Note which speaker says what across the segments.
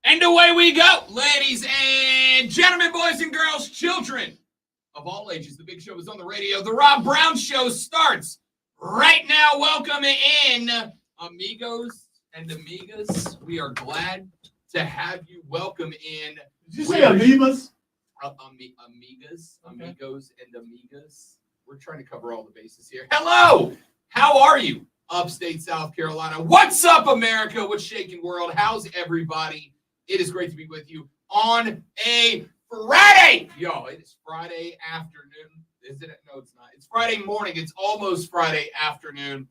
Speaker 1: And away we go, ladies and gentlemen, boys and girls, children of all ages. The big show is on the radio. The Rob Brown Show starts right now. Welcome in, amigos and amigas. We are glad to have you. Welcome in.
Speaker 2: Did you say amoebas?
Speaker 1: Amigas, amigos, and amigas. We're trying to cover all the bases here. Hello! How are you? Upstate South Carolina. What's up, America? What's shaking world? How's everybody? It is great to be with you on a Friday. Yo, it is Friday afternoon. Is it? No, it's not. It's Friday morning. It's almost Friday afternoon.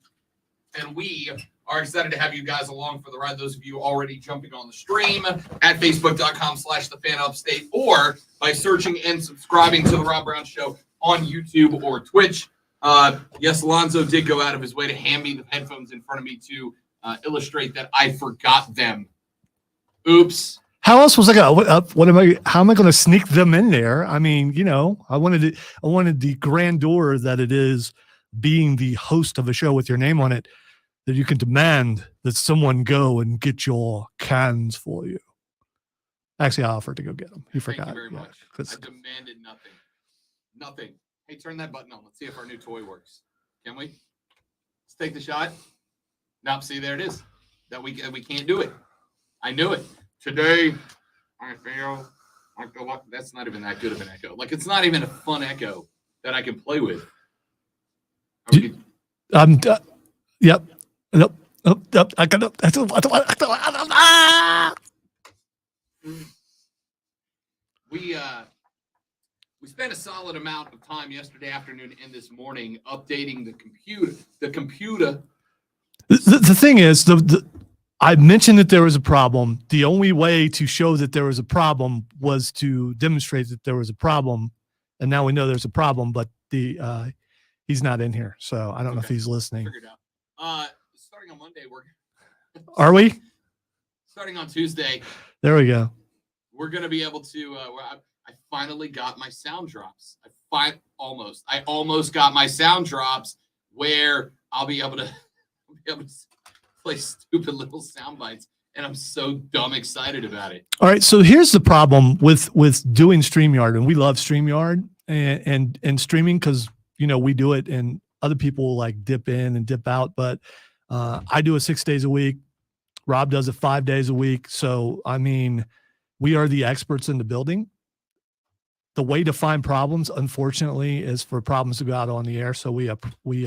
Speaker 1: And we are excited to have you guys along for the ride. Those of you already jumping on the stream at facebook.com/thefanupstate or by searching and subscribing to the Rob Brown Show on YouTube or Twitch. Yes, Alonzo did go out of his way to hand me the headphones in front of me to illustrate that I forgot them. Oops.
Speaker 2: How else was I going? How am I going to sneak them in there? I mean, you know, I wanted the grandeur that it is being the host of a show with your name on it, that you can demand that someone go and get your cans for you. Actually, I offered to go get them. You forgot.
Speaker 1: Thank you very much. I demanded nothing. Nothing. Hey, turn that button on. Let's see if our new toy works. Can we? Let's take the shot. Nope. See, there it is. That we can't do it. I knew it. Today, I feel like that's not even that good of an echo. Like, it's not even a fun echo that I can play with.
Speaker 2: Yep. Nope. I got
Speaker 1: We spent a solid amount of time yesterday afternoon and this morning updating the computer.
Speaker 2: The thing is, I mentioned that there was a problem. The only way to show that there was a problem was to demonstrate that there was a problem, and now we know there's a problem. But he's not in here, so I don't know if he's listening.
Speaker 1: Figured out. Starting on Monday,
Speaker 2: Are we?
Speaker 1: Starting on Tuesday.
Speaker 2: There we go.
Speaker 1: We're gonna be able to. I finally got my sound drops. I almost got my sound drops where I'll be able to play stupid little sound bites, and I'm so dumb excited about it.
Speaker 2: All right, so here's the problem with doing StreamYard, and we love StreamYard and streaming because, you know, we do it and other people like dip in and dip out, but I do it 6 days a week. Rob does it 5 days a week. So, I mean, we are the experts in the building. The way to find problems, unfortunately, is for problems to go out on the air. So we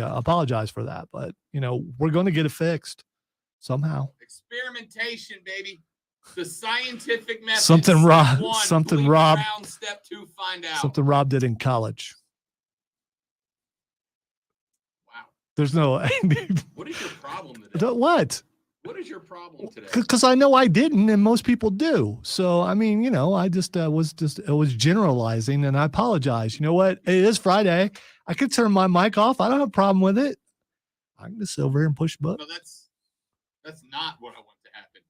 Speaker 2: apologize for that, but, you know, we're going to get it fixed somehow.
Speaker 1: Experimentation, baby. The scientific method.
Speaker 2: Something Rob
Speaker 1: step 2, find out.
Speaker 2: Something Rob did in college.
Speaker 1: Wow.
Speaker 2: There's no.
Speaker 1: What is your problem today?
Speaker 2: What?
Speaker 1: What is your problem today?
Speaker 2: Because I know I didn't, and most people do. So I mean, you know, I just was generalizing, and I apologize. You know what? It is Friday. I could turn my mic off. I don't have a problem with it. I can just sit over here and push buttons.
Speaker 1: No, that's not what I want to happen.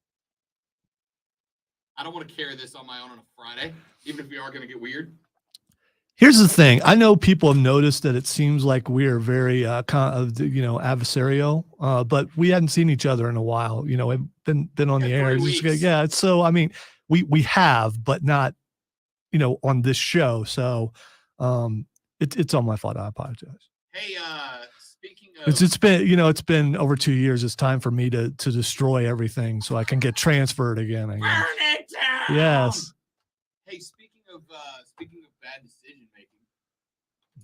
Speaker 1: I don't want to carry this on my own on a Friday, even if we are going to get weird.
Speaker 2: Here's the thing. I know people have noticed that it seems like we are very, adversarial, but we hadn't seen each other in a while. You know, we've been on the air. Yeah. So, I mean, we have, but not, you know, on this show. So it's all my fault. I apologize.
Speaker 1: Hey, speaking of...
Speaker 2: It's been over 2 years. It's time for me to destroy everything so I can get transferred again.
Speaker 1: Burn it down!
Speaker 2: Yes.
Speaker 1: Hey, speaking of bad decision making.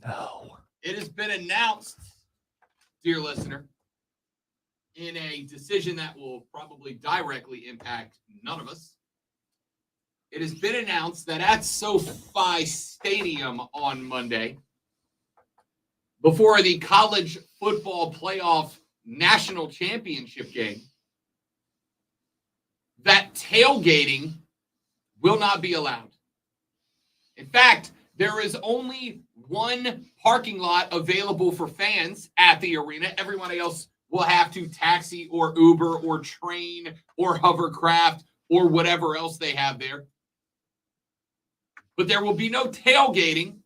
Speaker 2: No.
Speaker 1: It has been announced, dear listener, in a decision that will probably directly impact none of us. It has been announced that at SoFi Stadium on Monday, before the college football playoff national championship game, that tailgating will not be allowed. In fact, there is only one parking lot available for fans at the arena. Everyone else will have to taxi or Uber or train or hovercraft or whatever else they have there. But there will be no tailgating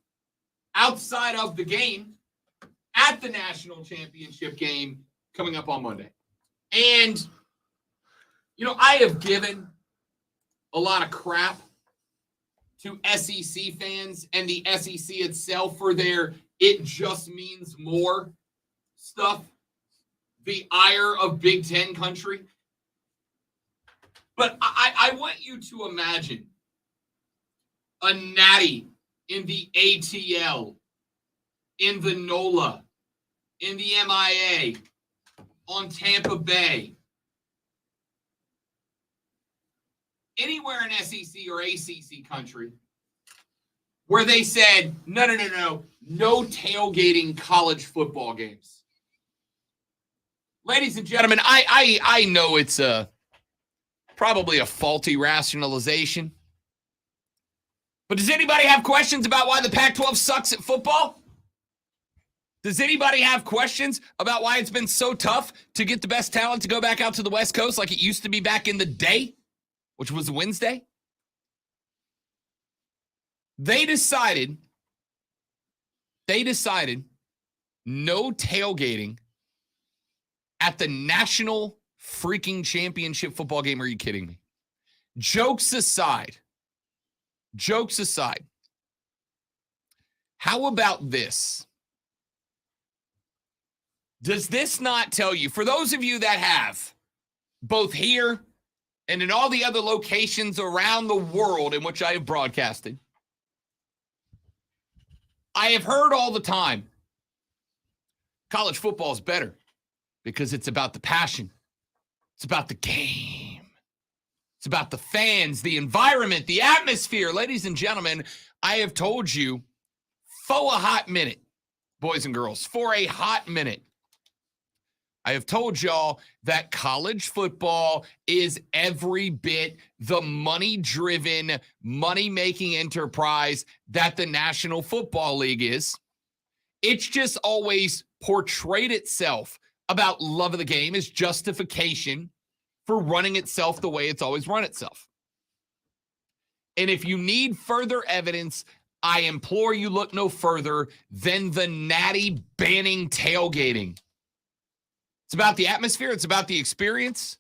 Speaker 1: outside of the game at the national championship game coming up on Monday. And, you know, I have given a lot of crap to SEC fans and the SEC itself for their "it just means more" stuff, the ire of Big Ten country. But I want you to imagine a natty in the ATL, in the NOLA, in the MIA, on Tampa Bay, anywhere in SEC or ACC country, where they said, no tailgating college football games. Ladies and gentlemen, I know it's probably a faulty rationalization, but does anybody have questions about why the Pac-12 sucks at football? Does anybody have questions about why it's been so tough to get the best talent to go back out to the West Coast like it used to be back in the day, which was Wednesday? They decided no tailgating at the national freaking championship football game. Are you kidding me? Jokes aside, how about this? Does this not tell you, for those of you that have, both here and in all the other locations around the world in which I have broadcasted, I have heard all the time, college football is better because it's about the passion. It's about the game. It's about the fans, the environment, the atmosphere. Ladies and gentlemen, I have told you for a hot minute, boys and girls, for a hot minute, I have told y'all that college football is every bit the money-driven, money-making enterprise that the National Football League is. It's just always portrayed itself about love of the game as justification for running itself the way it's always run itself. And if you need further evidence, I implore you look no further than the Natty banning tailgating. It's about the atmosphere. It's about the experience.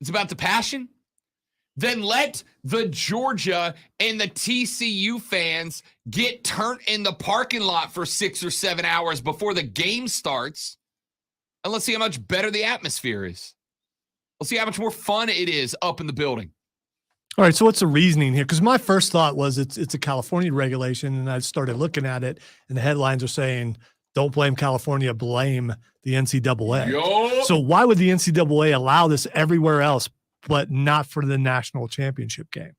Speaker 1: It's about the passion. Then let the Georgia and the TCU fans get turned in the parking lot for 6 or 7 hours before the game starts. And let's see how much better the atmosphere is. Let's see how much more fun it is up in the building.
Speaker 2: All right, so what's the reasoning here? Because my first thought was it's a California regulation, and I started looking at it, and the headlines are saying, don't blame California, blame the NCAA.
Speaker 1: Yo.
Speaker 2: So why would the NCAA allow this everywhere else, but not for the national championship game?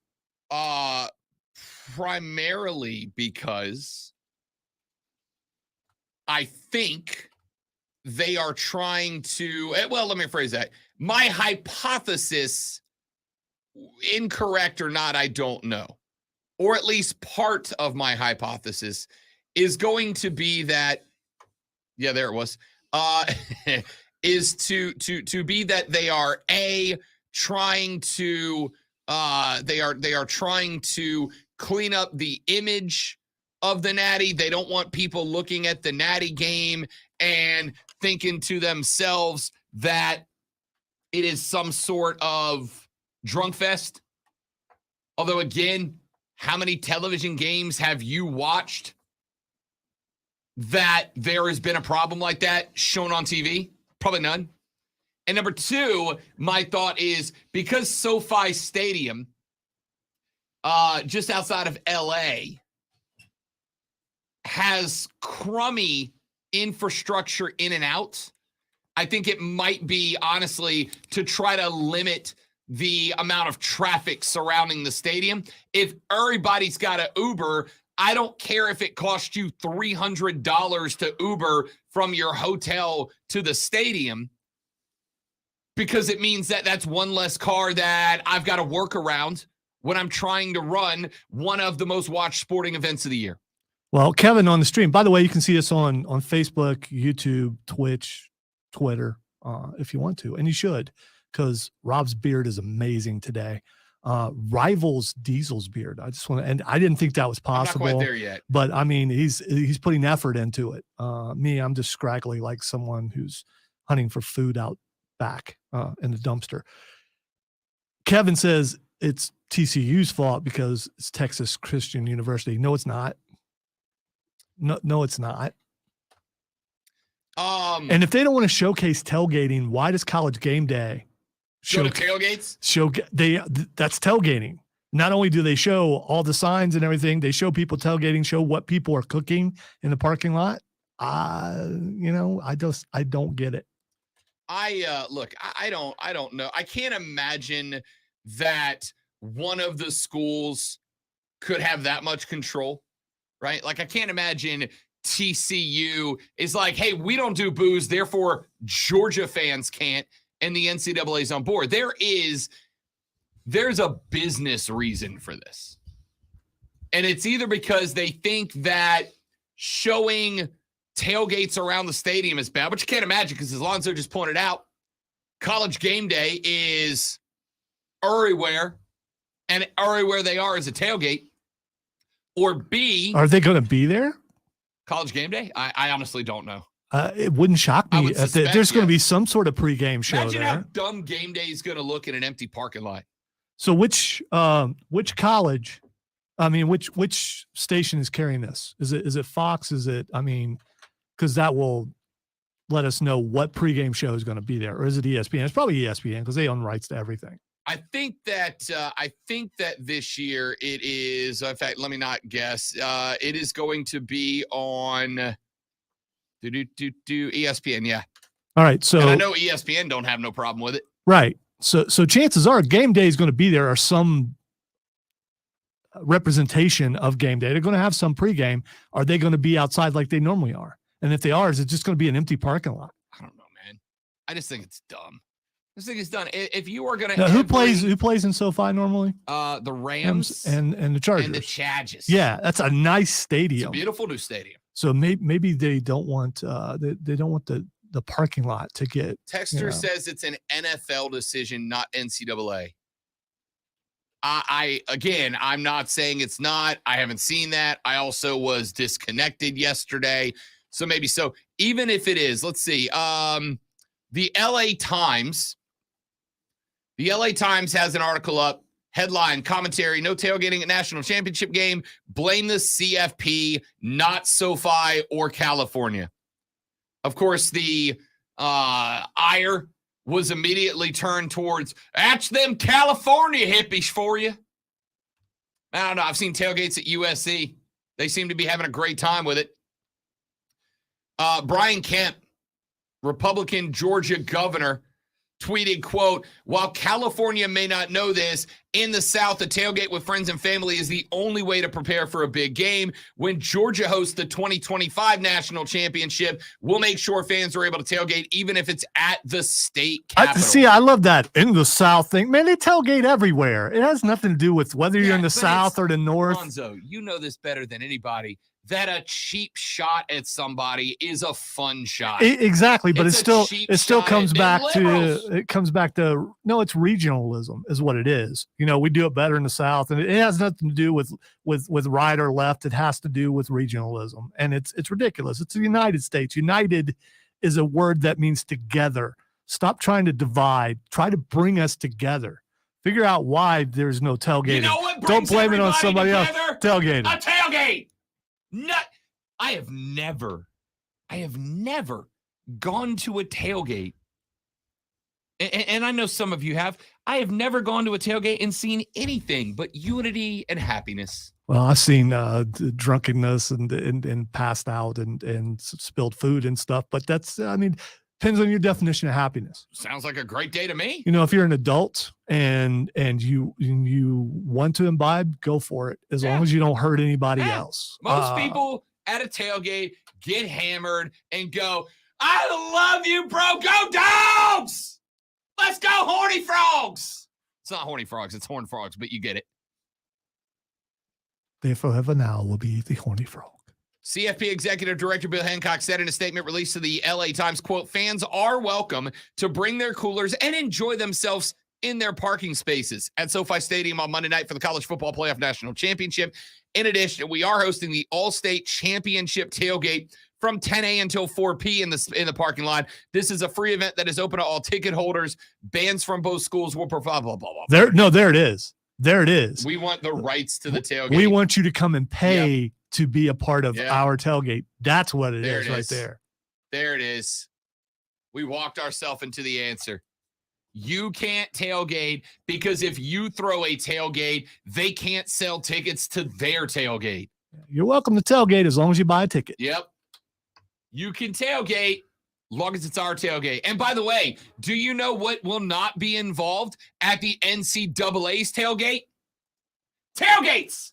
Speaker 1: Primarily because I think they are trying to, well, let me phrase that. My hypothesis, incorrect or not, I don't know. Or at least part of my hypothesis is going to be that, yeah, there it was, is to be that they are trying to they are trying to clean up the image of the Natty. They don't want people looking at the Natty game and thinking to themselves that it is some sort of drunk fest. Although, again, how many television games have you watched that there has been a problem like that shown on TV? Probably none. And number two, my thought is because SoFi Stadium, just outside of LA, has crummy infrastructure in and out, I think it might be, honestly, to try to limit the amount of traffic surrounding the stadium. If everybody's got an Uber, I don't care if it costs you $300 to Uber from your hotel to the stadium, because it means that that's one less car that I've got to work around when I'm trying to run one of the most watched sporting events of the year.
Speaker 2: Well, Kevin on the stream, by the way, you can see us on Facebook, YouTube, Twitch, Twitter, if you want to, and you should, because Rob's beard is amazing today. Rivals Diesel's beard. I just want to, and I didn't think that was possible.
Speaker 1: I'm not quite there yet.
Speaker 2: But I mean, he's putting effort into it. Me, I'm just scraggly like someone who's hunting for food out back in the dumpster. Kevin says, it's TCU's fault because it's Texas Christian University. No, it's not. No, it's not. And if they don't want to showcase tailgating, why does College Game Day
Speaker 1: go to tailgates?
Speaker 2: That's tailgating. Not only do they show all the signs and everything, they show people tailgating, show what people are cooking in the parking lot. I don't get it.
Speaker 1: Look, I don't know. I can't imagine that one of the schools could have that much control, right? Like, I can't imagine TCU is like, hey, we don't do booze, therefore Georgia fans can't, and the NCAA is on board. There's a business reason for this. And it's either because they think that showing tailgates around the stadium is bad, but you can't imagine, because as long as they're just pointed out, College Game Day is everywhere, and everywhere they are is a tailgate. Or B,
Speaker 2: are they going to be there?
Speaker 1: College Game Day? I honestly don't know.
Speaker 2: It wouldn't shock me if there's going to be some sort of pregame show.
Speaker 1: Imagine how dumb game day is going to look in an empty parking lot.
Speaker 2: So which college? I mean, which station is carrying this? Is it Fox? Is it? I mean, because that will let us know what pregame show is going to be there, or is it ESPN? It's probably ESPN because they own rights to everything.
Speaker 1: I think that this year it is. In fact, let me not guess. It is going to be on ESPN. Yeah.
Speaker 2: All right. So
Speaker 1: and I know ESPN don't have no problem with it.
Speaker 2: Right. So chances are game day is going to be there, or some representation of game day. They're going to have some pregame. Are they going to be outside like they normally are? And if they are, is it just going to be an empty parking lot?
Speaker 1: I don't know, man. I just think it's dumb. This thing is done. If you are going
Speaker 2: to, who plays in SoFi normally?
Speaker 1: The Rams
Speaker 2: and the Chargers
Speaker 1: and the Chargers.
Speaker 2: Yeah, that's a nice stadium.
Speaker 1: It's a beautiful new stadium.
Speaker 2: So maybe they don't want they don't want the parking lot to get.
Speaker 1: Texter says it's an NFL decision, not NCAA. I'm not saying it's not. I haven't seen that. I also was disconnected yesterday, so maybe so. Even if it is, let's see. The LA Times. The LA Times has an article up, headline, commentary, no tailgating at national championship game, blame the CFP, not SoFi or California. Of course, the ire was immediately turned towards, that's them California hippies for you. I don't know. I've seen tailgates at USC. They seem to be having a great time with it. Brian Kemp, Republican Georgia governor, tweeted, quote, while California may not know this, in the South, a tailgate with friends and family is the only way to prepare for a big game. When Georgia hosts the 2025 national championship, we'll make sure fans are able to tailgate, even if it's at the state capital.
Speaker 2: I love that in the South thing. Man, they tailgate everywhere. It has nothing to do with whether you're in the South or the North.
Speaker 1: Lonzo, you know this better than anybody, that a cheap shot at somebody is a fun shot.
Speaker 2: Exactly, but it still comes back to it's regionalism is what it is. You know, we do it better in the South, and it has nothing to do with right or left. It has to do with regionalism, and it's ridiculous. It's the United States. United is a word that means together. Stop trying to divide. Try to bring us together. Figure out why there's no tailgating.
Speaker 1: You know what
Speaker 2: Don't blame it on somebody else. Tailgating.
Speaker 1: A tailgate. I have never gone to a tailgate, and I know some of you have. I have never gone to a tailgate and seen anything but unity and happiness.
Speaker 2: Well, I've seen drunkenness and passed out and spilled food and stuff, but that's, depends on your definition of happiness.
Speaker 1: Sounds like a great day to me.
Speaker 2: You know, if you're an adult and you want to imbibe, go for it, as long as you don't hurt anybody else.
Speaker 1: Most people at a tailgate get hammered and go, I love you, bro. Go Dogs! Let's go, Horny Frogs! It's not Horny Frogs, it's Horned Frogs, but you get it.
Speaker 2: They forever now will be the Horny Frog.
Speaker 1: CFP Executive Director Bill Hancock said in a statement released to the LA Times, quote, fans are welcome to bring their coolers and enjoy themselves in their parking spaces at SoFi Stadium on Monday night for the College Football Playoff National Championship. In addition, we are hosting the All-State Championship tailgate from 10 a.m. until 4 p.m. in the parking lot. This is a free event that is open to all ticket holders. Bands from both schools will provide blah, blah, blah.
Speaker 2: There it is. there it is.
Speaker 1: We want the rights to the tailgate.
Speaker 2: We want you to come and pay to be a part of
Speaker 1: Yep.
Speaker 2: our tailgate. That's what it
Speaker 1: There
Speaker 2: is
Speaker 1: it
Speaker 2: right
Speaker 1: is.
Speaker 2: there.
Speaker 1: There it is. We walked ourselves into the answer. You can't tailgate because if you throw a tailgate, they can't sell tickets to their tailgate.
Speaker 2: You're welcome to tailgate as long as you buy a ticket.
Speaker 1: Yep. You can tailgate as long as it's our tailgate. And by the way, do you know what will not be involved at the NCAA's tailgate? Tailgates.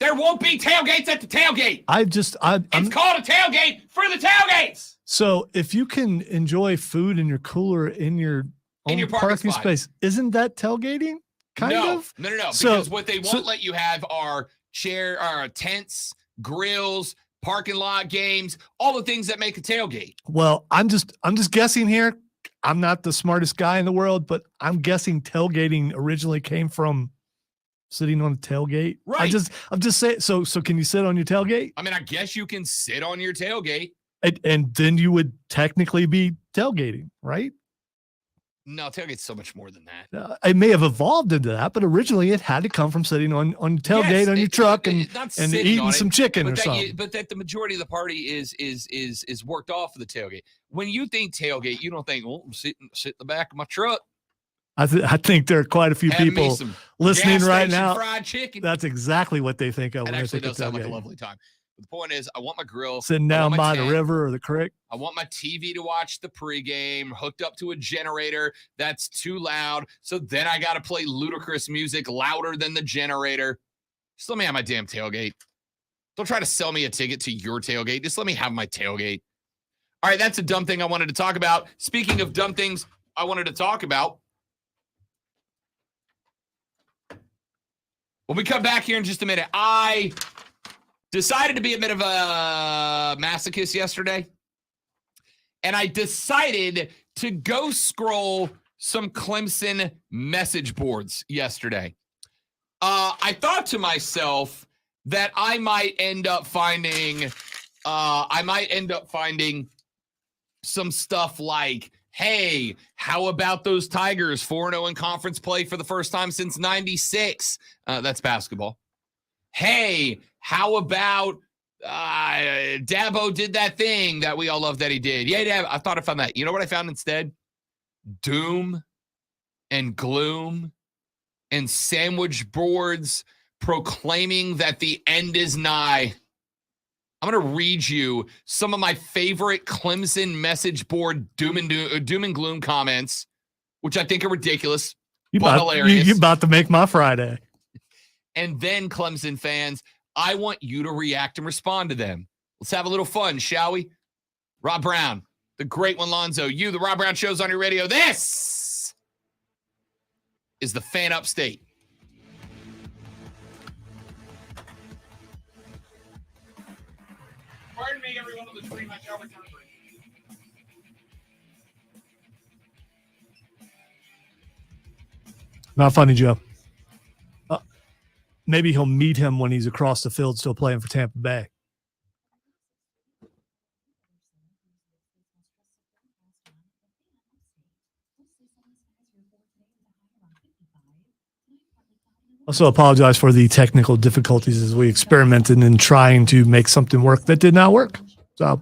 Speaker 1: There won't be tailgates at the tailgate. It's called a tailgate for the tailgates.
Speaker 2: So if you can enjoy food in your cooler in your own parking space, isn't that tailgating? Kind of?
Speaker 1: No. Because what they won't let you have are tents, grills, parking lot games, all the things that make a tailgate.
Speaker 2: Well, I'm just guessing here. I'm not the smartest guy in the world, but I'm guessing tailgating originally came from sitting on a tailgate.
Speaker 1: Right.
Speaker 2: I'm just saying. So can you sit on your tailgate?
Speaker 1: I mean, I guess you can sit on your tailgate.
Speaker 2: And then you would technically be tailgating, right?
Speaker 1: No, tailgate's so much more than that.
Speaker 2: It may have evolved into that, but originally it had to come from sitting on tailgate on your truck and eating some chicken or something.
Speaker 1: But that the majority of the party is worked off of the tailgate. When you think tailgate, you don't think, well, I'm sit in the back of my truck.
Speaker 2: I think there are quite a few people listening right now.
Speaker 1: Fried chicken.
Speaker 2: That's exactly what they think of.
Speaker 1: It actually does sound like a lovely time. But the point is, I want my grill.
Speaker 2: Sitting down by the river or the creek.
Speaker 1: I want my TV to watch the pregame, hooked up to a generator that's too loud. So then I got to play ludicrous music louder than the generator. Just let me have my damn tailgate. Don't try to sell me a ticket to your tailgate. Just let me have my tailgate. All right, that's a dumb thing I wanted to talk about. Speaking of dumb things I wanted to talk about, when we come back here in just a minute, I decided to be a bit of a masochist yesterday. And I decided to go scroll some Clemson message boards yesterday. I thought to myself that I might end up finding some stuff like, hey, how about those Tigers 4-0 in conference play for the first time since 96? That's basketball. Hey, how about Dabo did that thing that we all love that he did? Yeah, Dab. I thought I found that. You know what I found instead? Doom and gloom and sandwich boards proclaiming that the end is nigh. I'm going to read you some of my favorite Clemson message board doom and gloom comments, which I think are ridiculous, but hilarious.
Speaker 2: You're about to make my Friday.
Speaker 1: And then, Clemson fans, I want you to react and respond to them. Let's have a little fun, shall we? Rob Brown, the great one, Lonzo. You, the Rob Brown Show's on your radio. This is the Fan Upstate. Pardon me, everyone on the screen. My shower time.
Speaker 2: Not funny, Joe. Maybe he'll meet him when he's across the field still playing for Tampa Bay. Also apologize for the technical difficulties as we experimented in trying to make something work that did not work. So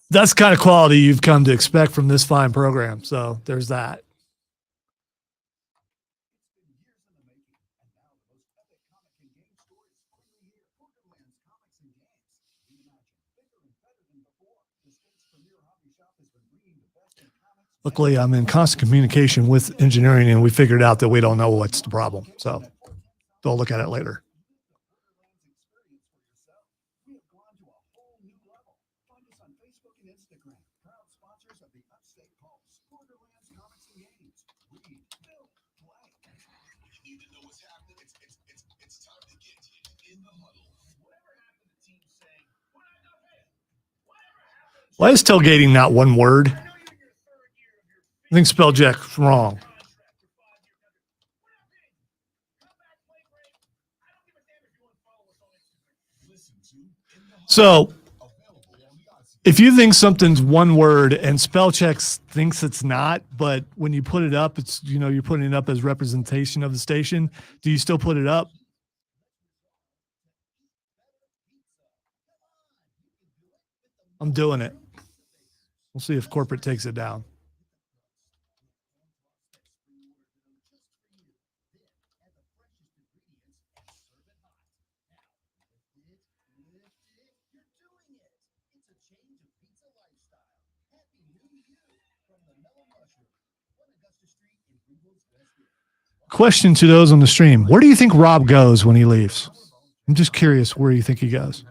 Speaker 2: that's the kind of quality you've come to expect from this fine program. So there's that. Luckily, I'm in constant communication with engineering, and we figured out that we don't know what's the problem. So they'll look at it later. Why is tailgating not one word? I think spell check's wrong. So If you think something's one word and spell checks thinks it's not, but when you put it up, it's, you're putting it up as representation of the station. Do you still put it up? I'm doing it. We'll see if corporate takes it down. Question to those on the stream. Where do you think Rob goes when he leaves? I'm just curious where you think he goes.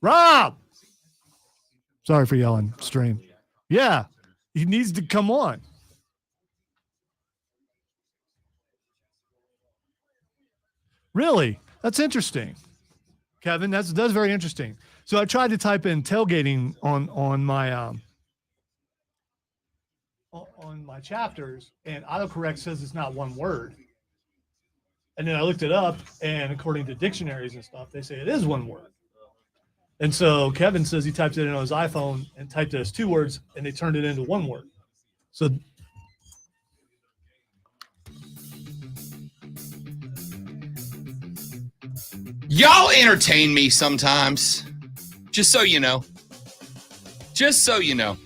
Speaker 2: Rob! Sorry for yelling, stream. Yeah, he needs to come on. Really? That's interesting. Kevin, that's very interesting. So I tried to type in tailgating on my chapters, and autocorrect says it's not one word. And then I looked it up, and according to dictionaries and stuff, they say it is one word. And so Kevin says he typed it in on his iPhone and typed it as 2 words, and they turned it into 1 word. So
Speaker 1: y'all entertain me sometimes. Just so you know. Just so you know.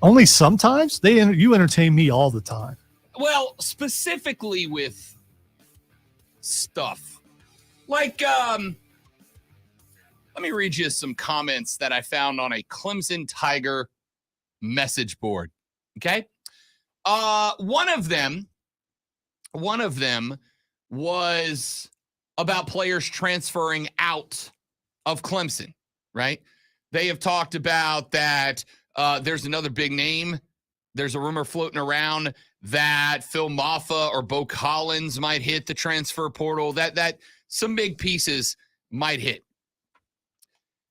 Speaker 2: Only sometimes? You entertain me all the time.
Speaker 1: Well, specifically with stuff. Like, let me read you some comments that I found on a Clemson Tiger message board. Okay? One of them was about players transferring out of Clemson, right? They have talked about that there's another big name. There's a rumor floating around that Phil Maffa or Bo Collins might hit the transfer portal, that some big pieces might hit.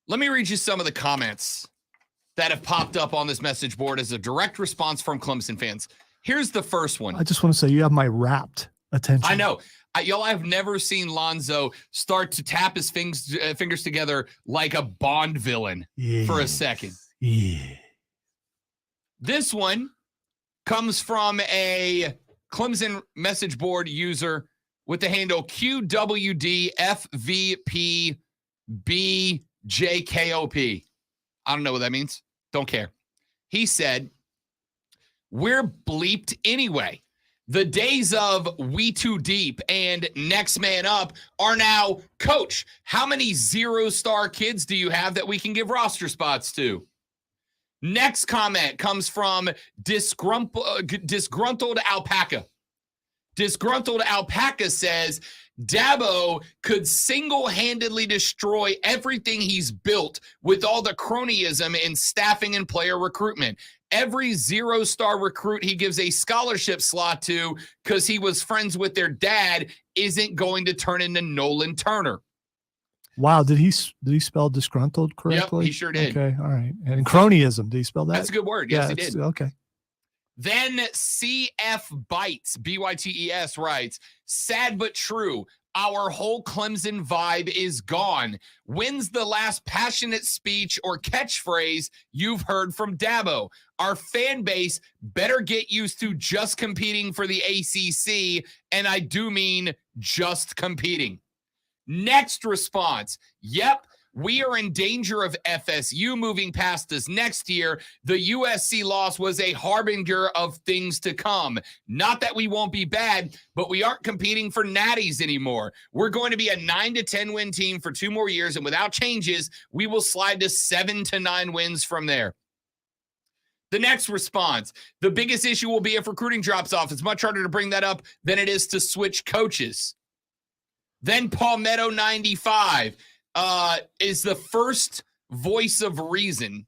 Speaker 1: Let me read you some of the comments that have popped up on this message board as a direct response from Clemson fans. Here's the first one.
Speaker 2: I just want to say you have my rapt attention.
Speaker 1: I know. Y'all, I've never seen Lonzo start to tap his fingers together like a Bond villain for a second.
Speaker 2: Yeah.
Speaker 1: This one comes from a Clemson message board user with the handle QWDFVPBJKOP. I don't know what that means. Don't care. He said, "We're bleeped anyway. The days of we too deep and next man up are now, coach, how many 0-star kids do you have that we can give roster spots to?" Next comment comes from Disgruntled Alpaca. Disgruntled Alpaca says, Dabo could single-handedly destroy everything he's built with all the cronyism in staffing and player recruitment. Every 0-star recruit he gives a scholarship slot to because he was friends with their dad isn't going to turn into Nolan Turner.
Speaker 2: Wow, did he spell disgruntled correctly?
Speaker 1: Yep, he sure did.
Speaker 2: Okay, all right. And cronyism, did he spell that?
Speaker 1: That's a good word. Yes, he did.
Speaker 2: Okay.
Speaker 1: Then CF Bites, BYTES, writes, sad but true. Our whole Clemson vibe is gone. When's the last passionate speech or catchphrase you've heard from Dabo? Our fan base better get used to just competing for the ACC, and I do mean just competing. Next response, yep, we are in danger of FSU moving past us next year. The USC loss was a harbinger of things to come. Not that we won't be bad, but we aren't competing for natties anymore. We're going to be a 9 to 10 win team for 2 more years, and without changes, we will slide to 7 to 9 wins from there. The next response, the biggest issue will be if recruiting drops off. It's much harder to bring that up than it is to switch coaches. Then Palmetto 95 is the first voice of reason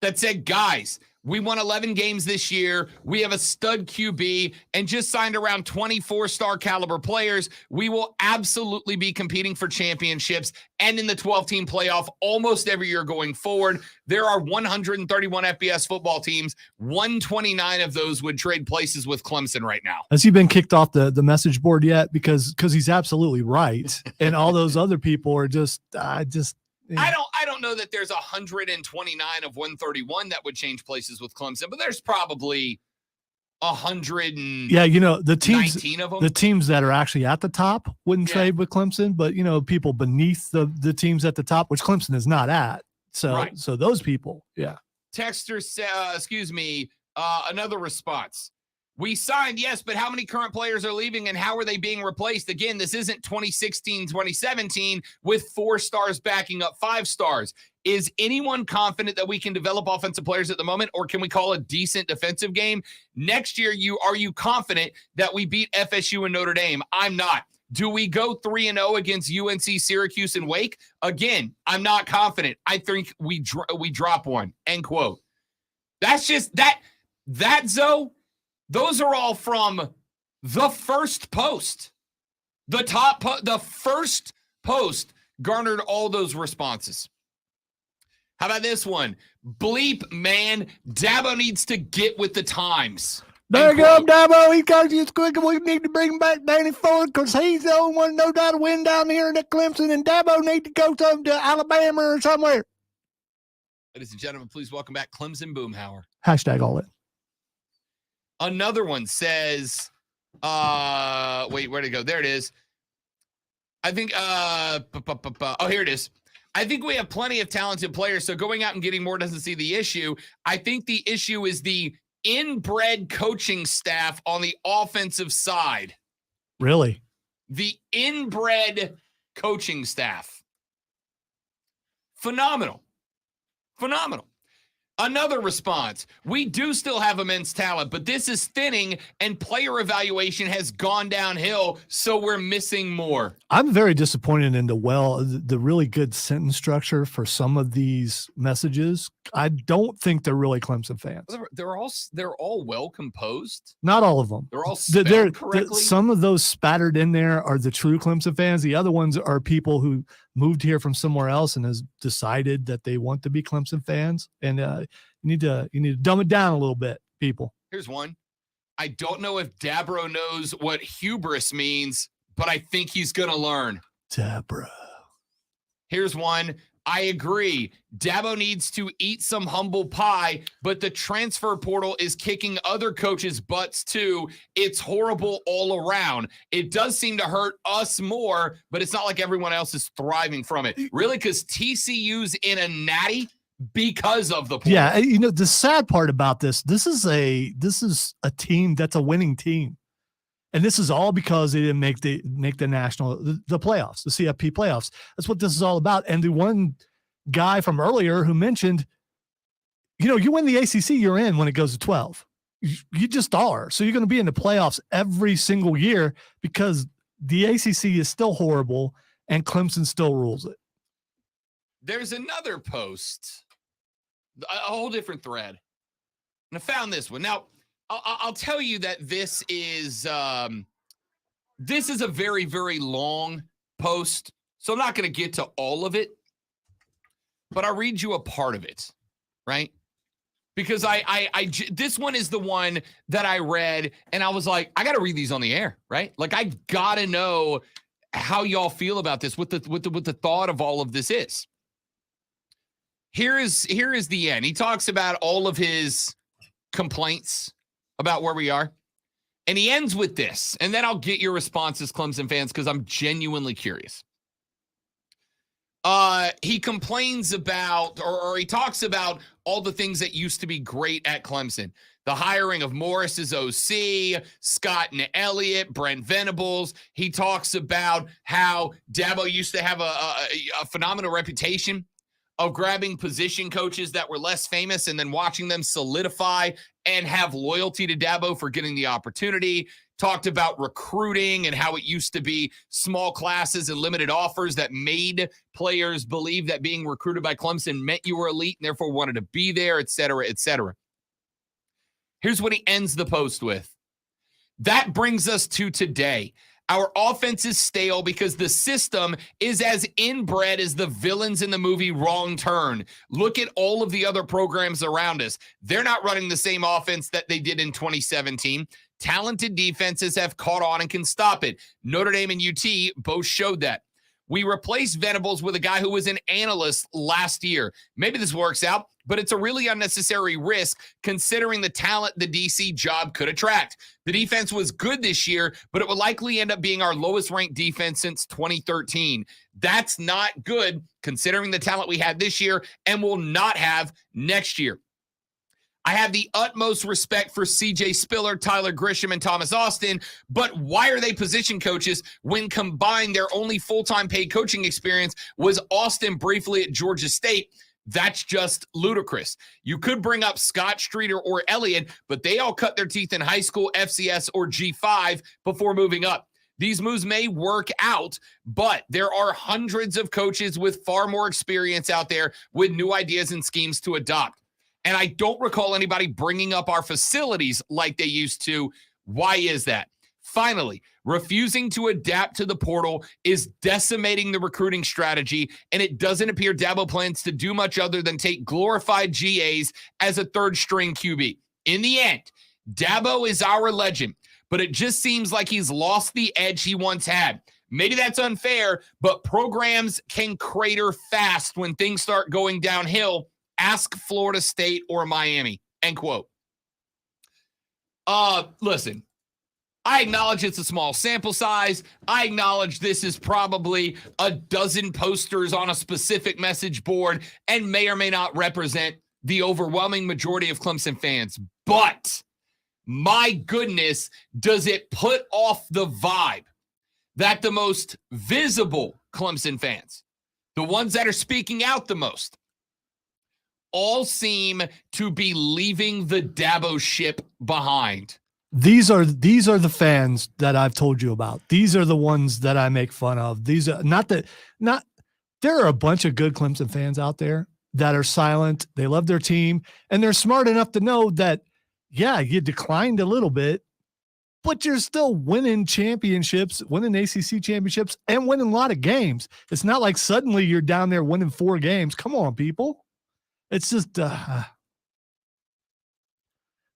Speaker 1: that said, guys, We won 11 games this year. We have a stud QB and just signed around 24-star caliber players. We will absolutely be competing for championships and in the 12-team playoff almost every year going forward. There are 131 FBS football teams. 129 of those would trade places with Clemson right now.
Speaker 2: Has he been kicked off the message board yet? Because he's absolutely right. And all those other people are just.
Speaker 1: I don't know that there's 129 of 131 that would change places with Clemson, but there's probably 100 and
Speaker 2: the teams
Speaker 1: 19 of them.
Speaker 2: The teams that are actually at the top wouldn't trade with Clemson, but people beneath the teams at the top, which Clemson is not at. So so those people,
Speaker 1: Texter another response. We signed, yes, but how many current players are leaving and how are they being replaced? Again, this isn't 2016, 2017 with 4 stars backing up 5 stars. Is anyone confident that we can develop offensive players at the moment, or can we call a decent defensive game? Next year, are you confident that we beat FSU and Notre Dame? I'm not. Do we go 3-0 against UNC, Syracuse, and Wake? Again, I'm not confident. I think we drop one, end quote. That's just that Zoe. Those are all from the first post. The first post garnered all those responses. How about this one? Bleep, man. Dabo needs to get with the times.
Speaker 2: There you go, Dabo. He coaches us quick, and we need to bring back Danny Ford because he's the only one that knows how to win down here in Clemson, and Dabo need to go to Alabama or somewhere.
Speaker 1: Ladies and gentlemen, please welcome back Clemson Boomhauer.
Speaker 2: Hashtag all in.
Speaker 1: Another one says, wait, where'd it go? There it is. I think, here it is. I think we have plenty of talented players, so going out and getting more doesn't see the issue. I think the issue is the inbred coaching staff on the offensive side.
Speaker 2: Really?
Speaker 1: The inbred coaching staff. Phenomenal. Another response. We do still have immense talent, but this is thinning and player evaluation has gone downhill, so we're missing more. I'm
Speaker 2: very disappointed in the really good sentence structure for some of these messages. I don't think they're really Clemson fans.
Speaker 1: They're all well composed.
Speaker 2: Not all of them.
Speaker 1: They're all spelled correctly.
Speaker 2: Some of those spattered in there are the true Clemson fans. The other ones are people who moved here from somewhere else and has decided that they want to be Clemson fans. And you need to dumb it down a little bit, people.
Speaker 1: Here's one. I don't know if Dabro knows what hubris means, but I think he's going to learn.
Speaker 2: Dabro.
Speaker 1: Here's one. I agree. Dabo needs to eat some humble pie, but the transfer portal is kicking other coaches' butts too. It's horrible all around. It does seem to hurt us more, but it's not like everyone else is thriving from it. Really, because TCU's in a natty because of the portal.
Speaker 2: Yeah, the sad part about this is a team that's a winning team. And this is all because they didn't make the playoffs, the CFP playoffs. That's what this is all about. And the one guy from earlier who mentioned, you win the ACC, you're in when it goes to 12. You just are. So you're going to be in the playoffs every single year because the ACC is still horrible and Clemson still rules it.
Speaker 1: There's another post, a whole different thread. And I found this one. Now, I'll tell you that this is a very, very long post, so I'm not going to get to all of it, but I'll read you a part of it, right? Because this one is the one that I read, and I was like, I got to read these on the air, right? Like, I got to know how y'all feel about this, what the thought of all of this is. Here is the end. He talks about all of his complaints about where we are. And he ends with this, and then I'll get your responses, Clemson fans, because I'm genuinely curious. He complains about, or he talks about all the things that used to be great at Clemson. The hiring of Morris as OC, Scott and Elliott, Brent Venables. He talks about how Dabo used to have a phenomenal reputation of grabbing position coaches that were less famous and then watching them solidify and have loyalty to Dabo for getting the opportunity. Talked about recruiting and how it used to be small classes and limited offers that made players believe that being recruited by Clemson meant you were elite and therefore wanted to be there, et cetera, et cetera. Here's what he ends the post with. That brings us to today. Our offense is stale because the system is as inbred as the villains in the movie Wrong Turn. Look at all of the other programs around us. They're not running the same offense that they did in 2017. Talented defenses have caught on and can stop it. Notre Dame and UT both showed that. We replaced Venables with a guy who was an analyst last year. Maybe this works out, but it's a really unnecessary risk considering the talent the DC job could attract. The defense was good this year, but it will likely end up being our lowest ranked defense since 2013. That's not good considering the talent we had this year and will not have next year. I have the utmost respect for CJ Spiller, Tyler Grisham, and Thomas Austin, but why are they position coaches when combined their only full-time paid coaching experience was Austin briefly at Georgia State? That's just ludicrous. You could bring up Scott Streeter or Elliott, but they all cut their teeth in high school, FCS, or G5 before moving up. These moves may work out, but there are hundreds of coaches with far more experience out there with new ideas and schemes to adopt. And I don't recall anybody bringing up our facilities like they used to. Why is that? Finally, refusing to adapt to the portal is decimating the recruiting strategy, and it doesn't appear Dabo plans to do much other than take glorified GAs as a third-string QB. In the end, Dabo is our legend, but it just seems like he's lost the edge he once had. Maybe that's unfair, but programs can crater fast when things start going downhill. Ask Florida State or Miami, end quote. Listen, I acknowledge it's a small sample size. I acknowledge this is probably a dozen posters on a specific message board and may or may not represent the overwhelming majority of Clemson fans. But my goodness, does it put off the vibe that the most visible Clemson fans, the ones that are speaking out the most, all seem to be leaving the Dabo ship behind.
Speaker 2: These are the fans that I've told you about. These are the ones that I make fun of. These are there are a bunch of good Clemson fans out there that are silent. They love their team and they're smart enough to know that, yeah, you declined a little bit, but you're still winning championships, winning ACC championships and winning a lot of games. It's not like suddenly you're down there winning 4 games. Come on, people. It's just, it's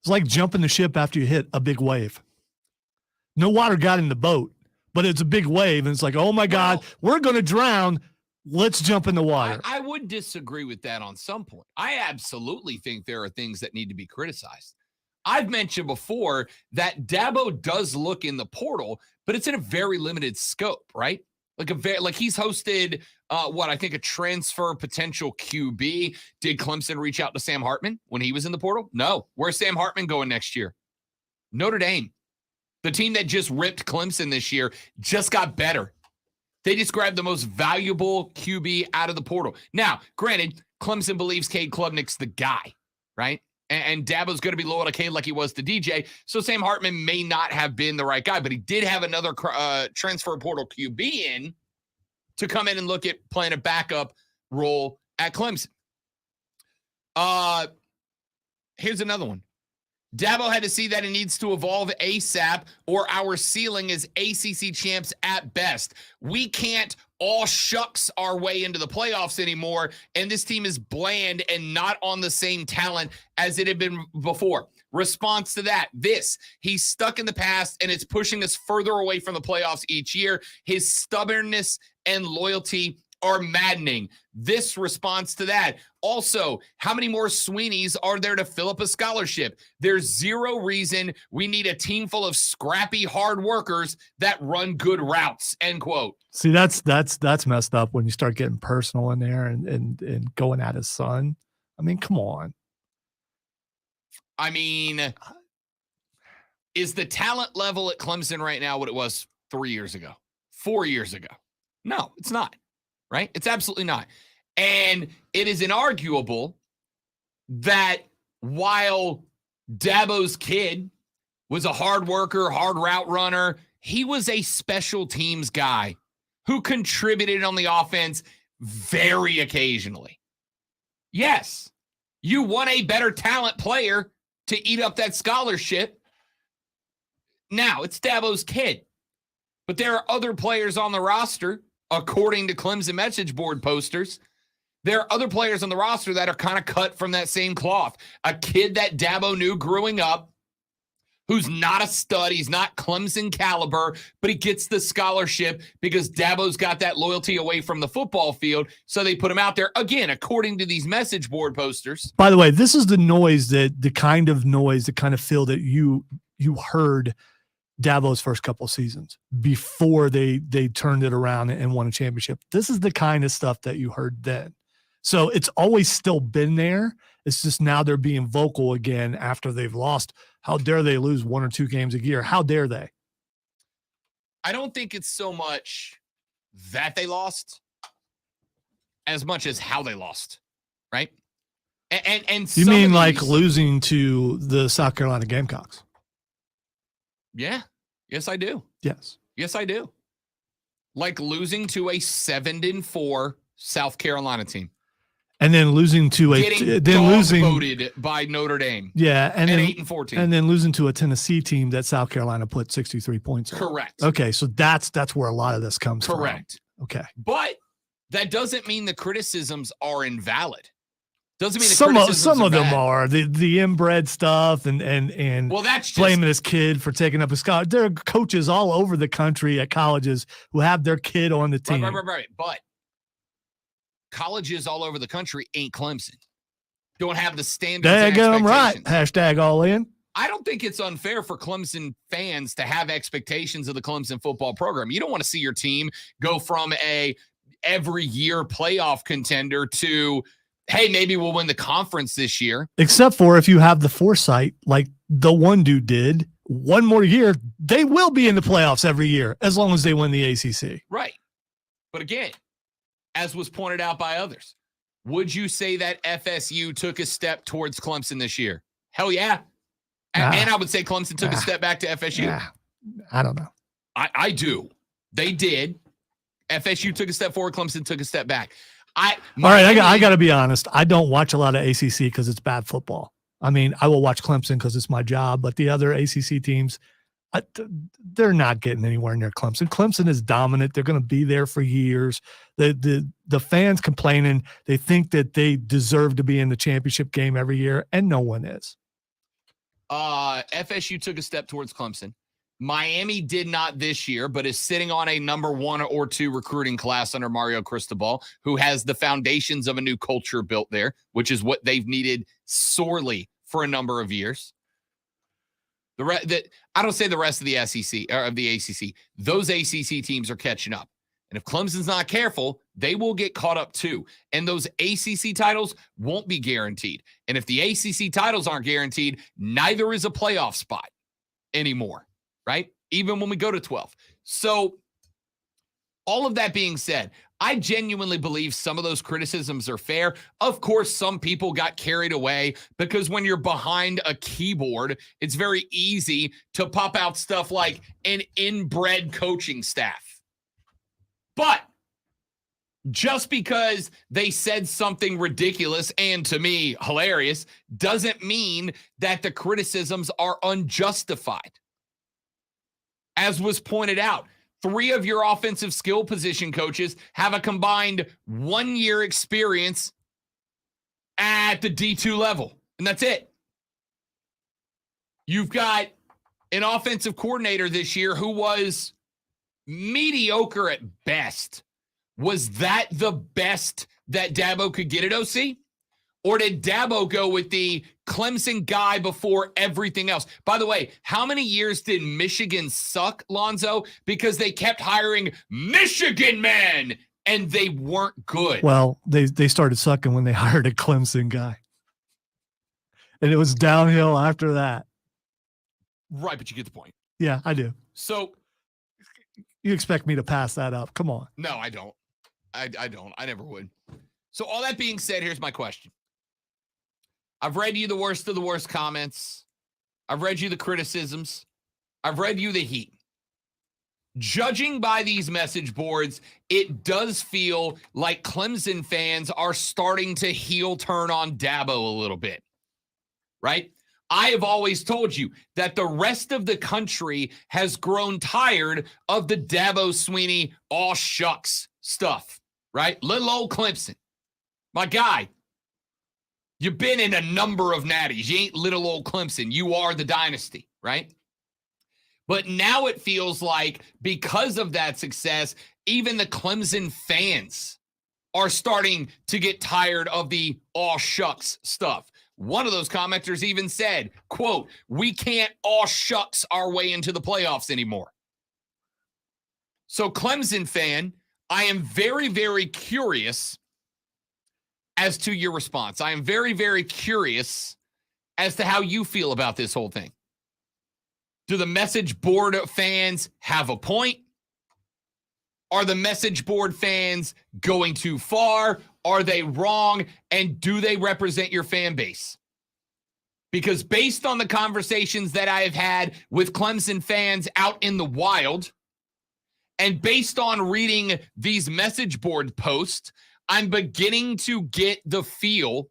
Speaker 2: like jumping the ship after you hit a big wave. No water got in the boat, but it's a big wave. And it's like, oh my God, we're going to drown. Let's jump in the water.
Speaker 1: I would disagree with that on some point. I absolutely think there are things that need to be criticized. I've mentioned before that Dabo does look in the portal, but it's in a very limited scope, right? Like he's hosted I think a transfer potential QB. Did Clemson reach out to Sam Hartman when he was in the portal? No. Where's Sam Hartman going next year? Notre Dame. The team that just ripped Clemson this year just got better. They just grabbed the most valuable QB out of the portal. Now, granted, Clemson believes Cade Klubnik's the guy, right? And Dabo's going to be loyal to Cade like he was to DJ. So Sam Hartman may not have been the right guy, but he did have another transfer portal QB in to come in and look at playing a backup role at Clemson. Here's another one. Dabo had to see that it needs to evolve ASAP or our ceiling is ACC champs at best. We can't all shucks our way into the playoffs anymore, and this team is bland and not on the same talent as it had been before. Response to that, he's stuck in the past, and it's pushing us further away from the playoffs each year. His stubbornness and loyalty are maddening. This response to that. Also, how many more Sweeneys are there to fill up a scholarship? There's zero reason we need a team full of scrappy hard workers that run good routes, end quote.
Speaker 2: See, that's messed up when you start getting personal in there and going at his son. I mean, come on.
Speaker 1: I mean, is the talent level at Clemson right now what it was 3 years ago, 4 years ago? No, it's not. Right? It's absolutely not. And it is inarguable that while Dabo's kid was a hard worker, hard route runner, he was a special teams guy who contributed on the offense very occasionally. Yes, you want a better talent player to eat up that scholarship. Now, it's Dabo's kid, but there are other players on the roster, according to Clemson message board posters. There are other players on the roster that are kind of cut from that same cloth. A kid that Dabo knew growing up, who's not a stud. He's not Clemson caliber, but he gets the scholarship because Dabo's got that loyalty away from the football field, so they put him out there. Again, according to these message board posters.
Speaker 2: By the way, this is the kind of feel that you heard Dabo's first couple of seasons before they turned it around and won a championship. This is the kind of stuff that you heard then. So it's always still been there. It's just now they're being vocal again after they've lost. How dare they lose 1 or 2 games a year? How dare they?
Speaker 1: I don't think it's so much that they lost as much as how they lost, right? And
Speaker 2: you mean like losing to the South Carolina Gamecocks?
Speaker 1: Yeah. Yes, I do.
Speaker 2: Yes.
Speaker 1: Yes, I do. Like losing to a 7-4 South Carolina team.
Speaker 2: And then losing to
Speaker 1: voted by Notre Dame.
Speaker 2: Yeah, and then
Speaker 1: 8-14.
Speaker 2: And then losing to a Tennessee team that South Carolina put 63 points on.
Speaker 1: Correct.
Speaker 2: Okay, so that's where a lot of this comes from.
Speaker 1: Correct.
Speaker 2: Okay.
Speaker 1: But that doesn't mean the criticisms are invalid. Doesn't mean
Speaker 2: some of them are the inbred stuff and
Speaker 1: well, that's just
Speaker 2: blaming his kid for taking up his scholarship. There are coaches all over the country at colleges who have their kid on the team.
Speaker 1: Right. But colleges all over the country ain't Clemson. Don't have the standards and expectations.
Speaker 2: Right. Hashtag all in.
Speaker 1: I don't think it's unfair for Clemson fans to have expectations of the Clemson football program. You don't want to see your team go from a every year playoff contender to, hey, maybe we'll win the conference this year.
Speaker 2: Except for if you have the foresight, like the one dude did, one more year, they will be in the playoffs every year as long as they win the ACC.
Speaker 1: Right. But again, as was pointed out by others, would you say that FSU took a step towards Clemson this year? Hell yeah. And I would say Clemson took a step back to FSU.
Speaker 2: I don't know.
Speaker 1: I do. They did. FSU took a step forward. Clemson took a step back.
Speaker 2: All right, I got to be honest. I don't watch a lot of ACC because it's bad football. I mean, I will watch Clemson because it's my job, but the other ACC teams, they're not getting anywhere near Clemson. Clemson is dominant. They're going to be there for years. The fans complaining, they think that they deserve to be in the championship game every year, and no one is.
Speaker 1: FSU took a step towards Clemson. Miami did not this year, but is sitting on a number 1 or 2 recruiting class under Mario Cristobal, who has the foundations of a new culture built there, which is what they've needed sorely for a number of years. I don't say the rest of the SEC or of the ACC. Those ACC teams are catching up. And if Clemson's not careful, they will get caught up too. And those ACC titles won't be guaranteed. And if the ACC titles aren't guaranteed, neither is a playoff spot anymore, right? Even when we go to 12. So all of that being said, I genuinely believe some of those criticisms are fair. Of course, some people got carried away because when you're behind a keyboard, it's very easy to pop out stuff like an inbred coaching staff. But just because they said something ridiculous and to me hilarious doesn't mean that the criticisms are unjustified. As was pointed out, 3 of your offensive skill position coaches have a combined 1-year experience at the D2 level, and that's it. You've got an offensive coordinator this year who was mediocre at best. Was that the best that Dabo could get at OC? Or did Dabo go with the Clemson guy before everything else? By the way, how many years did Michigan suck, Lonzo? Because they kept hiring Michigan men and they weren't good.
Speaker 2: Well, they started sucking when they hired a Clemson guy. And it was downhill after that.
Speaker 1: Right, but you get the point.
Speaker 2: Yeah, I do.
Speaker 1: So
Speaker 2: you expect me to pass that up? Come on.
Speaker 1: No, I don't. I don't. I never would. So all that being said, here's my question. I've read you the worst of the worst comments. I've read you the criticisms. I've read you the heat. Judging by these message boards, it does feel like Clemson fans are starting to heel turn on Dabo a little bit, right?
Speaker 3: I have always told you that the rest of the country has grown tired of the Dabo Swinney all shucks stuff, right? Little old Clemson. My guy, you've been in a number of natties. You ain't little old Clemson. You are the dynasty, right? But now it feels like because of that success, even the Clemson fans are starting to get tired of the all shucks stuff. One of those commenters even said, quote, "We can't all shucks our way into the playoffs anymore." So Clemson fan, I am very, very curious as to your response. I am very, very curious as to how you feel about this whole thing. Do the message board fans have a point? Are the message board fans going too far? Are they wrong? And do they represent your fan base? Because based on the conversations that I have had with Clemson fans out in the wild, and based on reading these message board posts, I'm beginning to get the feel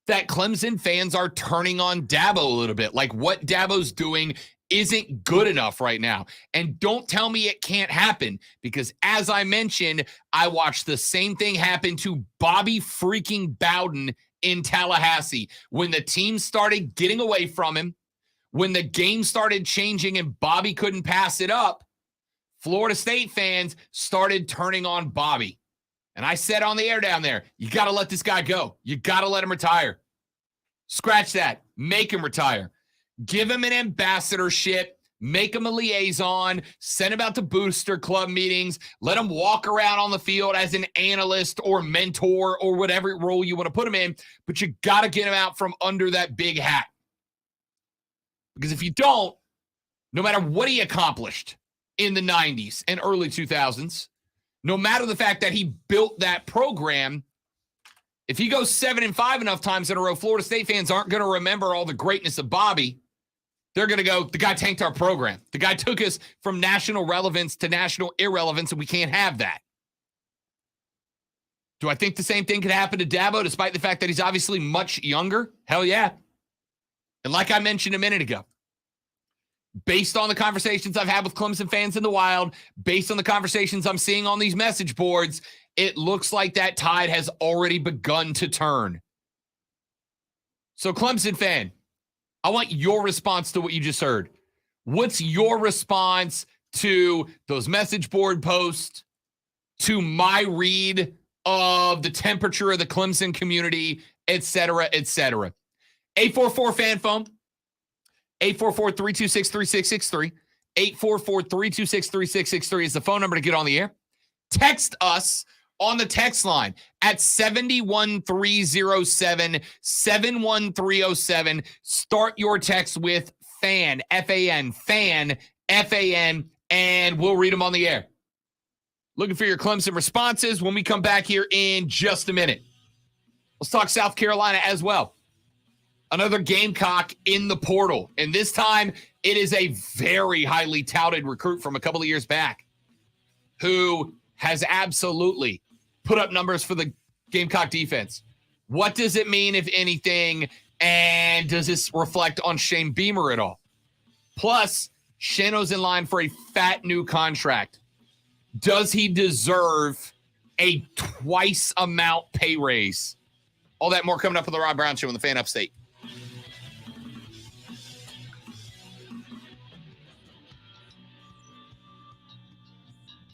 Speaker 3: that Clemson fans are turning on Dabo a little bit. Like what Dabo's doing isn't good enough right now. And don't tell me it can't happen, because as I mentioned, I watched the same thing happen to Bobby freaking Bowden in Tallahassee. When the team started getting away from him, when the game started changing and Bobby couldn't pass it up, Florida State fans started turning on Bobby. And I said on the air down there, you got to let this guy go. You got to let him retire. Scratch that. Make him retire. Give him an ambassadorship. Make him a liaison. Send him out to booster club meetings. Let him walk around on the field as an analyst or mentor or whatever role you want to put him in. But you got to get him out from under that big hat. Because if you don't, no matter what he accomplished in the 90s and early 2000s, no matter the fact that he built that program, if he goes 7-5 enough times in a row, Florida State fans aren't going to remember all the greatness of Bobby. They're going to go, the guy tanked our program. The guy took us from national relevance to national irrelevance, and we can't have that. Do I think the same thing could happen to Dabo, despite the fact that he's obviously much younger? Hell yeah. And like I mentioned a minute ago, based on the conversations I've had with Clemson fans in the wild, based on the conversations I'm seeing on these message boards, it looks like that tide has already begun to turn. So Clemson fan, I want your response to what you just heard. What's your response to those message board posts, to my read of the temperature of the Clemson community, et cetera, et cetera? 844 fan phone. 844-326-3663. 844-326-3663 is the phone number to get on the air. Text us on the text line at 71307, 71307. Start your text with FAN, F-A-N, FAN, F-A-N, and we'll read them on the air. Looking for your Clemson responses when we come back here in just a minute. Let's talk South Carolina as well. Another Gamecock in the portal. And this time, it is a very highly touted recruit from a couple of years back who has absolutely put up numbers for the Gamecock defense. What does it mean, if anything? And does this reflect on Shane Beamer at all? Plus, Shano's in line for a fat new contract. Does he deserve a twice amount pay raise? All that more coming up on the Rob Brown Show on the Fan Upstate.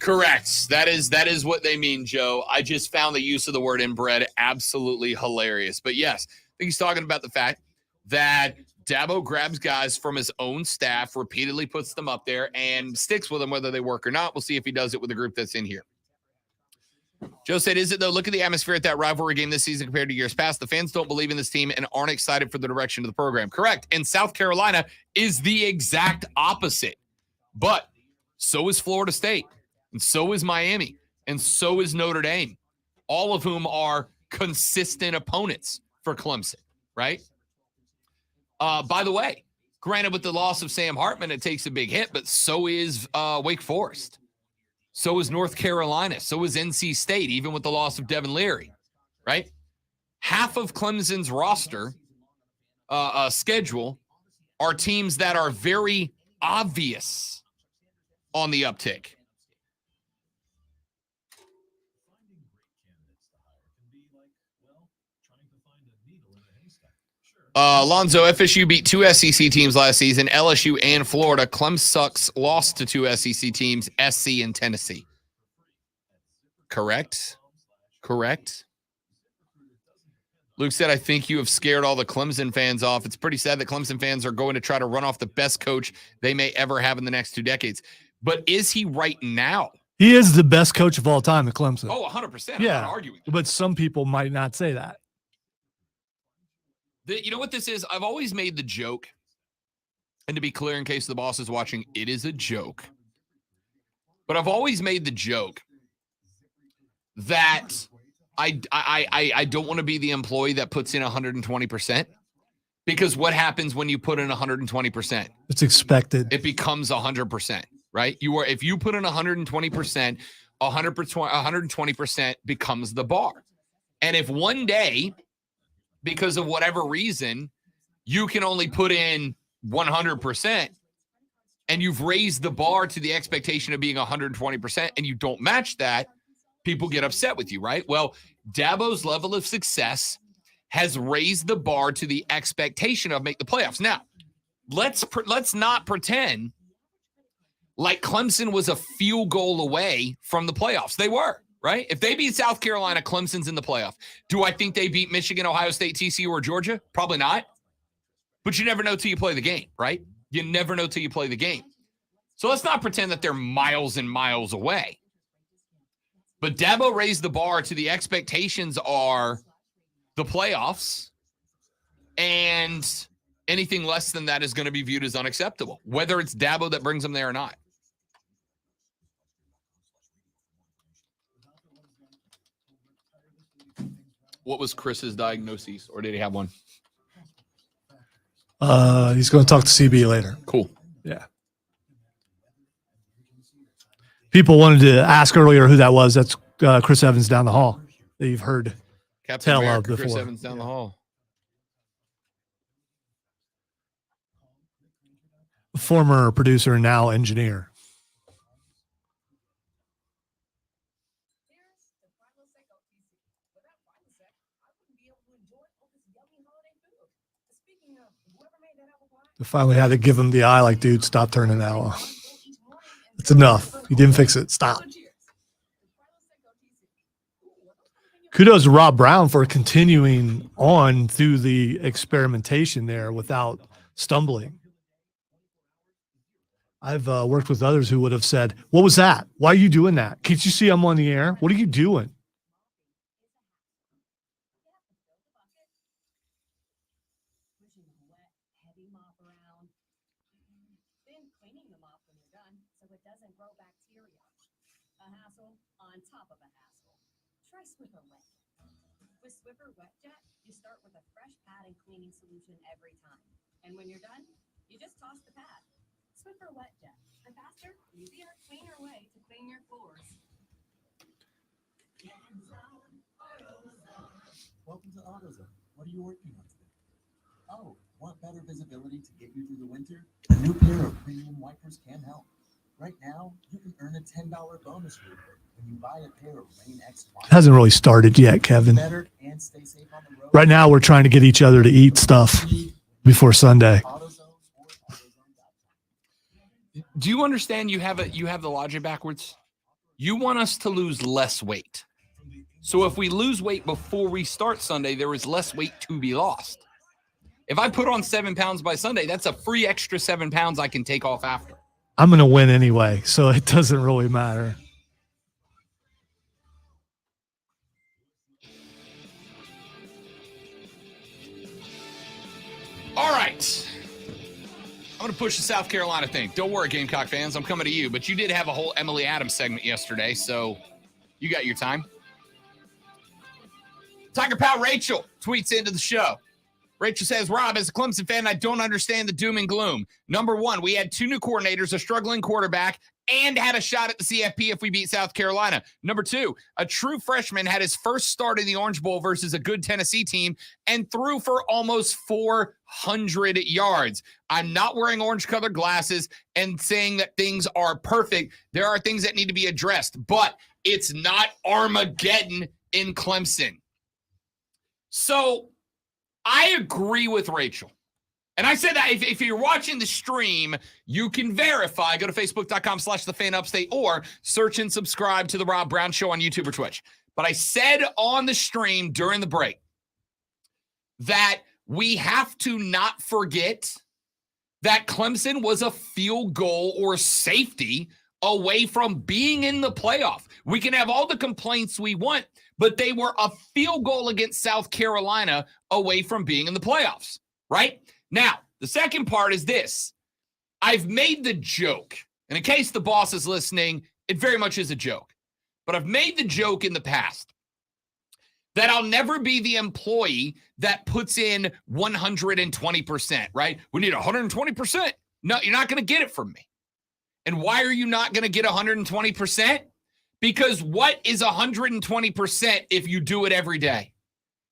Speaker 3: Correct. That is what they mean, Joe. I just found the use of the word inbred absolutely hilarious. But yes, I think he's talking about the fact that Dabo grabs guys from his own staff, repeatedly puts them up there, and sticks with them whether they work or not. We'll see if he does it with the group that's in here. Joe said, is it though? Look at the atmosphere at that rivalry game this season compared to years past. The fans don't believe in this team and aren't excited for the direction of the program. Correct. And South Carolina is the exact opposite. But so is Florida State. And so is Miami, and so is Notre Dame, all of whom are consistent opponents for Clemson, right? By the way, granted, with the loss of Sam Hartman, it takes a big hit, but so is Wake Forest. So is North Carolina. So is NC State, even with the loss of Devin Leary, right? Half of Clemson's roster, schedule are teams that are very obvious on the uptick. Alonzo, FSU beat 2 SEC teams last season, LSU and Florida. Clemson lost to 2 SEC teams, SC and Tennessee. Correct. Luke said, I think you have scared all the Clemson fans off. It's pretty sad that Clemson fans are going to try to run off the best coach they may ever have in the next 2 decades. But is he right now?
Speaker 2: He is the best coach of all time at Clemson.
Speaker 3: Oh, 100%. I'm
Speaker 2: Yeah,
Speaker 3: not arguing.
Speaker 2: but some people might not say that.
Speaker 3: You know what this is? I've always made the joke, and to be clear, in case the boss is watching, it is a joke. But I've always made the joke that I don't want to be the employee that puts in 120%, because what happens when you put in 120%?
Speaker 2: It's expected.
Speaker 3: It becomes 100%, right? If you put in 120%, 120% becomes the bar. And if one day, because of whatever reason, you can only put in 100% and you've raised the bar to the expectation of being 120% and you don't match that, people get upset with you, right? Well, Dabo's level of success has raised the bar to the expectation of make the playoffs. Now, let's not pretend like Clemson was a field goal away from the playoffs. They were. Right? If they beat South Carolina, Clemson's in the playoff. Do I think they beat Michigan, Ohio State, TCU, or Georgia? Probably not. But you never know till you play the game, right? You never know till you play the game. So let's not pretend that they're miles and miles away. But Dabo raised the bar to the expectations are the playoffs, and anything less than that is going to be viewed as unacceptable, whether it's Dabo that brings them there or not. What was Chris's diagnosis, or did he have one?
Speaker 2: He's going to talk to CB later.
Speaker 3: Cool.
Speaker 2: Yeah. People wanted to ask earlier who that was. That's Chris Evans down the hall that you've heard
Speaker 3: Captain
Speaker 2: tell
Speaker 3: America,
Speaker 2: of before.
Speaker 3: Chris Evans down the hall.
Speaker 2: Former producer, now engineer. I finally had to give him the eye like, dude, stop turning that off. It's enough. You didn't fix it. Stop. Kudos to Rob Brown for continuing on through the experimentation there without stumbling. I've worked with others who would have said, what was that? Why are you doing that? Can't you see I'm on the air? What are you doing?
Speaker 4: Swiffer Wet. With Swiffer Wet Jet, you start with a fresh pad and cleaning solution every time. And when you're done, you just toss the pad. Swiffer Wet Jet, a faster, easier, cleaner way to clean your floors.
Speaker 5: Welcome to AutoZone. What are you working on today? Oh, want better visibility to get you through the winter? A new pair of premium wipers can help. Right now, you can earn a $10 bonus rebate when you buy a pair of Rain X wipers.
Speaker 2: It hasn't really started yet, Kevin.
Speaker 5: Better and stay safe on the road.
Speaker 2: Right now, we're trying to get each other to eat stuff before Sunday.
Speaker 5: AutoZone or AutoZone.com.
Speaker 3: Do you understand you have the logic backwards? You want us to lose less weight. So if we lose weight before we start Sunday, there is less weight to be lost. If I put on 7 pounds by Sunday, that's a free extra 7 pounds I can take off after.
Speaker 2: I'm going to win anyway, so it doesn't really matter.
Speaker 3: All right. I'm going to push the South Carolina thing. Don't worry, Gamecock fans. I'm coming to you. But you did have a whole Emily Adams segment yesterday, so you got your time. Tiger Pal Rachel tweets into the show. Rachel says, Rob, as a Clemson fan, I don't understand the doom and gloom. Number one, we had 2 new coordinators, a struggling quarterback, and had a shot at the CFP if we beat South Carolina. Number 2, a true freshman had his first start in the Orange Bowl versus a good Tennessee team and threw for almost 400 yards. I'm not wearing orange-colored glasses and saying that things are perfect. There are things that need to be addressed, but it's not Armageddon in Clemson. So I agree with Rachel. And I said that if you're watching the stream, you can verify. Go to facebook.com/thefanupstate or search and subscribe to The Rob Brown Show on YouTube or Twitch. But I said on the stream during the break that we have to not forget that Clemson was a field goal or safety away from being in the playoff. We can have all the complaints we want, but they were a field goal against South Carolina away from being in the playoffs, right? Now, the second part is this. I've made the joke, and in case the boss is listening, it very much is a joke. But I've made the joke in the past that I'll never be the employee that puts in 120%, right? We need 120%. No, you're not going to get it from me. And why are you not going to get 120%? Because what is 120% if you do it every day?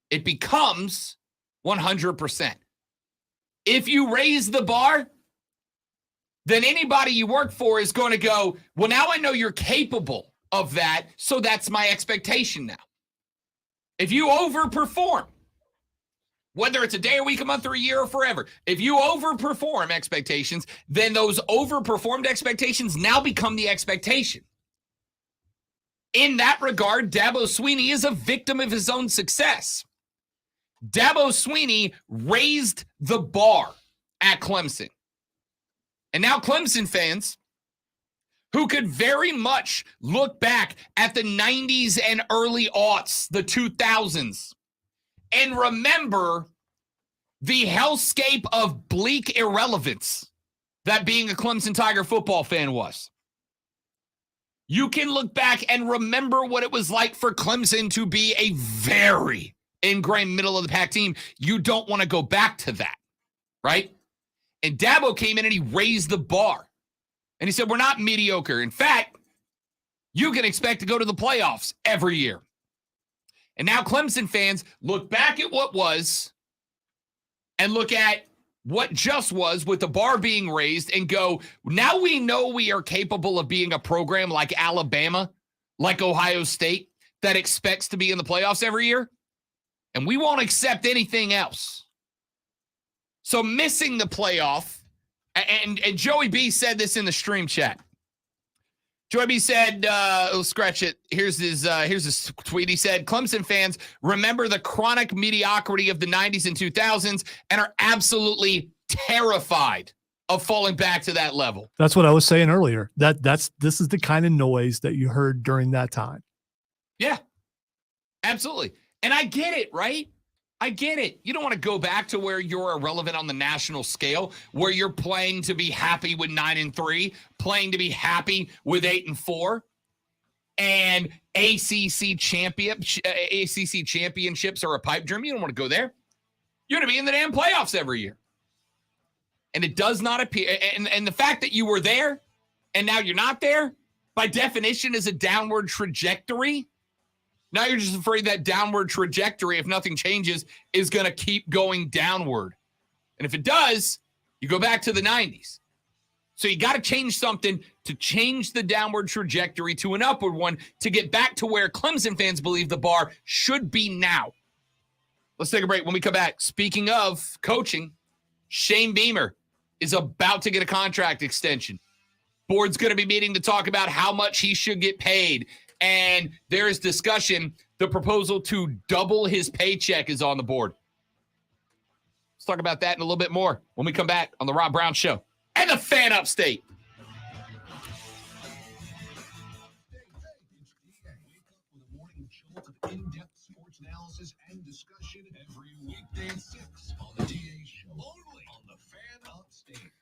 Speaker 3: It becomes 100%. If you raise the bar, then anybody you work for is going to go, well, now I know you're capable of that, so that's my expectation now. If you overperform, whether it's a day, a week, a month, or a year, or forever, if you overperform expectations, then those overperformed expectations now become the expectation. In that regard, Dabo Swinney is a victim of his own success. Dabo Swinney raised the bar at Clemson. And now Clemson fans who could very much look back at the 90s and early aughts, the 2000s, and remember the hellscape of bleak irrelevance that being a Clemson Tiger football fan was. You can look back and remember what it was like for Clemson to be a very ingrained middle of the pack team. You don't want to go back to that, right? And Dabo came in and he raised the bar. And he said, we're not mediocre. In fact, you can expect to go to the playoffs every year. And now Clemson fans look back at what was and look at what just was with the bar being raised and go, now we know we are capable of being a program like Alabama, like Ohio State, that expects to be in the playoffs every year. And we won't accept anything else. So missing the playoff, and Joey B said this in the stream chat. Joey B said, let's scratch it. Here's his tweet. He said, Clemson fans remember the chronic mediocrity of the 90s and 2000s and are absolutely terrified of falling back to that level.
Speaker 2: That's what I was saying earlier. This is the kind of noise that you heard during that time.
Speaker 3: Yeah, absolutely. And I get it, right? I get it. You don't want to go back to where you're irrelevant on the national scale, where you're playing to be happy with 9-3, playing to be happy with 8-4, and ACC championships are a pipe dream. You don't want to go there. You're going to be in the damn playoffs every year. And it does not appear. And the fact that you were there and now you're not there, by definition, is a downward trajectory. Now you're just afraid that downward trajectory, if nothing changes, is going to keep going downward. And if it does, you go back to the 90s. So you got to change something to change the downward trajectory to an upward one to get back to where Clemson fans believe the bar should be now. Let's take a break. When we come back, speaking of coaching, Shane Beamer is about to get a contract extension. Board's going to be meeting to talk about how much he should get paid. And there is discussion. The proposal to double his paycheck is on the board. Let's talk about that and a little bit more when we come back on the Rob Brown Show and the Fan Upstate.
Speaker 6: In-depth sports analysis and discussion every weekday at 6 on the DA Show. Only on the Fan Upstate.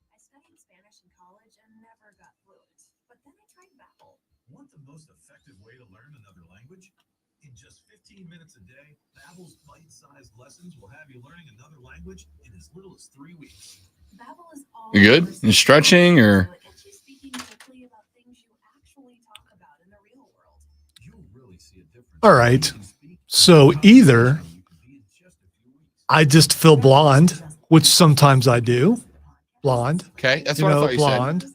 Speaker 4: I studied Spanish in college and never got fluent, but then I tried Babbel.
Speaker 6: Want the most effective way to learn another language? In just 15 minutes a day, Babbel's bite-sized lessons will have you learning another language in as little as 3 weeks.
Speaker 4: Babbel is all
Speaker 3: You good? You stretching or?
Speaker 6: really see a difference.
Speaker 2: All right. So either I just feel blonde, which sometimes I do. Blonde.
Speaker 3: Okay, that's
Speaker 2: You
Speaker 3: what I
Speaker 2: know,
Speaker 3: thought you
Speaker 2: blonde.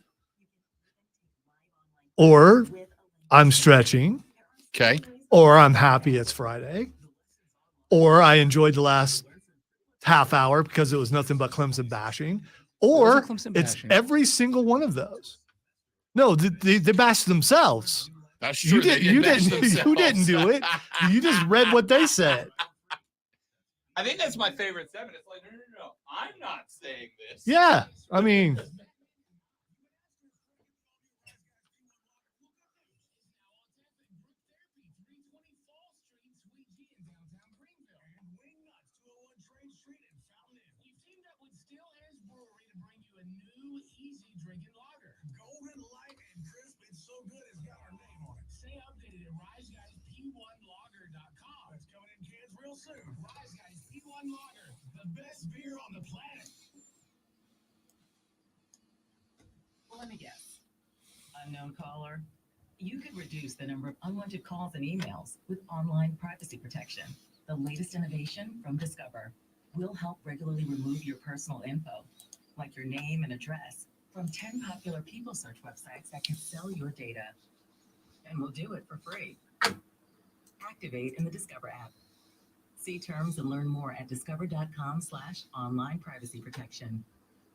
Speaker 2: Or I'm stretching.
Speaker 3: said. Okay.
Speaker 2: Or I'm happy it's Friday. Or I enjoyed the last half hour because it was nothing but Clemson bashing. Or
Speaker 3: Wasn't Clemson
Speaker 2: it's
Speaker 3: bashing.
Speaker 2: every single one of those. No, they bashed themselves.
Speaker 3: That's
Speaker 2: You
Speaker 3: true.
Speaker 2: did-
Speaker 3: They
Speaker 2: you
Speaker 3: bash
Speaker 2: didn't- you
Speaker 3: themselves.
Speaker 2: didn't do it. You just read what they said.
Speaker 1: I think that's my favorite 7. It's like, no. I'm not saying this.
Speaker 2: Yeah. I mean,
Speaker 6: Golden light and crisp. It's so good. It's got our name on it. Stay updated at RiseGuysP1Lager.com. That's coming in cans real soon. Rise Guys P1 Lager, the best beer on the planet.
Speaker 7: Well, let me guess. Unknown caller. You could reduce the number of unwanted calls and emails with online privacy protection. The latest innovation from Discover will help regularly remove your personal info, like your name and address, from 10 popular people search websites that can sell your data. And we'll do it for free. Activate in the Discover app. See terms and learn more at discover.com/online privacy protection.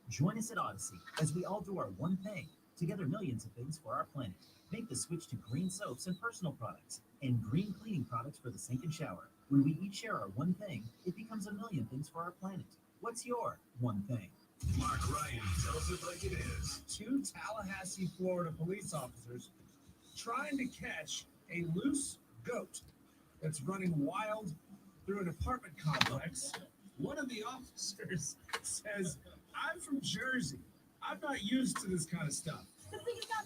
Speaker 5: Join us at Odyssey as we all do our one thing. Together, millions of things for our planet. Make the switch to green soaps and personal products and green cleaning products for the sink and shower. When we each share our one thing, it becomes a million things for our planet. What's your one thing?
Speaker 6: Mark Ryan tells it like it is.
Speaker 8: 2 Tallahassee, Florida police officers trying to catch a loose goat that's running wild through an apartment complex. One of the officers says, "I'm from Jersey. I'm not used to this kind of stuff."
Speaker 4: The thing is not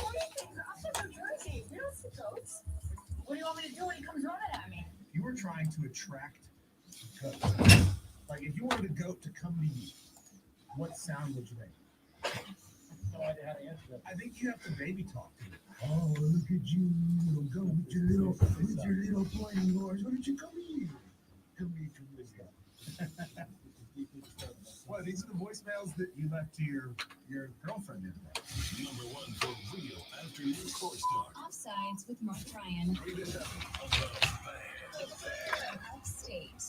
Speaker 4: 40 things. I'm from New Jersey. We don't see goats. What do you want me to do when he comes running at me?
Speaker 8: You were trying to attract a goat. Like if you wanted a goat to come to you, what sound would you make? No idea how to answer that. I think you have to baby talk to it. Oh, look at you, little goat with your little pointy horns. Why don't you come here? Come here, come here. Well, these are the voicemails that you left to your girlfriend the other day.
Speaker 6: Number 1 for real afternoon sports talk.
Speaker 4: Offsides with Mark Ryan.
Speaker 6: 3 to 7 of the Fan.
Speaker 4: Upstate.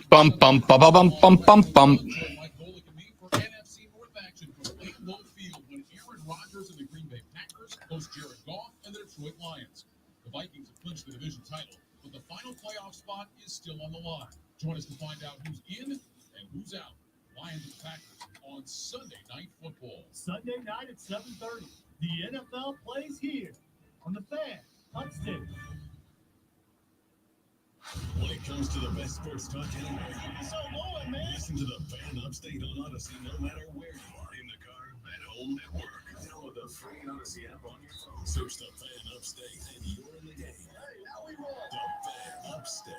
Speaker 3: Bum bum bum bum bum bum bum.
Speaker 9: Mike Golick and me for NFC North action from Lambeau Field when Aaron Rodgers and the Green Bay Packers host Jared Goff and the Detroit Lions. The Vikings have clinched the division title, but the final playoff spot is still on the line. Join us to find out who's in and who's out. Lions and Packers on Sunday Night Football.
Speaker 8: Sunday night at 7:30. The NFL plays here on the Fan. Upstate.
Speaker 6: When it comes to the best sports talk anywhere, listen to the Fan Upstate on Odyssey no matter where you are. In the car, at home, at work. Download the free Odyssey app on your phone. Search the Fan Upstate and you're in the game. The Fan Upstate.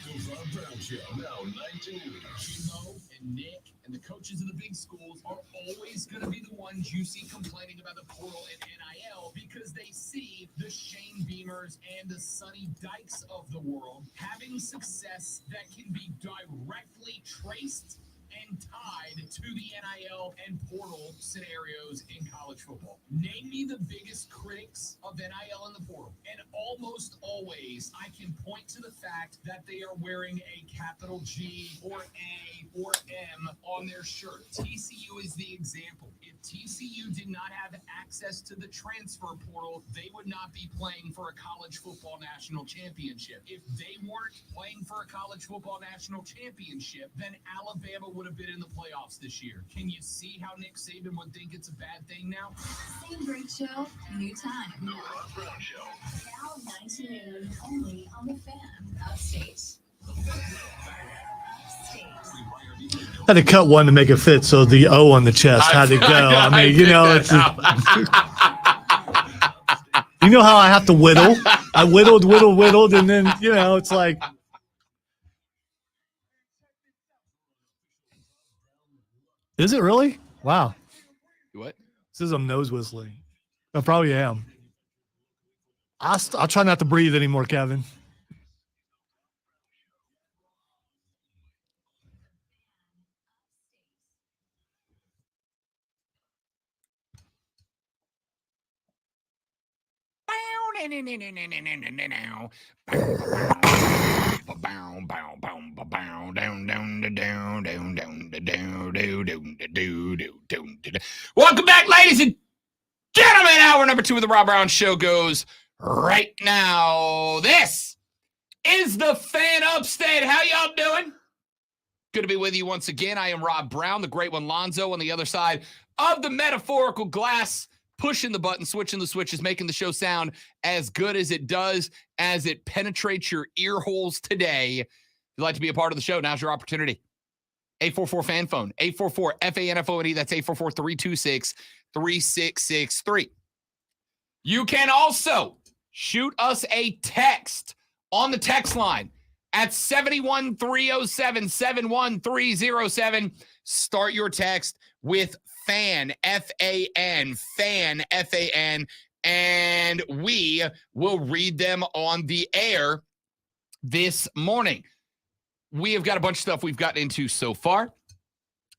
Speaker 6: The Rob Brown Show, now 19.
Speaker 1: Jimbo and Nick and the coaches of the big schools are always going to be the ones you see complaining about the portal and NIL because they see the Shane Beamers and the Sonny Dykes of the world having success that can be directly traced and tied to the NIL and portal scenarios in college football. Name me the biggest critics of NIL and the portal. And almost always I can point to the fact that they are wearing a capital G or A or M on their shirt. TCU is the example. If TCU did not have access to the transfer portal, they would not be playing for a college football national championship. If they weren't playing for a college football national championship, then Alabama would have been in the playoffs this year. Can you see how Nick Saban would think it's a bad thing now?
Speaker 4: Same great show, new time.
Speaker 6: The Rob Brown Show.
Speaker 4: Now 19 noon only on the Fan. Upstate.
Speaker 2: had to cut one to make it fit, so the O on the chest had to go. I mean, you know, it's just, you know how I have to whittle. I whittled, and then you know, it's like. Is it really? Wow.
Speaker 3: What?
Speaker 2: This is I'm nose whistling. I probably am. I'll try not to breathe anymore, Kevin.
Speaker 3: Welcome back, ladies and gentlemen. Hour number 2 of the Rob Brown Show goes right now. This is the Fan Upstate. How y'all doing? Good to be with you once again. I am Rob Brown, the great one Lonzo on the other side of the metaphorical glass, pushing the button, switching the switches, making the show sound as good as it does as it penetrates your ear holes today. If you'd like to be a part of the show, now's your opportunity. 844-FAN phone, 844-FANFONE. That's 844-326-3663. You can also shoot us a text on the text line at 71307, 71307. Start your text with FAN, F-A-N, FAN, F-A-N, and we will read them on the air this morning. We have got a bunch of stuff we've gotten into so far.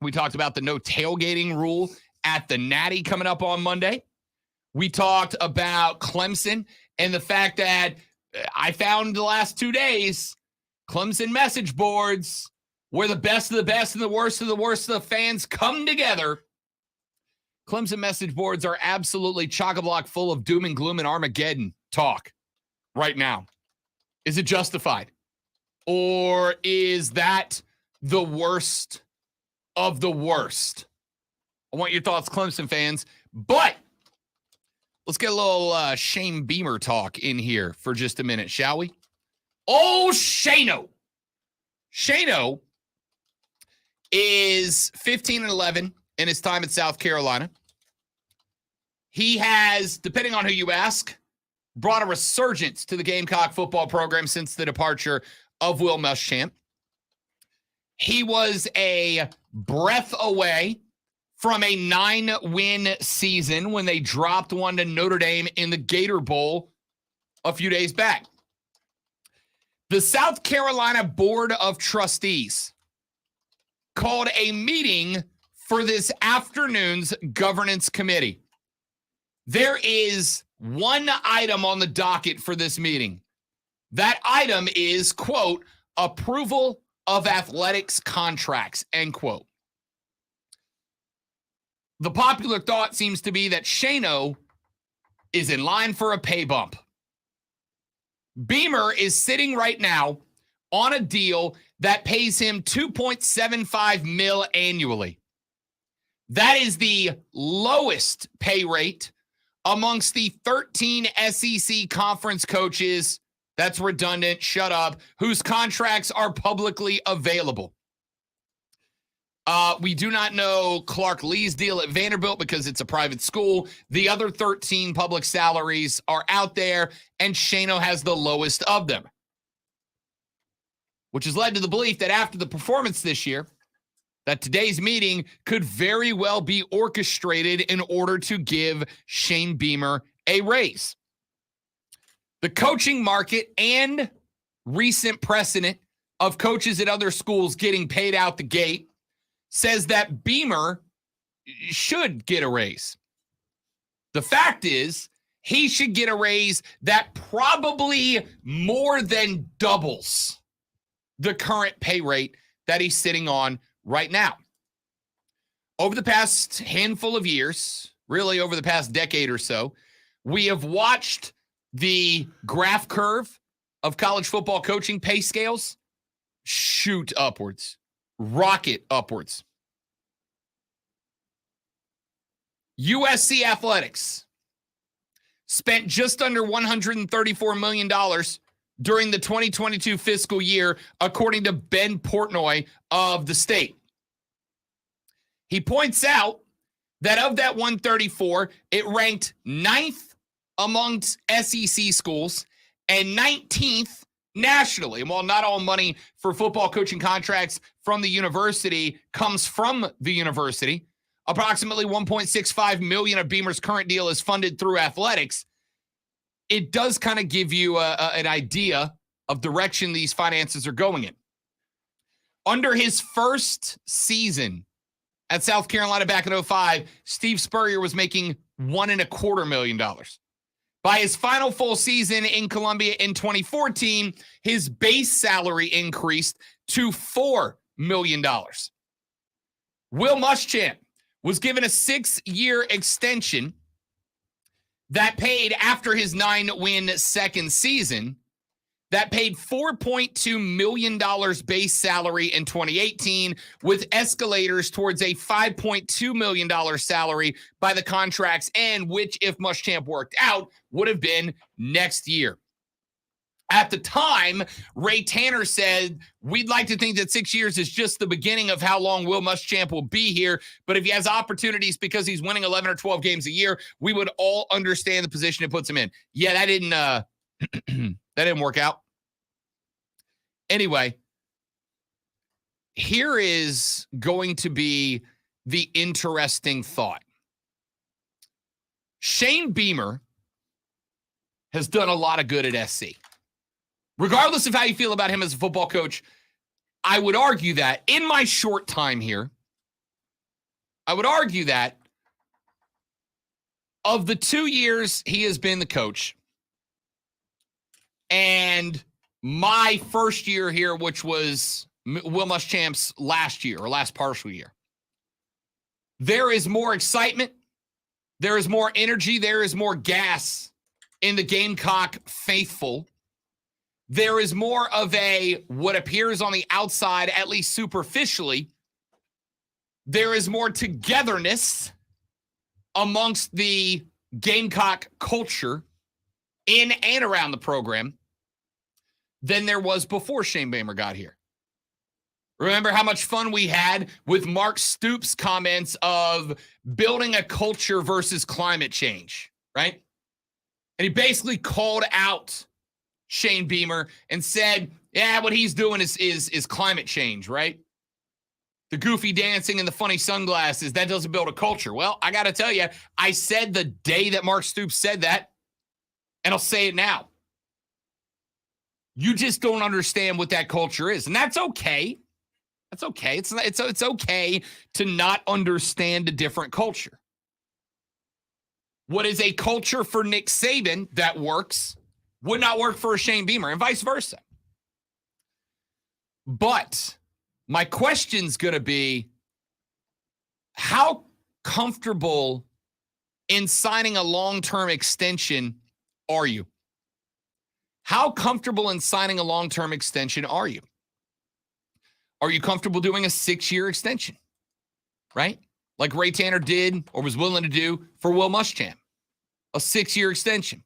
Speaker 3: We talked about the no tailgating rule at the Natty coming up on Monday. We talked about Clemson and the fact that I found the last 2 days, Clemson message boards where the best of the best and the worst of the fans come together. Clemson message boards are absolutely chock-a-block full of doom and gloom and Armageddon talk right now. Is it justified? Or is that the worst of the worst? I want your thoughts, Clemson fans. But let's get a little Shane Beamer talk in here for just a minute, shall we? Oh, Shano. Shano is 15-11 in his time at South Carolina. He has, depending on who you ask, brought a resurgence to the Gamecock football program since the departure of Will Muschamp. He was a breath away from a 9-win season when they dropped one to Notre Dame in the Gator Bowl a few days back. The South Carolina Board of Trustees called a meeting for this afternoon's governance committee. There is one item on the docket for this meeting. That item is, quote, approval of athletics contracts, end quote. The popular thought seems to be that Shano is in line for a pay bump. Beamer is sitting right now on a deal that pays him $2.75 million annually. That is the lowest pay rate amongst the 13 SEC conference coaches. That's redundant. Shut up. Whose contracts are publicly available. We do not know Clark Lee's deal at Vanderbilt because it's a private school. The other 13 public salaries are out there, and Shano has the lowest of them, which has led to the belief that after the performance this year, that today's meeting could very well be orchestrated in order to give Shane Beamer a raise. The coaching market and recent precedent of coaches at other schools getting paid out the gate says that Beamer should get a raise. The fact is, he should get a raise that probably more than doubles the current pay rate that he's sitting on right now. Over the past handful of years, really over the past decade or so, we have watched the graph curve of college football coaching pay scales shoot upwards, rocket upwards. USC Athletics spent just under $134 million during the 2022 fiscal year, according to Ben Portnoy of The State. He points out that of that 134, it ranked 9th amongst SEC schools and 19th nationally. And while not all money for football coaching contracts from the university comes from the university, approximately $1.65 million of Beamer's current deal is funded through athletics. It does kind of give you an idea of direction these finances are going in. Under his first season at South Carolina back in 2005, Steve Spurrier was making $1.25 million. By his final full season in Columbia in 2014, his base salary increased to $4 million. Will Muschamp was given a 6-year extension that paid, after his 9-win second season, that paid $4.2 million base salary in 2018, with escalators towards a $5.2 million salary by the contract's end, which, if Muschamp worked out, would have been next year. At the time, Ray Tanner said, we'd like to think that 6 years is just the beginning of how long Will Muschamp will be here. But if he has opportunities because he's winning 11 or 12 games a year, we would all understand the position it puts him in. Yeah, that didn't work out. Anyway, here is going to be the interesting thought. Shane Beamer has done a lot of good at SC. Regardless of how you feel about him as a football coach, I would argue that in my short time here, of the 2 years he has been the coach and my first year here, which was Will Muschamp's last year or last partial year, there is more excitement, there is more energy, there is more gas in the Gamecock faithful. There is more of a, what appears on the outside, at least superficially, there is more togetherness amongst the Gamecock culture in and around the program than there was before Shane Beamer got here. Remember how much fun we had with Mark Stoops' comments of building a culture versus climate change, right? And he basically called out Shane Beamer and said, yeah, what he's doing is climate change, right? The goofy dancing and the funny sunglasses, that doesn't build a culture. Well, I got to tell you, I said the day that Mark Stoops said that, and I'll say it now. You just don't understand what that culture is, and that's okay. That's okay. It's okay to not understand a different culture. What is a culture for Nick Saban that works would not work for a Shane Beamer, and vice versa. But my question's going to be, how comfortable in signing a long-term extension are you? How comfortable in signing a long-term extension are you? Are you comfortable doing a 6-year extension, right? Like Ray Tanner did or was willing to do for Will Muschamp, a 6-year extension.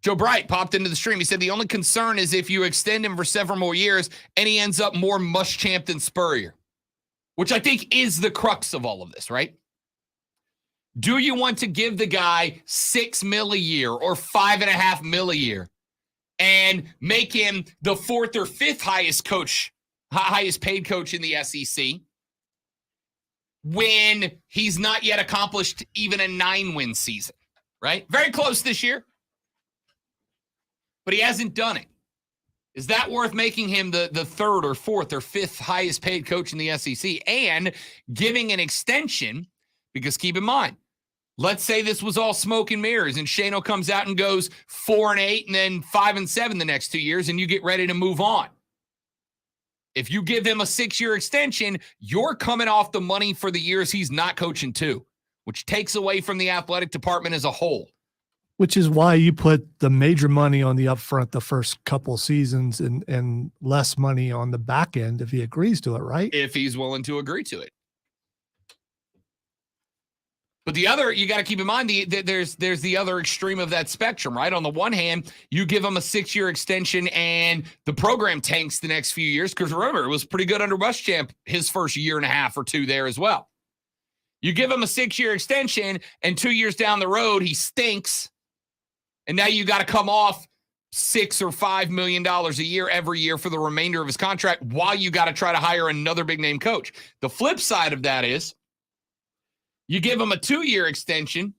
Speaker 3: Joe Bright popped into the stream. He said the only concern is if you extend him for several more years and he ends up more Muschamp than Spurrier, which I think is the crux of all of this, right? Do you want to give the guy $6 million a year or $5.5 million a year and make him the 4th or 5th highest paid coach in the SEC when he's not yet accomplished even a 9-win season, right? Very close this year, but he hasn't done it. Is that worth making him the 3rd or 4th or 5th highest paid coach in the SEC and giving an extension? Because keep in mind, let's say this was all smoke and mirrors and Shano comes out and goes 4-8 and then 5-7 the next 2 years and you get ready to move on. If you give him a 6-year extension, you're coming off the money for the years he's not coaching too, which takes away from the athletic department as a whole.
Speaker 2: Which is why you put the major money on the upfront the first couple seasons and less money on the back end if he agrees to it, right?
Speaker 3: If he's willing to agree to it. But the other, you got to keep in mind, there's the other extreme of that spectrum, right? On the one hand, you give him a 6-year extension and the program tanks the next few years, because remember, it was pretty good under Muschamp his first year and a half or two there as well. You give him a 6-year extension and 2 years down the road, he stinks. And now you got to come off $6 or $5 million a year every year for the remainder of his contract while you got to try to hire another big name coach. The flip side of that is you give him a 2-year extension,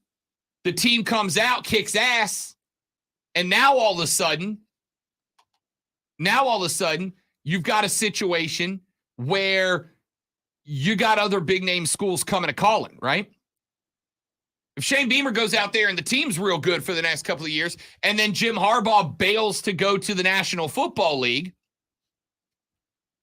Speaker 3: the team comes out, kicks ass, and now all of a sudden, you've got a situation where you got other big name schools coming to calling, right? If Shane Beamer goes out there and the team's real good for the next couple of years, and then Jim Harbaugh bails to go to the National Football League,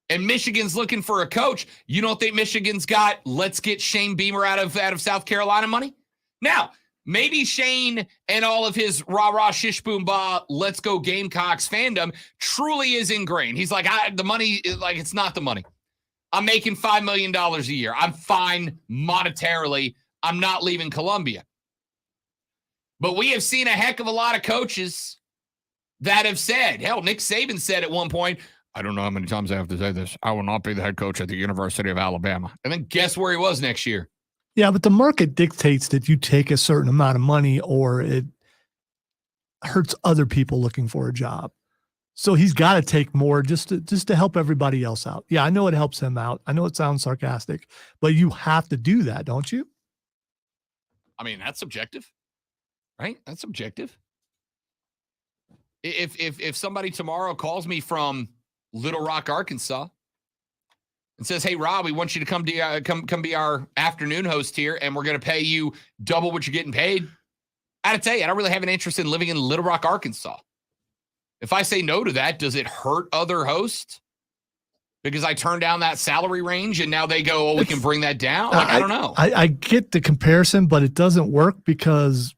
Speaker 3: and Michigan's looking for a coach, you don't think Michigan's got let's get Shane Beamer out of South Carolina money? Now, maybe Shane and all of his rah-rah shish boom bah let's go Gamecocks fandom truly is ingrained. He's like, the money, like it's not the money. I'm making $5 million a year. I'm fine monetarily. I'm not leaving Columbia. But we have seen a heck of a lot of coaches that have said, hell, Nick Saban said at one point, I don't know how many times I have to say this, I will not be the head coach at the University of Alabama. And then guess where he was next year?
Speaker 2: Yeah, but the market dictates that you take a certain amount of money or it hurts other people looking for a job. So he's got to take more just to help everybody else out. Yeah, I know it helps him out. I know it sounds sarcastic, but you have to do that, don't you?
Speaker 3: I mean, that's subjective, right? That's subjective. If somebody tomorrow calls me from Little Rock, Arkansas, and says, "Hey, Rob, we want you to come be our afternoon host here, and we're going to pay you double what you're getting paid," I got to tell you, I don't really have an interest in living in Little Rock, Arkansas. If I say no to that, does it hurt other hosts? Because I turned down that salary range and now they go, oh, we can bring that down? Like, I don't know.
Speaker 2: I get the comparison, but it doesn't work because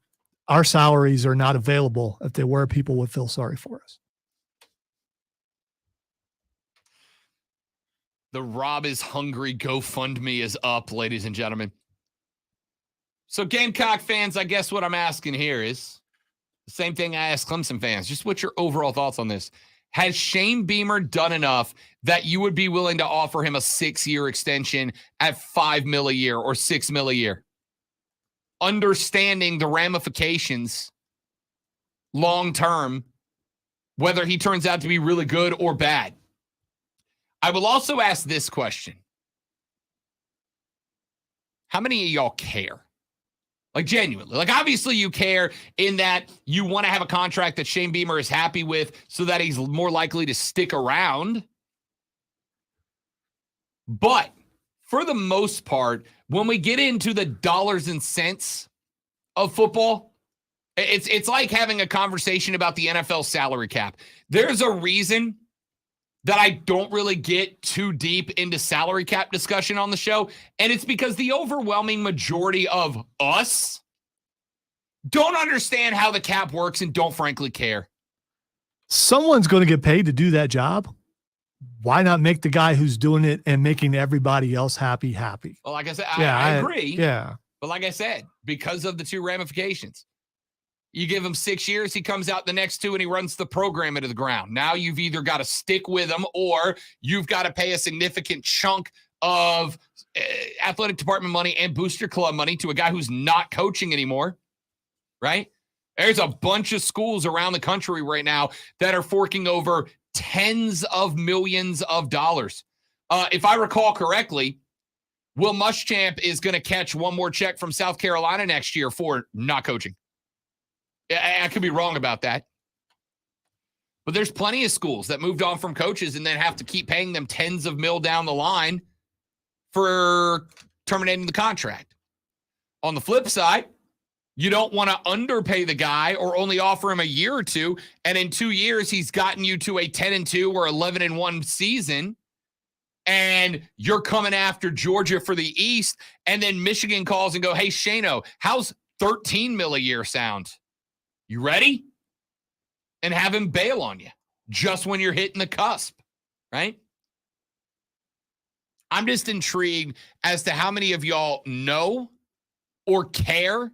Speaker 2: our salaries are not available. If they were, people would feel sorry for us.
Speaker 3: The Rob is Hungry GoFundMe is up, ladies and gentlemen. So Gamecock fans, I guess what I'm asking here is the same thing I asked Clemson fans. Just what's your overall thoughts on this? Has Shane Beamer done enough that you would be willing to offer him a 6-year extension at $5 million a year or $6 million a year? Understanding the ramifications long-term, whether he turns out to be really good or bad. I will also ask this question. How many of y'all care? Like, genuinely. Like, obviously you care in that you want to have a contract that Shane Beamer is happy with so that he's more likely to stick around. But for the most part, when we get into the dollars and cents of football, it's like having a conversation about the NFL salary cap. There's a reason that I don't really get too deep into salary cap discussion on the show, and it's because the overwhelming majority of us don't understand how the cap works and don't frankly care.
Speaker 2: Someone's going to get paid to do that job. Why not make the guy who's doing it and making everybody else happy?
Speaker 3: Well, like I said, I agree.
Speaker 2: Yeah.
Speaker 3: But like I said, because of the two ramifications, you give him 6 years, he comes out the next 2 and he runs the program into the ground. Now you've either got to stick with him or you've got to pay a significant chunk of athletic department money and booster club money to a guy who's not coaching anymore, right? There's a bunch of schools around the country right now that are forking over tens of millions of dollars. If I recall correctly, Will Muschamp is going to catch one more check from South Carolina next year for not coaching. I could be wrong about that. But there's plenty of schools that moved on from coaches and then have to keep paying them tens of mil down the line for terminating the contract. On the flip side, you don't want to underpay the guy or only offer him a year or two, and in 2 years he's gotten you to a 10-2 or 11-1 season, and you're coming after Georgia for the East, and then Michigan calls and go, hey, Shano, how's $13 million a year sound? You ready? And have him bail on you just when you're hitting the cusp, right? I'm just intrigued as to how many of y'all know or care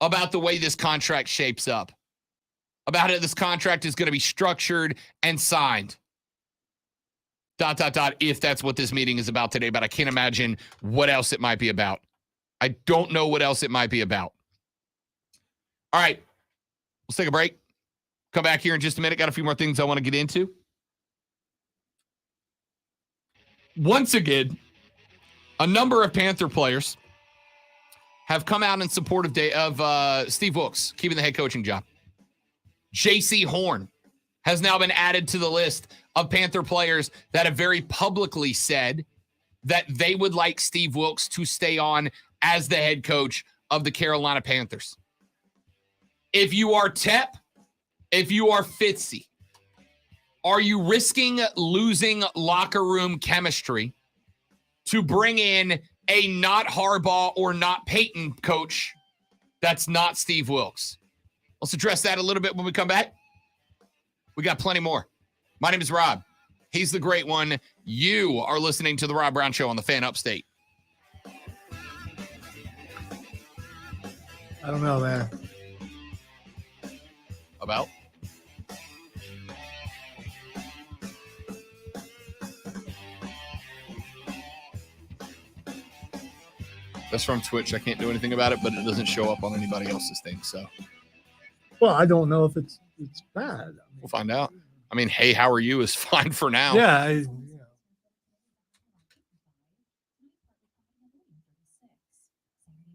Speaker 3: about the way this contract shapes up, about how this contract is going to be structured and signed. ... if that's what this meeting is about today, but I can't imagine what else it might be about. I don't know what else it might be about. All right. Let's take a break. Come back here in just a minute. Got a few more things I want to get into. Once again, a number of Panther players have come out in support of Steve Wilkes keeping the head coaching job. J.C. Horn has now been added to the list of Panther players that have very publicly said that they would like Steve Wilkes to stay on as the head coach of the Carolina Panthers. If you are Tep, if you are Fitzy, are you risking losing locker room chemistry to bring in a not Harbaugh or not Peyton coach that's not Steve Wilkes? Let's address that a little bit when we come back. We got plenty more. My name is Rob. He's the great one. You are listening to The Rob Brown Show on the Fan Upstate.
Speaker 2: I don't know, man.
Speaker 3: About? That's from Twitch. I can't do anything about it, but it doesn't show up on anybody else's thing. So
Speaker 2: Well, I don't know if it's bad.
Speaker 3: we'll find out. I mean, hey, how are you is fine for now.
Speaker 2: Yeah.
Speaker 4: Saturday,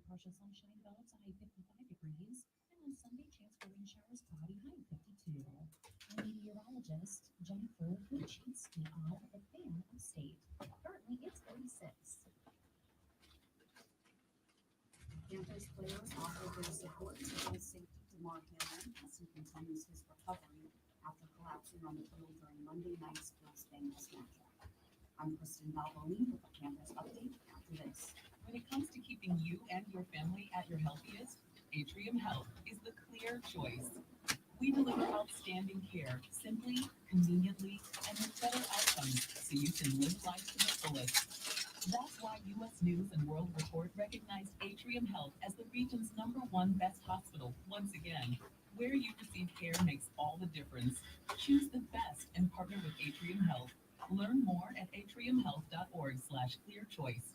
Speaker 4: partial sunshine develops a high 55 degrees, and on Sunday, chance for rain showers, cloudy, high 52. I'm meteorologist Jennifer Kuczynski on the Fan Upstate. Currently, it's 36. Panthers players offered their support to health safety DeMar Hamlin as he continues his recovery after collapsing on the field during Monday night's Bills-Bengals matchup. I'm Kristen Balboni with the Panthers update after this.
Speaker 7: When it comes to keeping you and your family at your healthiest, Atrium Health is the clear choice. We deliver outstanding care simply, conveniently, and with better outcomes so you can live life to the fullest. That's why U.S. News and World Report recognized Atrium Health as the region's #1 best hospital once again. Where you receive care makes all the difference. Choose the best and partner with Atrium Health. Learn more at atriumhealth.org/clearchoice.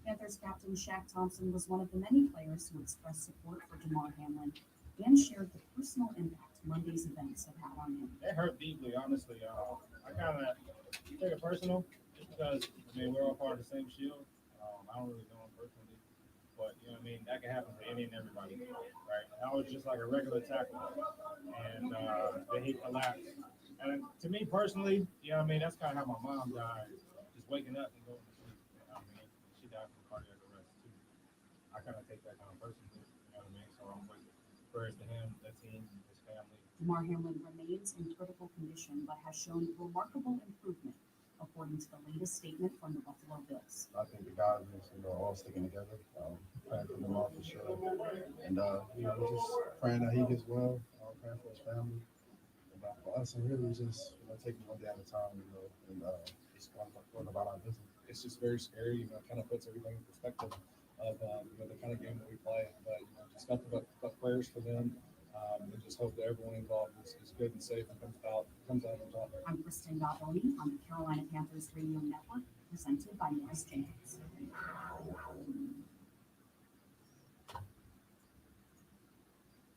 Speaker 4: Panthers captain Shaq Thompson was one of the many players who expressed support for DeMar Hamlin and shared the personal impact Monday's events have had on him.
Speaker 8: It hurt deeply, honestly. I kind of take it personal just because, I mean, we're all part of the same shield. I don't really know him personally, but, you know what I mean, that can happen to any and everybody, right? I was just like a regular tackle, and then he collapsed. And to me personally, you know what I mean, that's kind of how my mom died, just waking up and going to sleep. You know what I mean? She died from cardiac arrest, too. I kind of take that kind of personally, you know what I mean? So I'm with prayers to him, the team, his family.
Speaker 4: DeMar Hamlin remains in critical condition but has shown remarkable improvement, according to the latest statement from the Buffalo Bills.
Speaker 10: I think the guys are all sticking together, praying for DeMar for sure. And, we're just praying that he gets well, praying for his family. And, for us, and really just taking one day at a time, and just going about our business. It's just very scary, it kind of puts everything in perspective of, the kind of game that we play. But, just nothing but prayers for them. And just hope that everyone involved is good and safe and comes out on top.
Speaker 4: I'm Kristen Balboni on the Carolina Panthers Radio Network, presented by Morris Jenkins.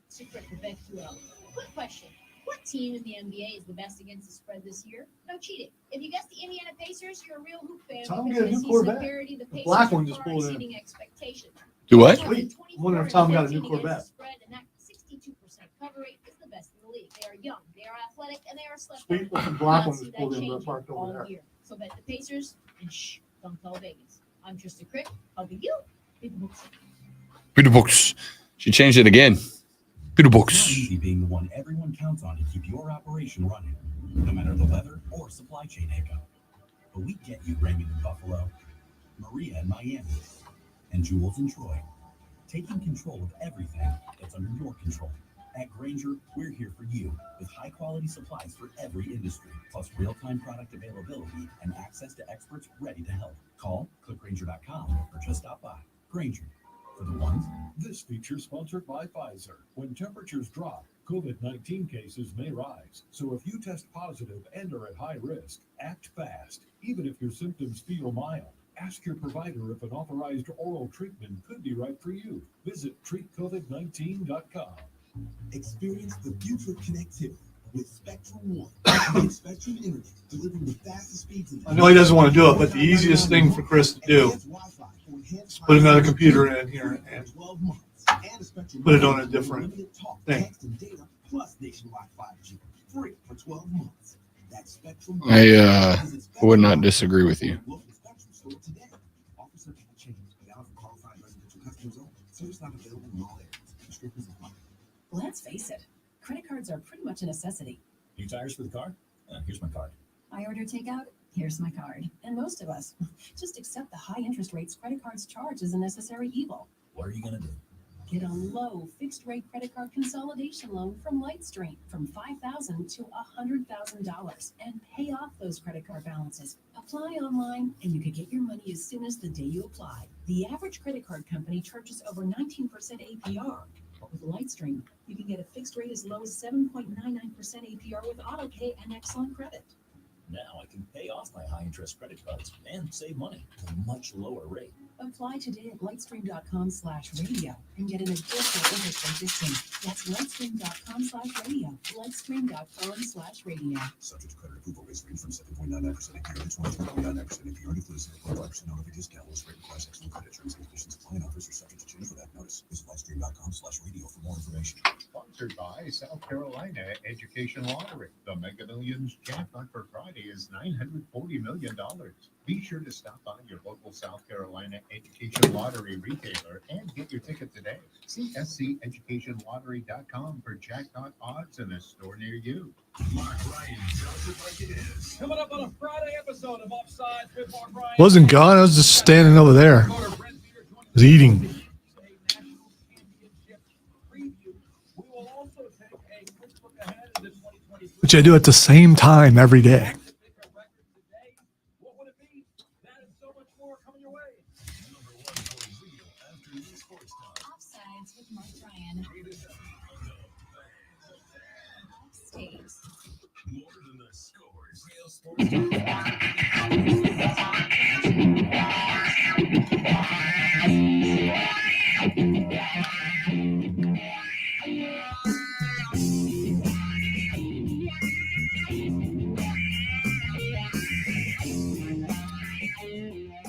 Speaker 11: Secret for BetQL. Quick question. What team in the NBA is the best against the spread this year? No cheating. If you guess the Indiana Pacers, you're a real hoop fan.
Speaker 2: Tom
Speaker 11: because
Speaker 2: get a
Speaker 11: this
Speaker 2: new
Speaker 11: season
Speaker 2: Corvette.
Speaker 11: parity, the Pacers
Speaker 2: black one
Speaker 11: are
Speaker 2: just
Speaker 11: far
Speaker 2: pulled in.
Speaker 11: exceeding expectations.
Speaker 3: Do what?
Speaker 2: Sweet. Wonder if Tom got a new Corvette.
Speaker 11: Spread, and that 62% cover rate is the best in the league. They are young, they are athletic, and they are slept on.
Speaker 2: Sweet looking black
Speaker 11: Not
Speaker 2: one
Speaker 11: see
Speaker 2: just
Speaker 11: that
Speaker 2: pulled in,
Speaker 11: changing
Speaker 2: but parked over
Speaker 11: all
Speaker 2: there.
Speaker 11: year. So bet the Pacers and don't tell Vegas. I'm Trista Crick. Helping you. Big books.
Speaker 3: Peter Books. She changed it again. Peter
Speaker 5: It's not
Speaker 3: Books.
Speaker 5: easy being the one everyone counts on to keep your operation running, no matter the weather or supply chain hiccup. But we get you, Raymond in Buffalo, Maria in Miami, and Jules in Troy, taking control of everything that's under your control. At Grainger, we're here for you with high-quality supplies for every industry, plus real-time product availability and access to experts ready to help. Call, click Grainger.com, or just stop by. Grainger, for the ones.
Speaker 6: This feature sponsored by Pfizer. When temperatures drop, COVID-19 cases may rise. So if you test positive and are at high risk, act fast, even if your symptoms feel mild. Ask your provider if an authorized oral treatment could be right for you. Visit treatcovid19.com.
Speaker 5: Experience the future of connectivity with Spectrum One. Spectrum Internet, delivering the fastest speeds.
Speaker 2: I know he doesn't want to do it, but the easiest thing for Chris to do is put another computer in here and put it on a different thing.
Speaker 5: Plus nationwide 5G, free for 12 months. That's Spectrum.
Speaker 3: I would not disagree with you.
Speaker 7: Let's face it, credit cards are pretty much a necessity.
Speaker 12: New tires for the car? Here's my card.
Speaker 7: I order takeout, here's my card. And most of us just accept the high interest rates credit cards charge as a necessary evil.
Speaker 12: What are you going to do?
Speaker 7: Get a low fixed rate credit card consolidation loan from Lightstream from $5,000 to $100,000 and pay off those credit card balances. Apply online and you could get your money as soon as the day you apply. The average credit card company charges over 19% APR. With Lightstream, you can get a fixed rate as low as 7.99% APR with AutoPay and excellent credit.
Speaker 12: Now I can pay off my high interest credit cards and save money at a much lower rate.
Speaker 7: Apply today at lightstream.com/radio and get an additional interest rate discount. That's lightstream.com/radio. Lightstream.com/radio.
Speaker 5: Subject to credit approval rates range from 7.99% APR to 22.99% APR inclusive. 5% non-fee discount. List rate requires excellent credit. Terms and conditions apply and offers are subject to change without notice. Visit lightstream.com/radio for more information.
Speaker 13: Sponsored by South Carolina Education Lottery. The Mega Millions jackpot for Friday is $940 million. Be sure to stop by your local South Carolina Education Lottery retailer and get your ticket today. See SCEducationLottery.com for jackpot odds in a store near you.
Speaker 6: Mark Ryan tells it like it is.
Speaker 9: Coming up on a Friday episode of Offsides with Mark Ryan.
Speaker 2: Wasn't gone. I was just standing over there. I was eating. Which I do at the same time every day.
Speaker 11: Offsides with Mark Ryan. Backstage.
Speaker 6: More than the scores. Real sports.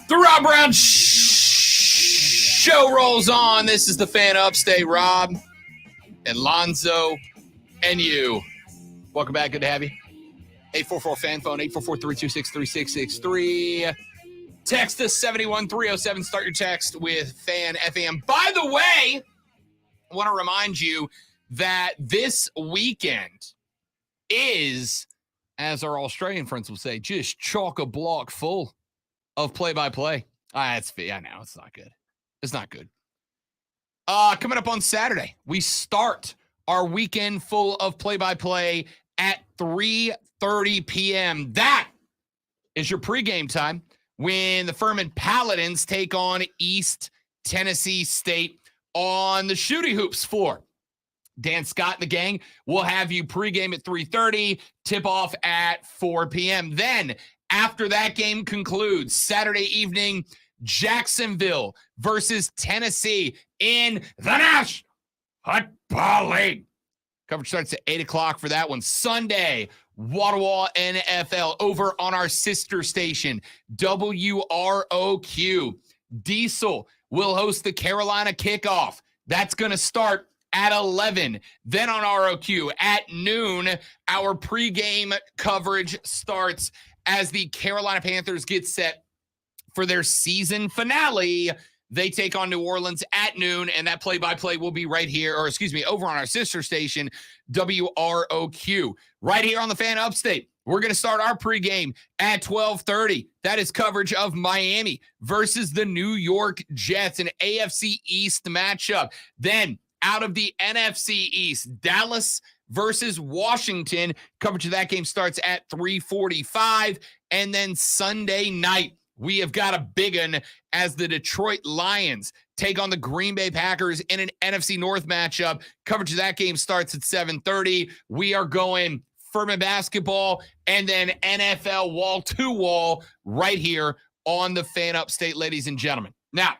Speaker 3: The Rob Brown Show rolls on. This is the Fan Upstate. Rob and Lonzo and you. Welcome back. Good to have you. 844-FAN phone, 844-326-3663. Text us 71307. Start your text with Fan FM. By the way, I want to remind you that this weekend is, as our Australian friends will say, just chock-a-block full of play-by-play. I know, it's not good. It's not good. Coming up on Saturday, we start our weekend full of play-by-play at 3:30 p.m. That is your pregame time when the Furman Paladins take on East Tennessee State on the Shooty Hoops floor. Dan Scott and the gang will have you pregame at 3:30, tip-off at 4 p.m. Then, after that game concludes, Saturday evening, Jacksonville versus Tennessee in the Nash Football League. Coverage starts at 8 o'clock for that one. Sunday, Walla NFL over on our sister station, WROQ. Diesel will host the Carolina kickoff. That's going to start at 11. Then on ROQ at noon, our pregame coverage starts as the Carolina Panthers get set for their season finale. They take on New Orleans at noon, and that play-by-play will be right here, over on our sister station, WROQ. Right here on the Fan Upstate. We're going to start our pregame at 12:30. That is coverage of Miami versus the New York Jets, an AFC East matchup. Then out of the NFC East, Dallas versus Washington. Coverage of that game starts at 3:45. And then Sunday night, we have got a big one as the Detroit Lions take on the Green Bay Packers in an NFC North matchup. Coverage of that game starts at 7:30. We are going Furman basketball and then NFL wall-to-wall right here on the Fan Upstate, ladies and gentlemen. Now,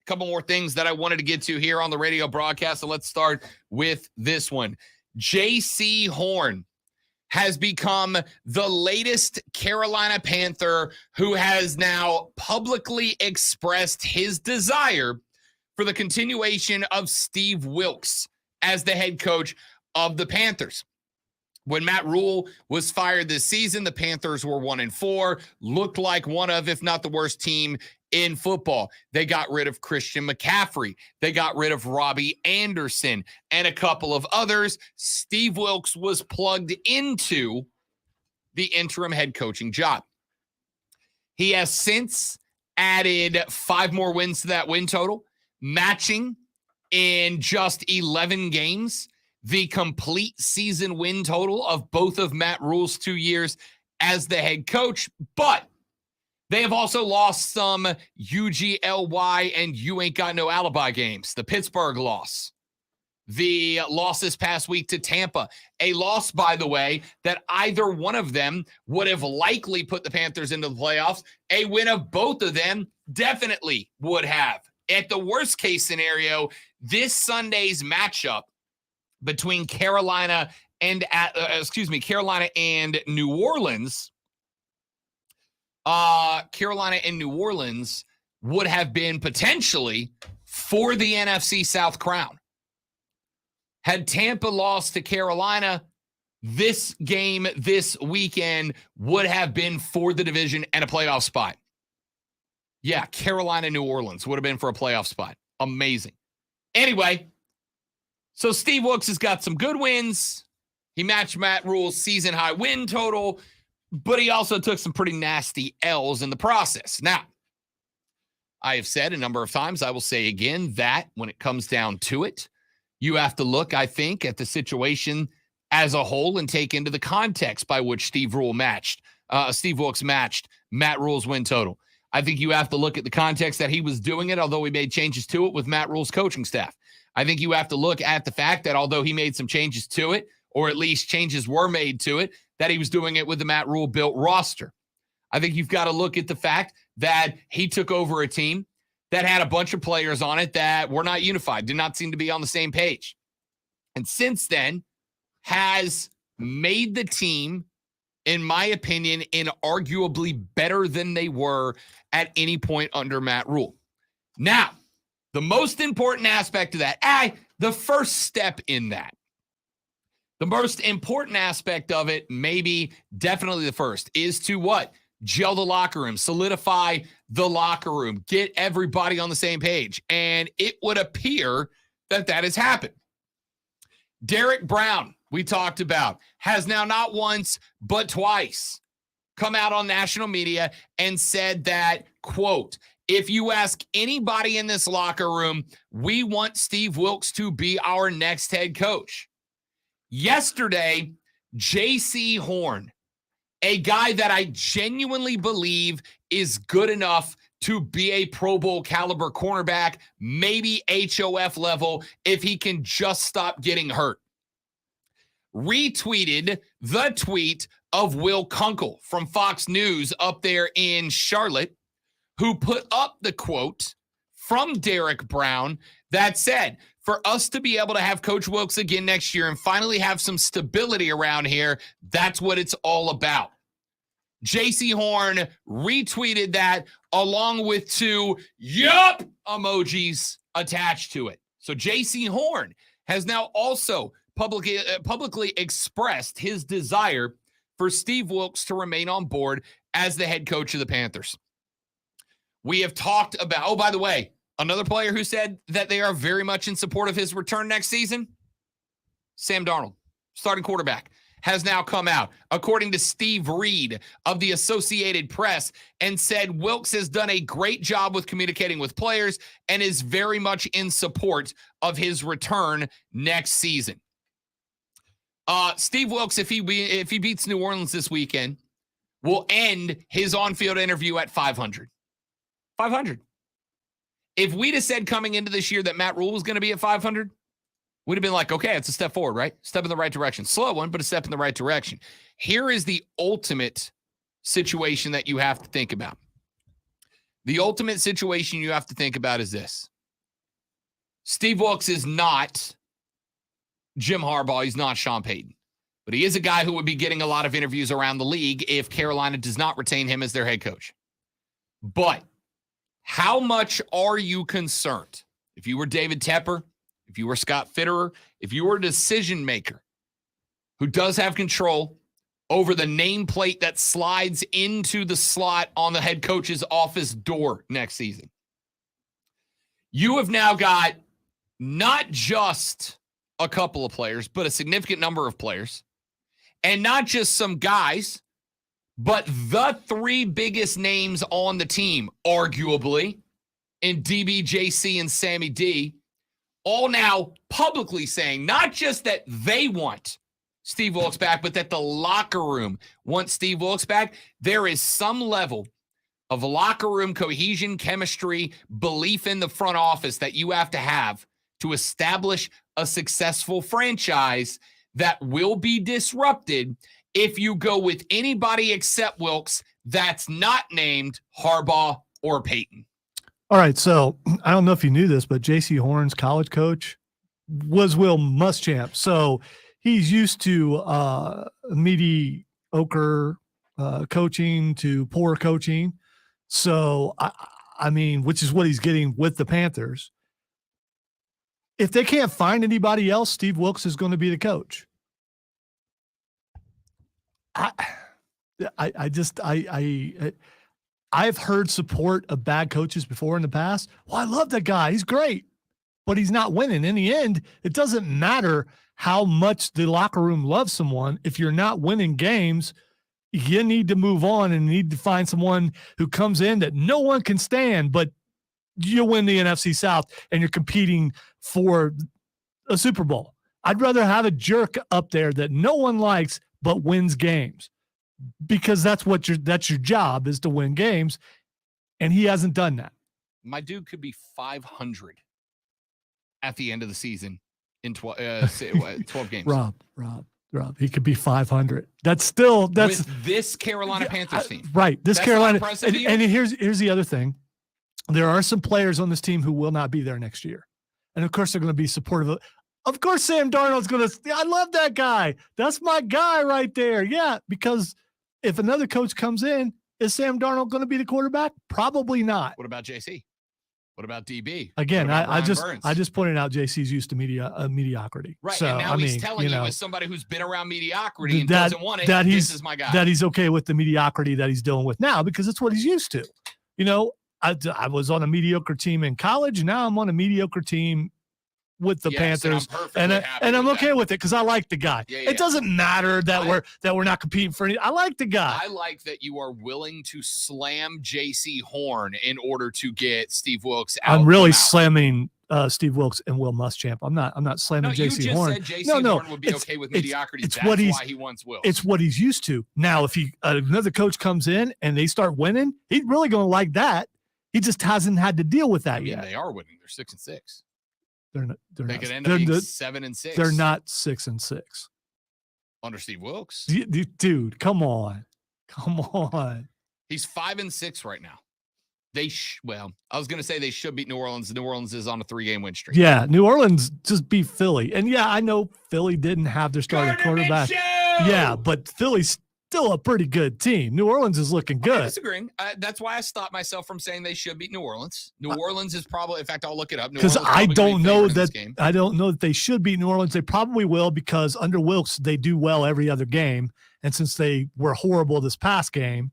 Speaker 3: couple more things that I wanted to get to here on the radio broadcast. So let's start with this one. J.C. Horn has become the latest Carolina Panther who has now publicly expressed his desire for the continuation of Steve Wilks as the head coach of the Panthers. When Matt Rule was fired this season, the Panthers were 1-4, looked like one of, if not the worst team in football. They got rid of Christian McCaffrey. They got rid of Robbie Anderson and a couple of others. Steve Wilks was plugged into the interim head coaching job. He has since added 5 more wins to that win total, matching in just 11 games the complete season win total of both of Matt Rule's 2 years as the head coach. But they have also lost some UGLY and you ain't got no alibi games. The Pittsburgh loss, the loss this past week to Tampa, a loss, by the way, that either one of them would have likely put the Panthers into the playoffs. A win of both of them definitely would have. At the worst case scenario, this Sunday's matchup between Carolina and New Orleans, Carolina and New Orleans would have been potentially for the NFC South crown. Had Tampa lost to Carolina, this game this weekend would have been for the division and a playoff spot. Yeah, Carolina, New Orleans would have been for a playoff spot. Amazing. Anyway, so Steve Wilks has got some good wins. He matched Matt Rule's season high win total, but he also took some pretty nasty L's in the process. Now, I have said a number of times, I will say again, that when it comes down to it, you have to look, I think, at the situation as a whole and take into the context by which Steve Wilks matched Matt Rule's win total. I think you have to look at the context that he was doing it, although he made changes to it with Matt Rule's coaching staff. I think you have to look at the fact that although he made some changes to it, or at least changes were made to it, that he was doing it with the Matt Rule built roster. I think you've got to look at the fact that he took over a team that had a bunch of players on it that were not unified, did not seem to be on the same page. And since then has made the team, in my opinion, inarguably better than they were at any point under Matt Rule. Now, the most important aspect of that, the first step in that, the most important aspect of it, maybe definitely the first, is to what? Gel the locker room, solidify the locker room, get everybody on the same page. And it would appear that that has happened. Derek Brown, we talked about, has now not once but twice come out on national media and said that, quote, if you ask anybody in this locker room, we want Steve Wilks to be our next head coach. Yesterday, J.C. Horn, a guy that I genuinely believe is good enough to be a Pro Bowl caliber cornerback, maybe HOF level, if he can just stop getting hurt, retweeted the tweet of Will Kunkel from Fox News up there in Charlotte, who put up the quote from Derek Brown that said, for us to be able to have Coach Wilks again next year and finally have some stability around here, that's what it's all about. J.C. Horn retweeted that along with 2 yup emojis attached to it. So J.C. Horn has now also publicly expressed his desire for Steve Wilks to remain on board as the head coach of the Panthers. We have talked about, oh, by the way, another player who said that they are very much in support of his return next season, Sam Darnold, starting quarterback, has now come out, according to Steve Reed of the Associated Press, and said Wilks has done a great job with communicating with players and is very much in support of his return next season. Steve Wilks, if he beats New Orleans this weekend, will end his on-field interview at 500. 500. If we'd have said coming into this year that Matt Rule was going to be at 500, we'd have been like, okay, it's a step forward, right? Step in the right direction. Slow one, but a step in the right direction. Here is the ultimate situation that you have to think about. The ultimate situation you have to think about is this. Steve Wilkes is not Jim Harbaugh. He's not Sean Payton. But he is a guy who would be getting a lot of interviews around the league if Carolina does not retain him as their head coach. But how much are you concerned? If you were David Tepper, if you were Scott Fitterer, if you were a decision maker who does have control over the nameplate that slides into the slot on the head coach's office door next season, you have now got not just a couple of players, but a significant number of players, and not just some guys, but the three biggest names on the team, arguably, in DBJC and Sammy D, all now publicly saying not just that they want Steve Wilkes back, but that the locker room wants Steve Wilkes back. There is some level of locker room cohesion, chemistry, belief in the front office that you have to establish a successful franchise that will be disrupted if you go with anybody except Wilkes that's not named Harbaugh or Payton.
Speaker 2: All right, so I don't know if you knew this, but J.C. Horn's college coach was Will Muschamp. So he's used to mediocre coaching to poor coaching. So, I mean, which is what he's getting with the Panthers. If they can't find anybody else, Steve Wilkes is going to be the coach. I've heard support of bad coaches before in the past. Well, I love that guy. He's great, but he's not winning. In the end, it doesn't matter how much the locker room loves someone. If you're not winning games, you need to move on and need to find someone who comes in that no one can stand, but you win the NFC South and you're competing for a Super Bowl. I'd rather have a jerk up there that no one likes but wins games, because that's your job, is to win games, and he hasn't done that.
Speaker 3: My dude could be 500 at the end of the season in 12 games.
Speaker 2: Rob, he could be 500. That's
Speaker 3: with this Carolina Panthers team,
Speaker 2: right? This
Speaker 3: that's
Speaker 2: Carolina,
Speaker 3: and
Speaker 2: here's the other thing. There are some players on this team who will not be there next year, and of course they're going to be supportive of course, Sam Darnold's going to. I love that guy. That's my guy right there. Yeah, because if another coach comes in, is Sam Darnold going to be the quarterback? Probably not.
Speaker 3: What about JC? What about DB?
Speaker 2: Again, I just pointed out JC's used to mediocrity.
Speaker 3: Right,
Speaker 2: so,
Speaker 3: and now he's telling you as somebody who's been around mediocrity and doesn't want it, this is my guy.
Speaker 2: That he's okay with the mediocrity that he's dealing with now, because it's what he's used to. You know, I was on a mediocre team in college. Now I'm on a mediocre team with the Panthers, and I'm okay with it because I like the guy. It doesn't matter that we're not competing for any. I like the guy.
Speaker 3: I like that you are willing to slam J.C. Horn in order to get Steve Wilkes out.
Speaker 2: I'm really slamming Steve Wilkes and Will Muschamp. I'm not slamming J.C. Horn.
Speaker 3: Said J.C. Horn would be okay with mediocrity. That's why he wants Wilkes.
Speaker 2: It's what he's used to. Now, if another coach comes in and they start winning, he's really going to like that. He just hasn't had to deal with that yet.
Speaker 3: They are winning. They're 6-6.
Speaker 2: They
Speaker 3: could end up being 7-6.
Speaker 2: They're not 6-6
Speaker 3: under Steve Wilkes.
Speaker 2: Dude, come on.
Speaker 3: He's 5-6 right now. I was going to say they should beat New Orleans. New Orleans is on a 3-game win streak.
Speaker 2: Yeah, New Orleans just beat Philly, and yeah, I know Philly didn't have their starting quarterback. Yeah, but Philly's still a pretty good team. New Orleans is looking good.
Speaker 3: I'm disagreeing. That's why I stopped myself from saying they should beat New Orleans. New Orleans is probably, in fact, I'll look it up.
Speaker 2: Because I don't know that they should beat New Orleans. They probably will, because under Wilkes, they do well every other game. And since they were horrible this past game,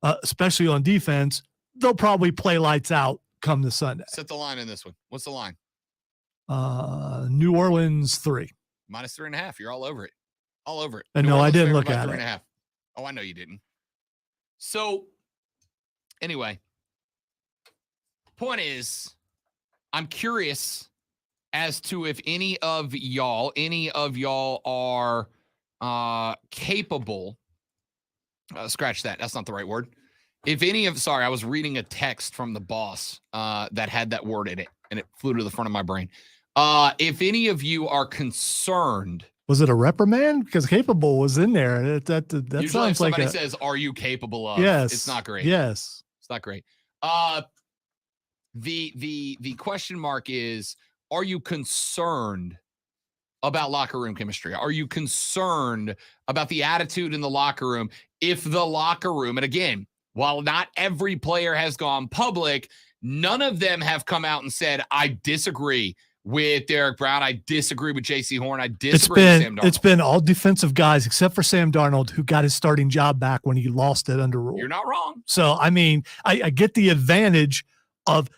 Speaker 2: especially on defense, they'll probably play lights out come this Sunday.
Speaker 3: Set the line in this one. What's the line?
Speaker 2: New Orleans 3.
Speaker 3: -3.5. You're all over it. All over it.
Speaker 2: And no, I didn't look at it.
Speaker 3: 3.5. Oh, I know you didn't. So, anyway, point is, I'm curious as to if any of y'all are capable. Scratch that. That's not the right word. Sorry, I was reading a text from the boss that had that word in it, and it flew to the front of my brain. If any of you are concerned.
Speaker 2: Was it a reprimand? Because capable was in there. That
Speaker 3: usually
Speaker 2: sounds
Speaker 3: if somebody
Speaker 2: like
Speaker 3: says, "Are you capable of?"
Speaker 2: Yes,
Speaker 3: it's not great.
Speaker 2: Yes,
Speaker 3: it's not great. The question mark is: are you concerned about locker room chemistry? Are you concerned about the attitude in the locker room? If the locker room, and again, while not every player has gone public, none of them have come out and said, I disagree with Derek Brown. I disagree with J.C. Horn. I disagree with Sam Darnold.
Speaker 2: It's been all defensive guys except for Sam Darnold, who got his starting job back when he lost it under Rule.
Speaker 3: You're not wrong.
Speaker 2: So, I mean, I get the advantage of,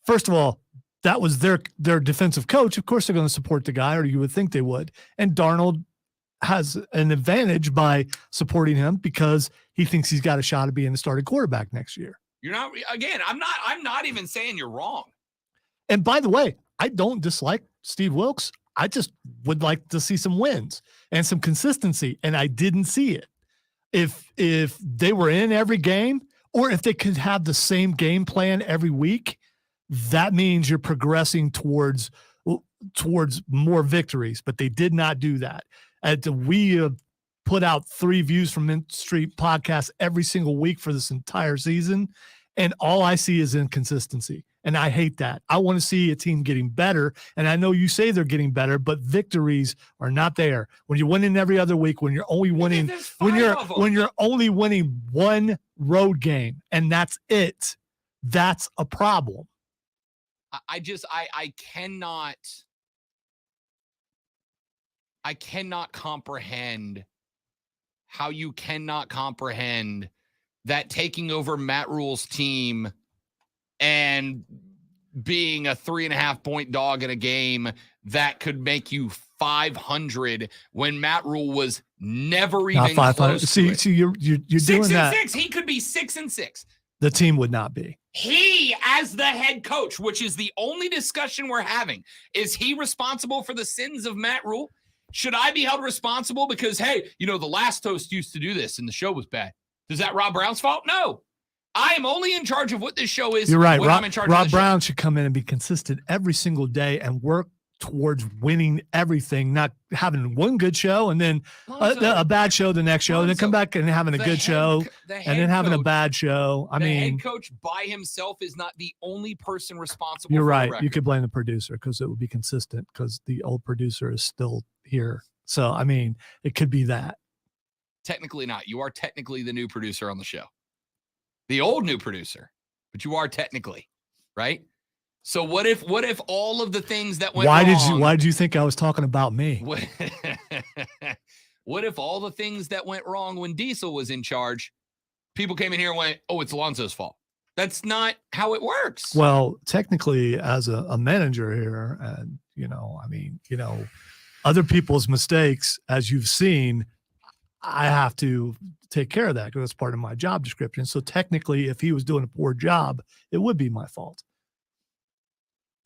Speaker 2: first of all, that was their defensive coach. Of course, they're going to support the guy, or you would think they would. And Darnold has an advantage by supporting him because he thinks he's got a shot at being the starting quarterback next year.
Speaker 3: You're not, again, I'm not even saying you're wrong.
Speaker 2: And by the way, I don't dislike Steve Wilkes. I just would like to see some wins and some consistency, and I didn't see it. If they were in every game, or if they could have the same game plan every week, that means you're progressing towards more victories, but they did not do that. We have put out 3 views from Mint Street podcast every single week for this entire season, and all I see is inconsistency, and I hate that. I want to see a team getting better, and I know you say they're getting better, but victories are not there. When you're winning every other week, when you're only winning, when you're only winning one road game, and that's it, that's a problem.
Speaker 3: I cannot comprehend how you cannot comprehend that taking over Matt Rule's team and being a 3.5 point dog in a game that could make you 500 when Matt Rule was never even close.
Speaker 2: See, you're doing that.
Speaker 3: 6-6. He could be 6-6.
Speaker 2: The team would not be.
Speaker 3: He, as the head coach, which is the only discussion we're having, is he responsible for the sins of Matt Rule? Should I be held responsible because, hey, the last host used to do this and the show was bad? Is that Rob Brown's fault? No. I am only in charge of what this show is.
Speaker 2: You're right.
Speaker 3: Rob
Speaker 2: Brown should come in and be consistent every single day and work towards winning everything, not having one good show and then a bad show the next show, and then come back and having a good show and then having a bad show. I mean,
Speaker 3: head coach by himself is not the only person responsible.
Speaker 2: You're
Speaker 3: for
Speaker 2: right.
Speaker 3: the record.
Speaker 2: You could blame the producer because it would be consistent because the old producer is still here. So, I mean, it could be that.
Speaker 3: Technically not. You are technically the new producer on the show. The old new producer, but you are technically, right? So what if all of the things that went wrong?
Speaker 2: Why did you think I was talking about me?
Speaker 3: What if all the things that went wrong when Diesel was in charge, people came in here and went, oh, it's Alonso's fault? That's not how it works.
Speaker 2: Well, technically, as a manager here, and other people's mistakes, as you've seen, I have to take care of that because that's part of my job description. So technically, if he was doing a poor job, it would be my fault.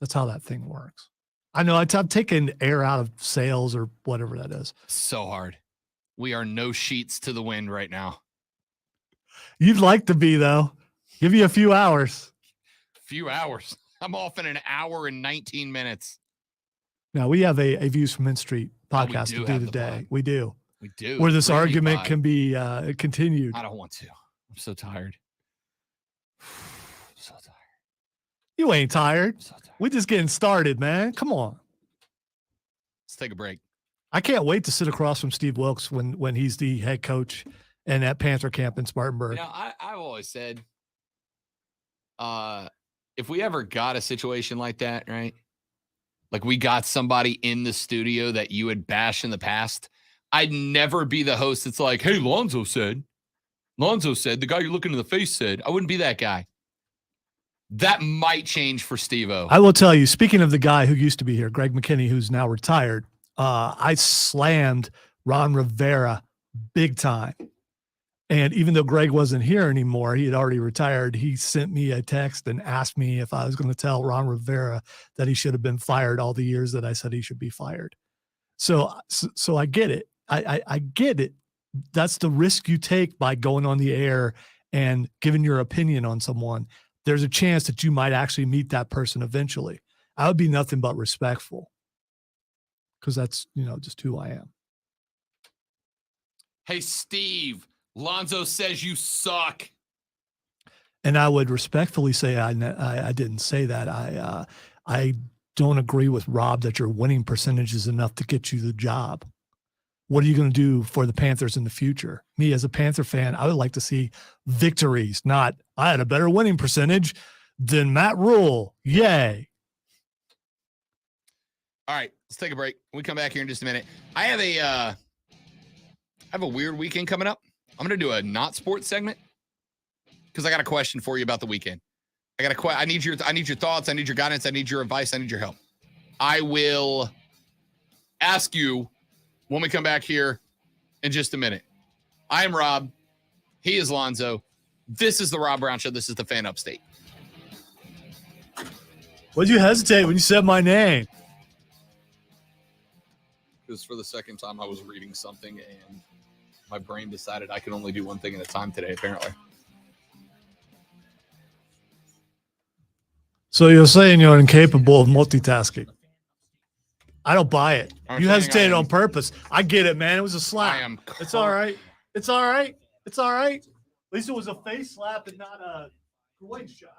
Speaker 2: That's how that thing works. I know I'm taking air out of sails or whatever that is.
Speaker 3: So hard. We are no sheets to the wind right now.
Speaker 2: You'd like to be, though. Give you a few hours.
Speaker 3: Few hours. I'm off in an hour and 19 minutes.
Speaker 2: Now, we have a Views from Mint Street podcast to do today. We do.
Speaker 3: We do.
Speaker 2: Where this argument can be continued.
Speaker 3: I don't want to. I'm so tired. So tired.
Speaker 2: You ain't tired.
Speaker 3: So tired.
Speaker 2: We're just getting started, man. Come on.
Speaker 3: Let's take a break.
Speaker 2: I can't wait to sit across from Steve Wilkes when he's the head coach and at Panther Camp in Spartanburg.
Speaker 3: I've always said, if we ever got a situation like that, right? Like we got somebody in the studio that you had bashed in the past, I'd never be the host that's like, hey, Lonzo said, the guy you're looking in the face said. I wouldn't be that guy. That might change for Steve-O.
Speaker 2: I will tell you, speaking of the guy who used to be here, Greg McKinney, who's now retired, I slammed Ron Rivera big time. And even though Greg wasn't here anymore, he had already retired, he sent me a text and asked me if I was going to tell Ron Rivera that he should have been fired all the years that I said he should be fired. So I get it. I get it. That's the risk you take by going on the air and giving your opinion on someone. There's a chance that you might actually meet that person eventually. I would be nothing but respectful because that's, just who I am.
Speaker 3: Hey, Steve, Lonzo says you suck.
Speaker 2: And I would respectfully say I didn't say that. I don't agree with Rob that your winning percentage is enough to get you the job. What are you going to do for the Panthers in the future? Me as a Panther fan, I would like to see victories, not I had a better winning percentage than Matt Rule. Yay.
Speaker 3: All right, let's take a break. When we come back here in just a minute. I have a weird weekend coming up. I'm going to do a not sports segment because I got a question for you about the weekend. I need your thoughts. I need your guidance. I need your advice. I need your help. I will ask you when we come back here in just a minute. I am Rob. He is Lonzo. This is the Rob Brown Show. This is the Fan Upstate.
Speaker 2: Why'd you hesitate when you said my name?
Speaker 3: Because for the second time I was reading something and my brain decided I could only do one thing at a time today, apparently.
Speaker 2: So you're saying you're incapable of multitasking. I don't buy it.
Speaker 3: I'm
Speaker 2: You
Speaker 3: saying
Speaker 2: hesitated
Speaker 3: I am-
Speaker 2: on purpose. I get it, man. It was a slap.
Speaker 3: I am
Speaker 2: It's all right. It's all right. It's all right. At least it was a face slap and not a Kuwait shot.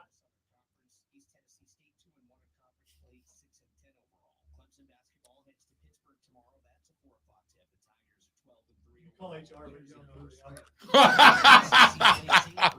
Speaker 2: Call HR, but you don't know who they are.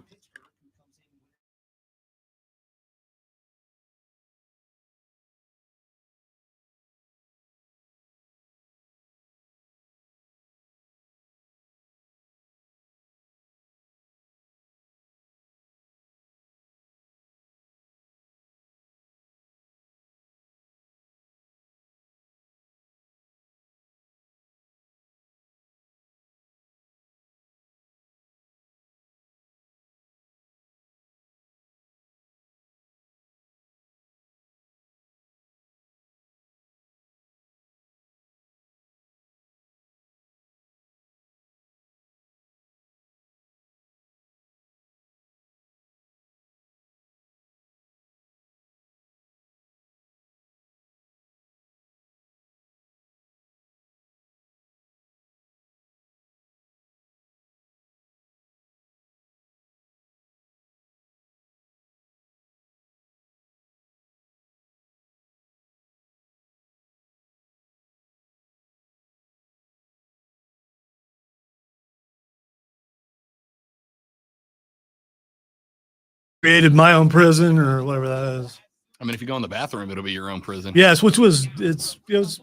Speaker 2: Created my own prison or whatever that is.
Speaker 3: I mean, if you go in the bathroom, it'll be your own prison.
Speaker 2: Yes, it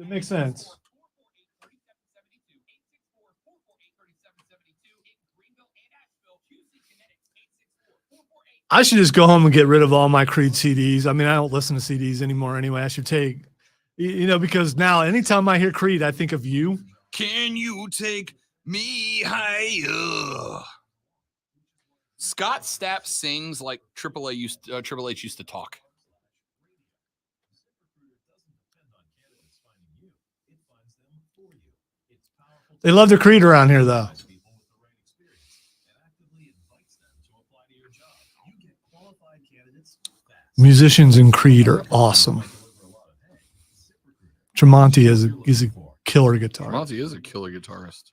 Speaker 2: makes sense. I should just go home and get rid of all my Creed CDs. I mean, I don't listen to CDs anymore anyway. I should take, because now anytime I hear Creed, I think of you.
Speaker 3: Can you take me higher? Scott Stapp sings like Triple H used to talk.
Speaker 2: They love their Creed around here, though. Musicians in Creed are awesome. Tremonti is a killer guitar.
Speaker 3: Monty is a killer guitarist.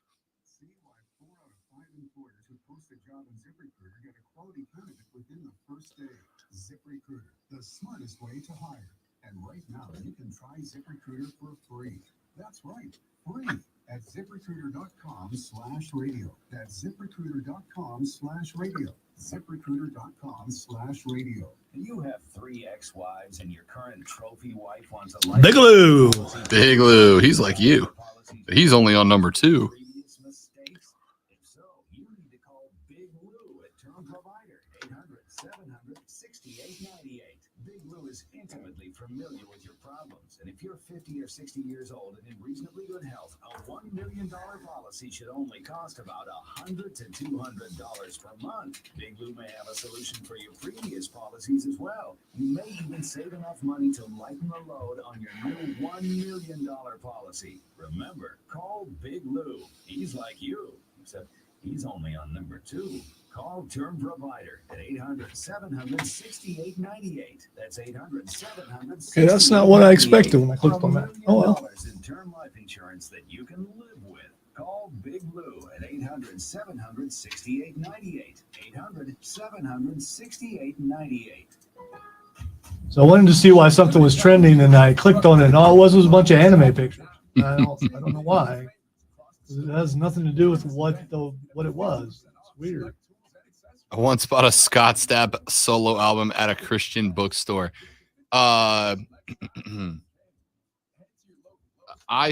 Speaker 14: ZipRecruiter, the smartest way to hire. And right now, you can try ZipRecruiter for free. That's right, free at ZipRecruiter.com/radio. That's ZipRecruiter.com/radio. ZipRecruiter.com/radio.
Speaker 12: You have 3 ex-wives and your current trophy wife wants a life.
Speaker 2: Big Lou.
Speaker 3: Big Lou. He's like you. But he's only on number 2.
Speaker 12: Previous mistakes? If so, you need to call Big Lou at Term Provider, 800-700-6898. Big Lou is intimately familiar with your problems, and if you're 50 or 60 years old and in reasonably good health, a $1 million policy should only cost about $100 to $200 per month. Big Lou may have a solution for your previous policies as well. You may even save enough money to lighten the load on your new $1 million policy. Remember, call Big Lou. He's like you, except he's only on number 2. Call Term Provider at 800-700-6898. That's 800-700-6898.
Speaker 2: Okay, that's not what I expected when I clicked on that. Oh, well.
Speaker 12: In term life insurance that you can live with. Call Big Lou at 800-700-6898. 800-700-6898.
Speaker 2: So I wanted to see why something was trending, and I clicked on it, and all it was a bunch of anime pictures. I don't know why. It has nothing to do with what it was. It's weird.
Speaker 3: I once bought a Scott Stapp solo album at a Christian bookstore. I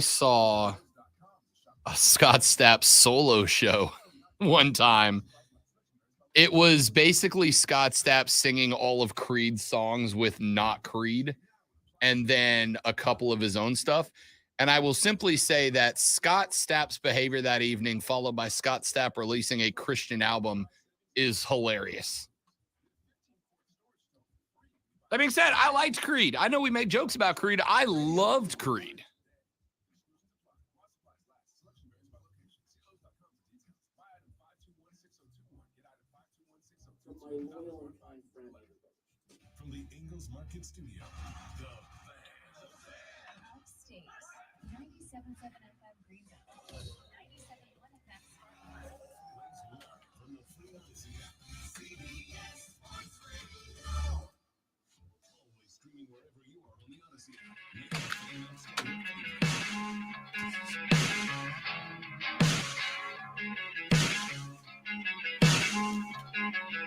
Speaker 3: saw a Scott Stapp solo show one time. It was basically Scott Stapp singing all of Creed's songs with not Creed, and then a couple of his own stuff. And I will simply say that Scott Stapp's behavior that evening, followed by Scott Stapp releasing a Christian album, is hilarious. That being said, I liked Creed. I know we made jokes about Creed. I loved Creed.
Speaker 6: From the Ingles Market Studio, the
Speaker 11: Upstate, 97.7 FM Greenville, 97.1 FM
Speaker 6: from the Free Odyssey app, CBS Sports Radio. Always streaming wherever you are on the Odyssey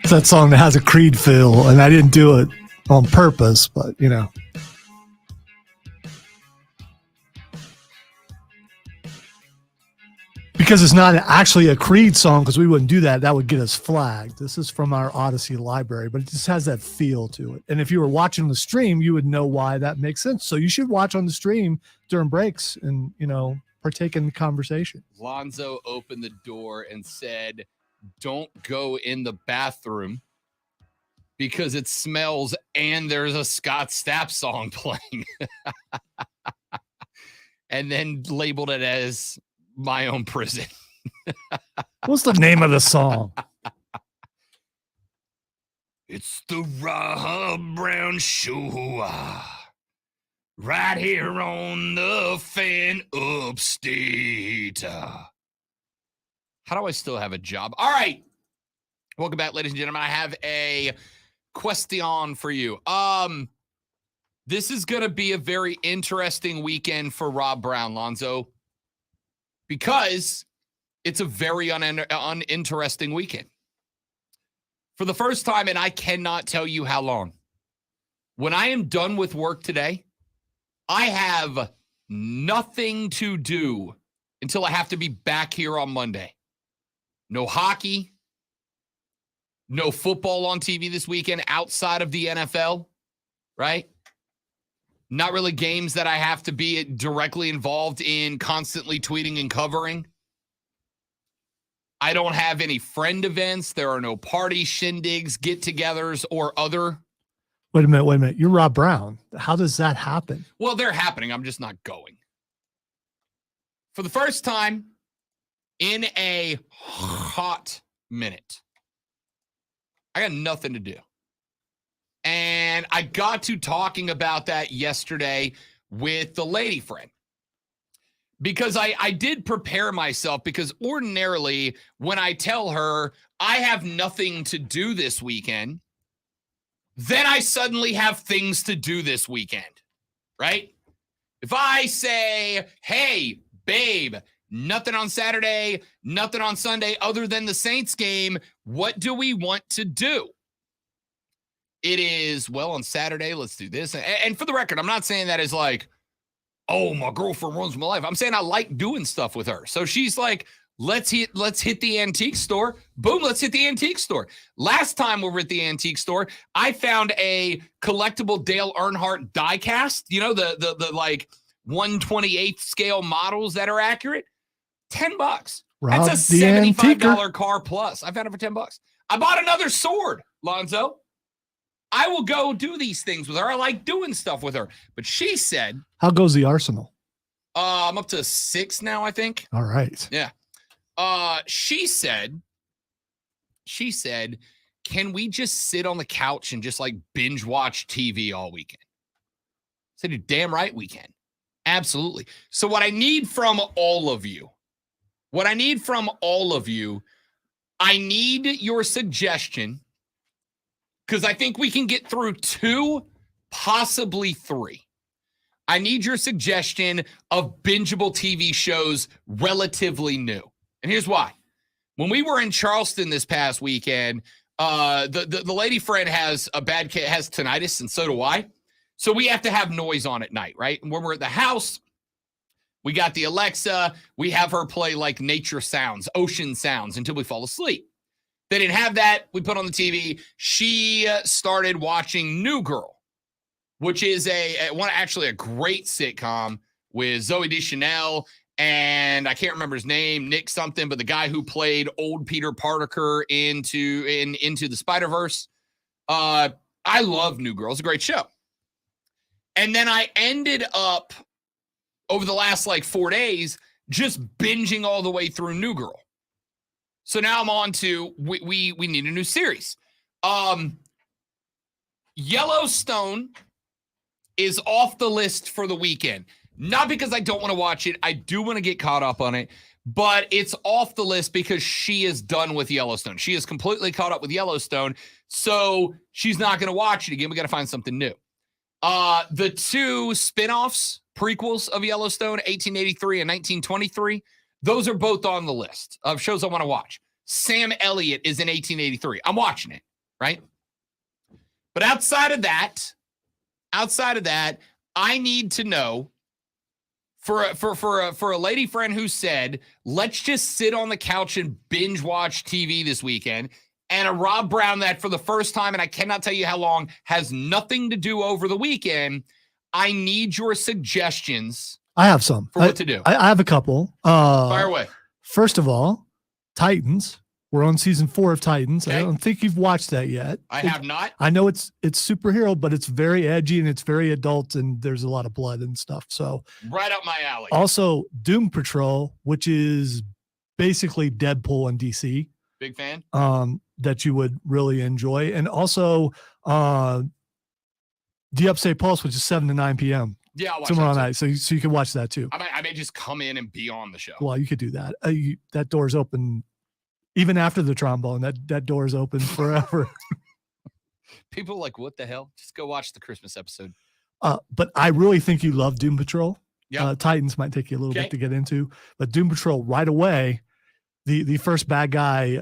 Speaker 2: It's that song that has a Creed feel, and I didn't do it on purpose, but you know. Because it's not actually a Creed song, because we wouldn't do that. That would get us flagged. This is from our Odyssey library, but it just has that feel to it. And if you were watching the stream, you would know why that makes sense. So you should watch on the stream during breaks and, you know, partake in the conversation.
Speaker 3: Lonzo opened the door and said, "Don't go in the bathroom because it smells and there's a Scott Stapp song playing." And then labeled it as my own prison.
Speaker 2: What's the name of the song?
Speaker 3: It's the Rob Brown Show. Right here on the Fan Upstate. How do I still have a job? All right. Welcome back, ladies and gentlemen. I have a question for you. This is going to be a very interesting weekend for Rob Brown, Lonzo, because it's a very uninteresting weekend. For the first time, and I cannot tell you how long, when I am done with work today, I have nothing to do until I have to be back here on Monday. No hockey, no football on TV this weekend outside of the NFL, right? Not really games that I have to be directly involved in, constantly tweeting and covering. I don't have any friend events. There are no party shindigs, get-togethers, or other.
Speaker 2: Wait a minute. You're Rob Brown. How does that happen?
Speaker 3: Well, they're happening. I'm just not going. For the first time in a hot minute, I got nothing to do. And I got to talking about that yesterday with the lady friend. Because I did prepare myself, because ordinarily when I tell her I have nothing to do this weekend, then I suddenly have things to do this weekend, right? If I say, hey, babe, nothing on Saturday, nothing on Sunday other than the Saints game, what do we want to do? It is, well, on Saturday, let's do this. And for the record, I'm not saying that as like, oh, my girlfriend runs my life. I'm saying I like doing stuff with her. So she's like, let's hit the antique store. Boom, let's hit the antique store. Last time we were at the antique store, I found a collectible Dale Earnhardt diecast. You know, the like 1/28th scale models that are accurate. $10.
Speaker 2: Rob,
Speaker 3: that's a
Speaker 2: the
Speaker 3: $75
Speaker 2: antiquer.
Speaker 3: car plus. I found it for $10. I bought another sword, Lonzo. I will go do these things with her. I like doing stuff with her. But she said,
Speaker 2: How goes the Arsenal?
Speaker 3: I'm up to 6 now, I think.
Speaker 2: All right.
Speaker 3: Yeah. She said, can we just sit on the couch and just like binge watch TV all weekend? I said, you're damn right we can. Absolutely. So what I need from all of you, I need your suggestion, because I think we can get through 2 possibly 3. I need your suggestion of bingeable TV shows relatively new. And here's why. When we were in Charleston this past weekend, the lady friend has has tinnitus, and so do I. So we have to have noise on at night, right? And when we're at the house, we got the Alexa. We have her play like nature sounds, ocean sounds until we fall asleep. They didn't have that. We put on the TV. She started watching New Girl, which is actually a great sitcom with Zooey Deschanel and I can't remember his name, Nick something, but the guy who played old Peter Parker into the Spider-Verse. I love New Girl. It's a great show. And then I ended up over the last 4 days just binging all the way through New Girl. So now I'm on to we need a new series. Yellowstone is off the list for the weekend. Not because I don't want to watch it. I do want to get caught up on it. But it's off the list because she is done with Yellowstone. She is completely caught up with Yellowstone. So she's not going to watch it again. We got to find something new. The 2 spinoffs, prequels of Yellowstone, 1883 and 1923, those are both on the list of shows I want to watch. Sam Elliott is in 1883. I'm watching it, right? But outside of that, I need to know for a lady friend who said, let's just sit on the couch and binge watch TV this weekend, and a Rob Brown that for the first time, and I cannot tell you how long, has nothing to do over the weekend. I need your suggestions.
Speaker 2: I have some
Speaker 3: for what to do.
Speaker 2: I have a couple.
Speaker 3: Fire away.
Speaker 2: First of all, Titans. We're on season 4 of Titans.
Speaker 3: Okay.
Speaker 2: I don't think you've watched that yet.
Speaker 3: I have not.
Speaker 2: I know it's superhero, but it's very edgy and it's very adult and there's a lot of blood and stuff. So
Speaker 3: right up my alley.
Speaker 2: Also, Doom Patrol, which is basically Deadpool in DC.
Speaker 3: Big fan.
Speaker 2: That you would really enjoy. And also The Upstate Pulse, which is 7 to 9 p.m.
Speaker 3: Yeah, I'll watch
Speaker 2: tomorrow
Speaker 3: that
Speaker 2: night. So you can watch that too.
Speaker 3: I may just come in and be on the show.
Speaker 2: Well, you could do that. That door's open even after the trombone. That door's open forever.
Speaker 3: People are like, what the hell? Just go watch the Christmas episode.
Speaker 2: But I really think you love Doom Patrol.
Speaker 3: Yeah.
Speaker 2: Titans might take you a little bit to get into, but Doom Patrol right away. The first bad guy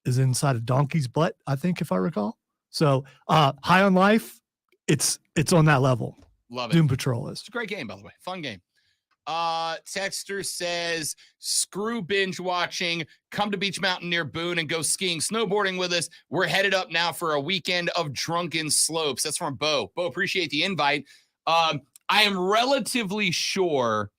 Speaker 2: is inside a donkey's butt, I think, if I recall. So High on Life, it's on that level.
Speaker 3: Love it.
Speaker 2: Doom Patrol is.
Speaker 3: It's a great game, by the way. Fun game. Texter says, screw binge watching. Come to Beach Mountain near Boone and go skiing, snowboarding with us. We're headed up now for a weekend of drunken slopes. That's from Bo. Bo, appreciate the invite. I am relatively sure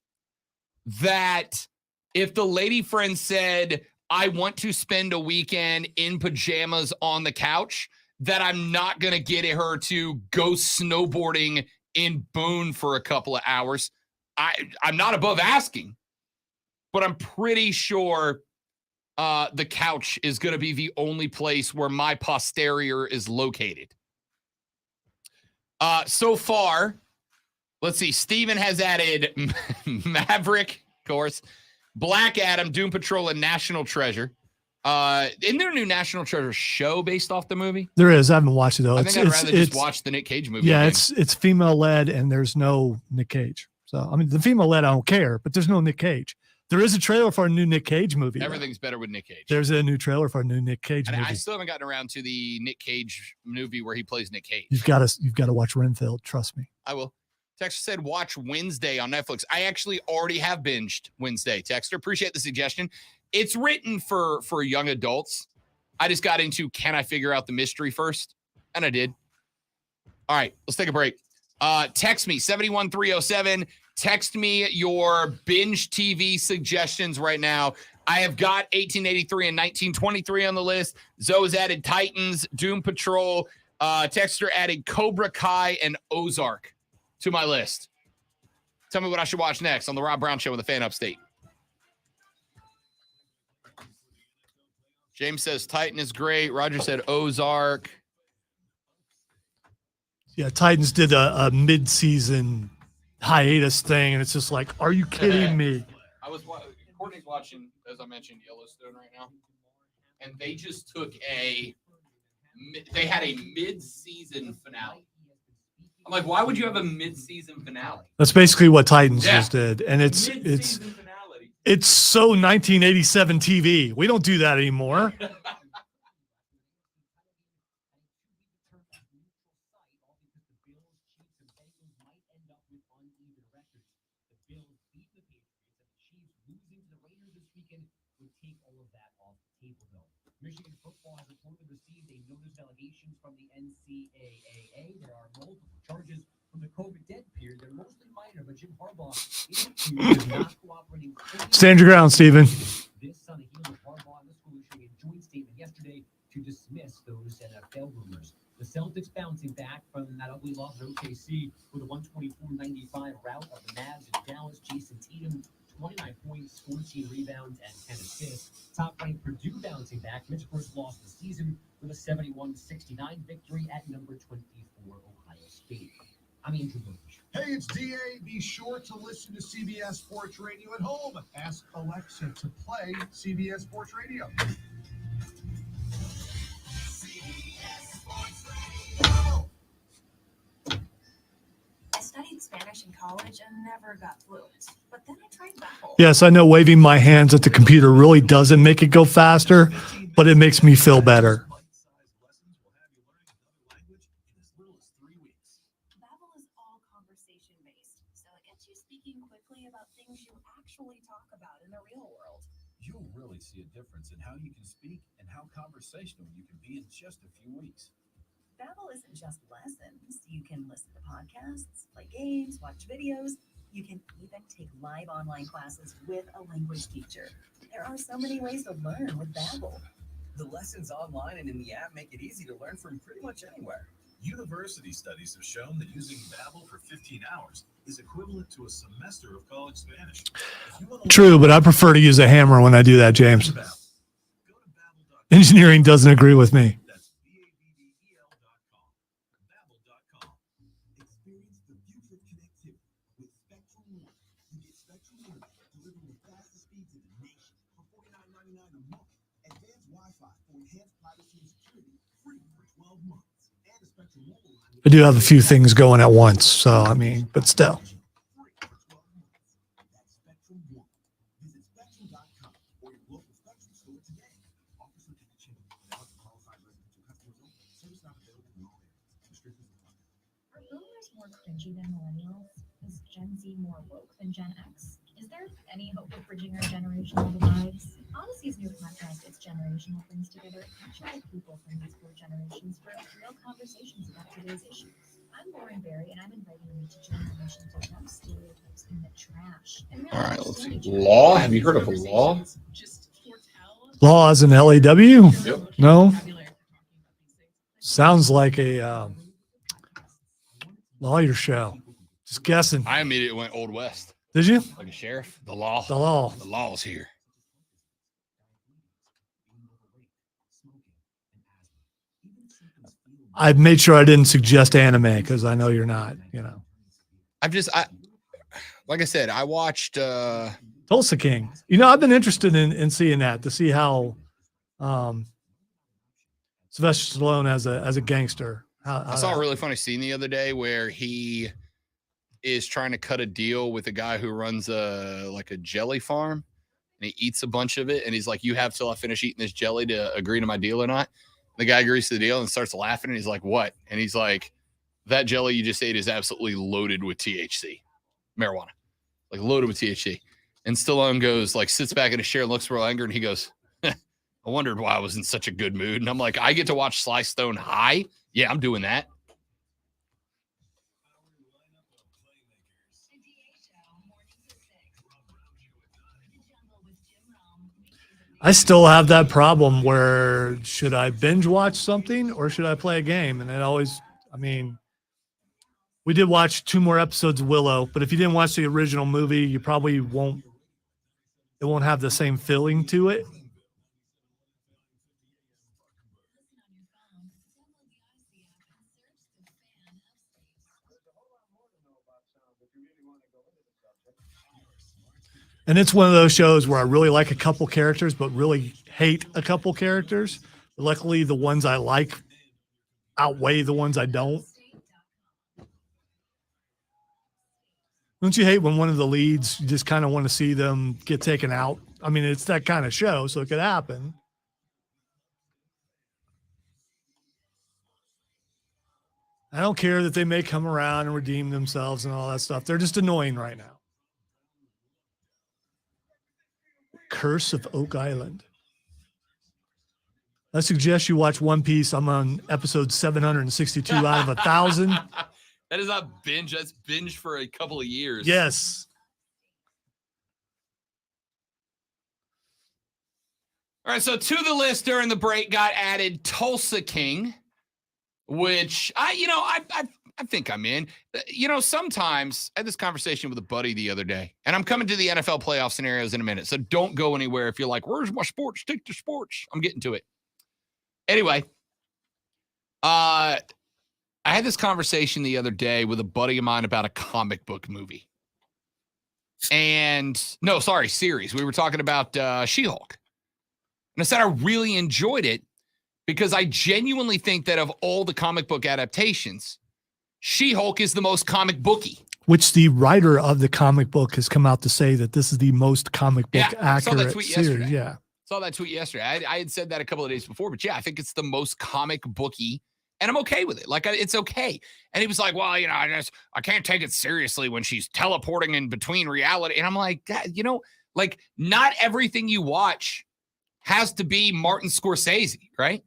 Speaker 3: that if the lady friend said, I want to spend a weekend in pajamas on the couch, that I'm not going to get her to go snowboarding in Boone for a couple of hours. I'm not above asking, but I'm pretty sure the couch is going to be the only place where my posterior is located. So far, let's see. Steven has added Maverick, of course, Black Adam, Doom Patrol, and National Treasure. Isn't there a new National Treasure show based off the movie?
Speaker 2: There is. I haven't watched it though.
Speaker 3: I think I'd rather just watch the Nick Cage movie.
Speaker 2: Yeah,
Speaker 3: again.
Speaker 2: it's female led and there's no Nick Cage. So I mean, the female led I don't care, but there's no Nick Cage. There is a trailer for a new Nick Cage movie.
Speaker 3: Everything's better with Nick Cage.
Speaker 2: There's a new trailer for a new Nick Cage
Speaker 3: and
Speaker 2: movie.
Speaker 3: I still haven't gotten around to the Nick Cage movie where he plays Nick Cage.
Speaker 2: You've got to watch Renfield. Trust me.
Speaker 3: I will. Texter said, watch Wednesday on Netflix. I actually already have binged Wednesday. Texter, appreciate the suggestion. It's written for young adults. I just got into, can I figure out the mystery first? And I did. All right, let's take a break. Text me, 71307. Text me your binge TV suggestions right now. I have got 1883 and 1923 on the list. Zoe's added Titans, Doom Patrol. Texter added Cobra Kai and Ozark to my list. Tell me what I should watch next on the Rob Brown Show with the Fan Upstate. James says Titan is great. Roger said Ozark.
Speaker 2: Yeah, Titans did a mid-season hiatus thing, and it's just like, are you kidding me?
Speaker 3: Courtney's watching, as I mentioned, Yellowstone right now, and they just took they had a mid-season finale
Speaker 1: I'm like, why would you have a mid-season finale?
Speaker 2: That's basically what Titans
Speaker 1: Yeah.
Speaker 2: just did, and it's
Speaker 1: Mid-season finale.
Speaker 2: it's so 1987 TV. We don't do that anymore.
Speaker 15: Michigan football has reportedly received a notice of allegations from the NCAA. There are multiple charges from the COVID dead period. They're mostly minor, but Jim Harbaugh is accused of not cooperating.
Speaker 2: Stand your ground, Stephen.
Speaker 15: This on the heels of Harbaugh and the school issuing a joint statement yesterday to dismiss those NFL rumors. The Celtics bouncing back from that ugly loss at OKC with a 124-95 rout of the Mavs in Dallas. Jason Tatum, 29 points, 14 rebounds, and 10 assists. Top-ranked Purdue bouncing back. Its first loss of the season with a 71-69 victory at number 24, Ohio State. I'm Andrew Burge.
Speaker 8: Hey, it's DA. Be sure to listen to CBS Sports Radio at home. Ask Alexa to play CBS Sports Radio.
Speaker 4: I studied Spanish in college and never got fluent. But then I tried Babbel.
Speaker 2: Yes, I know waving my hands at the computer really doesn't make it go faster, but it makes me feel better.
Speaker 4: Babbel is all conversation-based, so it gets you speaking quickly about things you actually talk about in the real world.
Speaker 16: You'll really see a difference in how you can speak and how conversational you can be in just a few weeks.
Speaker 7: Babbel isn't just lessons. You can listen to podcasts, play games, watch videos. You can even take live online classes with a language teacher. There are so many ways to learn with Babbel.
Speaker 17: The lessons online and in the app make it easy to learn from pretty much anywhere.
Speaker 6: University studies have shown that using Babbel for 15 hours is equivalent to a semester of college Spanish.
Speaker 2: True, but I prefer to use a hammer when I do that, James. Engineering doesn't agree with me.
Speaker 6: That's BABBEL.com. Babbel.com.
Speaker 5: Experience the future of connectivity with Spectrum One. You get Spectrum One delivering the fastest speeds in the nation for $49.99 a month. Advanced Wi-Fi for enhanced privacy and security, free for 12 months. And a Spectrum Mobile line.
Speaker 2: I do have a few things going at once, so I mean, but still.
Speaker 5: Free for 12 months. That's Spectrum One. Visit Spectrum.com or your local Spectrum store today. Offer subject to change. Balance of qualified residential customers only. Service not available in all areas. Restrictions apply.
Speaker 11: Are boomers more cringy than millennials? Is Gen Z more woke than Gen X? Is there any hope of bridging our generational divides? Odyssey's new podcast, It's Generational, brings together actual people from these four generations for real conversations about today's issues. I'm Lauren Berry, and I'm inviting you to join the mission to dump stereotypes in the trash. And really
Speaker 3: All right, let's
Speaker 11: understand
Speaker 3: see.
Speaker 11: each other.
Speaker 3: Law? Have you heard of law?
Speaker 2: Law as in LAW? No. Sounds like a lawyer show. Just guessing.
Speaker 3: I immediately went Old West.
Speaker 2: Did you?
Speaker 3: Like a sheriff. The law.
Speaker 2: The law.
Speaker 3: The law's here.
Speaker 2: I made sure I didn't suggest anime because I know you're not, you know.
Speaker 3: Like I said, I watched
Speaker 2: Tulsa King. You know, I've been interested in seeing that to see how Sylvester Stallone as a gangster.
Speaker 3: I saw a really funny scene the other day where he is trying to cut a deal with a guy who runs a jelly farm, and he eats a bunch of it, and he's like, "You have till I finish eating this jelly to agree to my deal or not." The guy agrees to the deal and starts laughing, and he's like, "What?" And he's like, "That jelly you just ate is absolutely loaded with THC, marijuana, like loaded with THC." And Stallone goes, like, sits back in his chair and looks real angry, and he goes, "I wondered why I was in such a good mood." And I'm like, I get to watch Sly Stone high? Yeah, I'm doing that.
Speaker 2: I still have that problem where should I binge watch something or should I play a game? And it always, I mean, we did watch 2 more episodes of Willow, but if you didn't watch the original movie, you probably won't, it won't have the same feeling to it. And it's one of those shows where I really like a couple characters, but really hate a couple characters. But luckily, the ones I like outweigh the ones I don't. Don't you hate when one of the leads, you just kind of want to see them get taken out? I mean, it's that kind of show, so it could happen. I don't care that they may come around and redeem themselves and all that stuff. They're just annoying right now. Curse of Oak Island. I suggest you watch One Piece. I'm on episode 762 out of 1,000.
Speaker 3: That is not binge. That's binge for a couple of years.
Speaker 2: Yes.
Speaker 3: All right, so to the list during the break got added Tulsa King, which I think I'm in. Sometimes I had this conversation with a buddy the other day, and I'm coming to the NFL playoff scenarios in a minute, so don't go anywhere if you're like, where's my sports? Stick to sports. I'm getting to it. Anyway, I had this conversation the other day with a buddy of mine about a comic book movie. Series. We were talking about She-Hulk. And I said I really enjoyed it because I genuinely think that of all the comic book adaptations, She-Hulk is the most comic booky.
Speaker 2: Which the writer of the comic book has come out to say that this is the most comic book accurate series.
Speaker 3: Yesterday.
Speaker 2: Yeah.
Speaker 3: Saw that tweet yesterday. I had said that a couple of days before, but yeah, I think it's the most comic booky, and I'm okay with it. Like, it's okay. And he was like, well, I can't take it seriously when she's teleporting in between reality. And I'm like, not everything you watch has to be Martin Scorsese, right?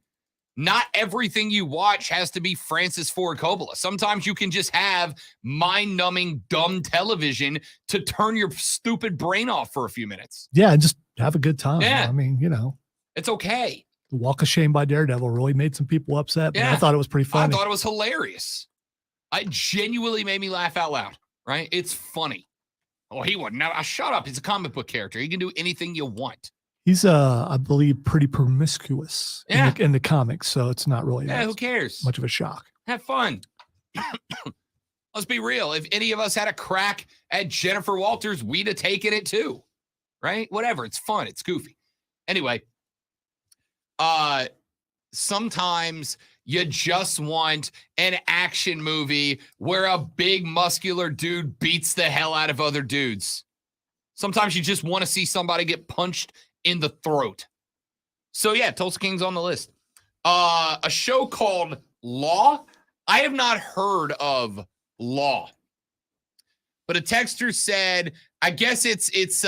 Speaker 3: Not everything you watch has to be Francis Ford Coppola. Sometimes you can just have mind-numbing, dumb television to turn your stupid brain off for a few minutes.
Speaker 2: Yeah, and just have a good time.
Speaker 3: Yeah.
Speaker 2: I mean,
Speaker 3: it's okay.
Speaker 2: The Walk of Shame by Daredevil really made some people upset, but I thought it was pretty funny.
Speaker 3: I thought it was hilarious. It genuinely made me laugh out loud, right? It's funny. Oh, he wouldn't. Now, shut up. He's a comic book character. He can do anything you want.
Speaker 2: He's, I believe, pretty promiscuous in the comics, so it's not really
Speaker 3: who cares?
Speaker 2: much of a shock.
Speaker 3: Have fun. Let's be real. If any of us had a crack at Jennifer Walters, we'd have taken it too, right? Whatever. It's fun. It's goofy. Anyway, sometimes you just want an action movie where a big muscular dude beats the hell out of other dudes. Sometimes you just want to see somebody get punched in the throat. So yeah, Tulsa King's on the list. A show called Law. I have not heard of Law, but a texter said, I guess it's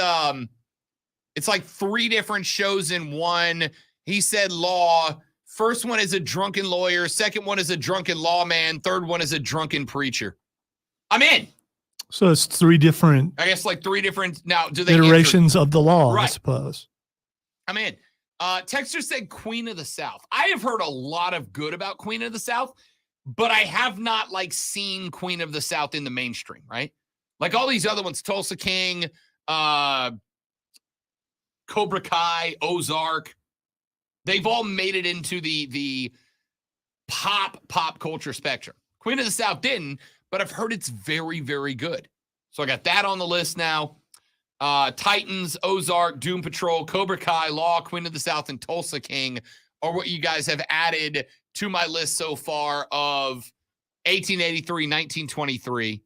Speaker 3: like 3 different shows in one. He said Law. First one is a drunken lawyer. Second one is a drunken lawman. Third one is a drunken preacher. I'm in.
Speaker 2: So it's 3 different,
Speaker 3: I guess, like 3 different. Now, do they
Speaker 2: iterations of the law, I
Speaker 3: Right.
Speaker 2: suppose.
Speaker 3: I'm in. Texter said Queen of the South. I have heard a lot of good about Queen of the South, but I have not seen Queen of the South in the mainstream, right? Like all these other ones, Tulsa King, Cobra Kai, Ozark. They've all made it into the pop culture spectrum. Queen of the South didn't, but I've heard it's very, very good. So I got that on the list now. Titans, Ozark, Doom Patrol, Cobra Kai, Law, Queen of the South, and Tulsa King are what you guys have added to my list so far of 1883, 1923.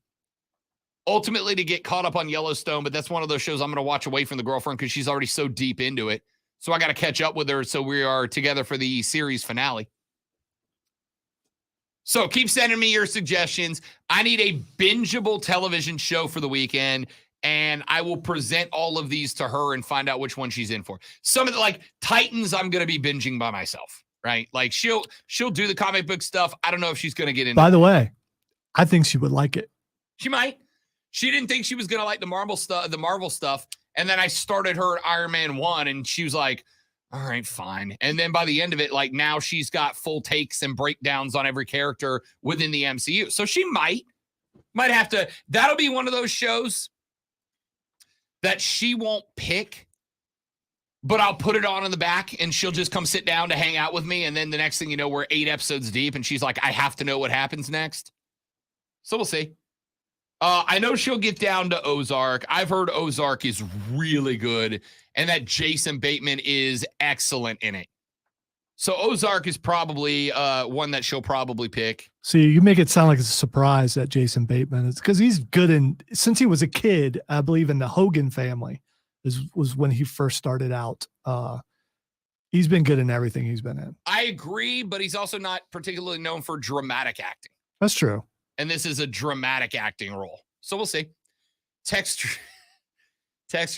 Speaker 3: Ultimately, to get caught up on Yellowstone, but that's one of those shows I'm going to watch away from the girlfriend because she's already so deep into it. So I got to catch up with her so we are together for the series finale. So keep sending me your suggestions. I need a bingeable television show for the weekend, and I will present all of these to her and find out which one she's in for. Some of the Titans, I'm going to be binging by myself, right? Like she'll do the comic book stuff. I don't know if she's going to get into
Speaker 2: By the way, I think she would like it.
Speaker 3: She might. She didn't think she was going to like the Marvel stuff. And then I started her at Iron Man 1 and she was like, all right, fine. And then by the end of it, now she's got full takes and breakdowns on every character within the MCU. So she might have to. That'll be one of those shows that she won't pick, but I'll put it on in the back and she'll just come sit down to hang out with me. And then the next thing you know, we're 8 episodes deep and she's like, I have to know what happens next. So we'll see. I know she'll get down to Ozark. I've heard Ozark is really good and that Jason Bateman is excellent in it. So Ozark is probably one that she'll probably pick.
Speaker 2: See, you make it sound like it's a surprise that Jason Bateman is because he's good since he was a kid, I believe in the Hogan family was when he first started out. He's been good in everything he's been in.
Speaker 3: I agree, but he's also not particularly known for dramatic acting.
Speaker 2: That's true.
Speaker 3: And this is a dramatic acting role. So we'll see. Texter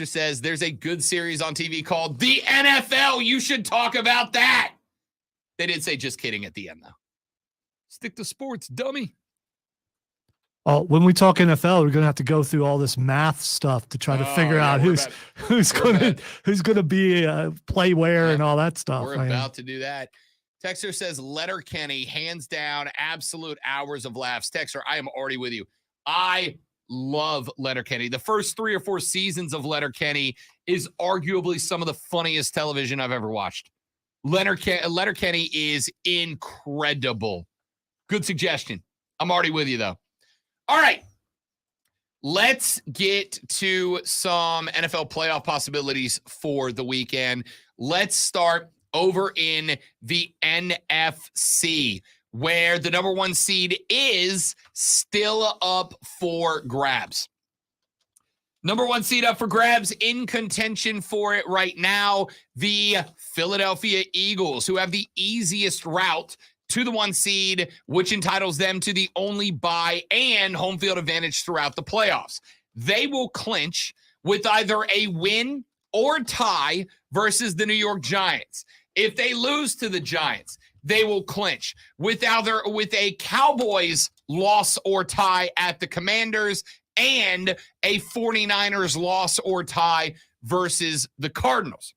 Speaker 3: says there's a good series on TV called The NFL. You should talk about that. They did say just kidding at the end, though. Stick to sports, dummy.
Speaker 2: Oh, when we talk NFL, we're going to have to go through all this math stuff to try to figure out who's going to be play where and all that stuff.
Speaker 3: We're about to do that. Texter says Letterkenny, hands down, absolute hours of laughs. Texter, I am already with you. I love Letterkenny. The first 3 or 4 seasons of Letterkenny is arguably some of the funniest television I've ever watched. Letterkenny is incredible. Good suggestion. I'm already with you, though. All right. Let's get to some NFL playoff possibilities for the weekend. Let's start over in the NFC, where the number 1 seed is still up for grabs. Number 1 seed up for grabs, in contention for it right now, the Philadelphia Eagles, who have the easiest route to the 1 seed, which entitles them to the only bye and home field advantage throughout the playoffs. They will clinch with either a win or tie versus the New York Giants. If they lose to the Giants, they will clinch with a Cowboys loss or tie at the Commanders and a 49ers loss or tie versus the Cardinals.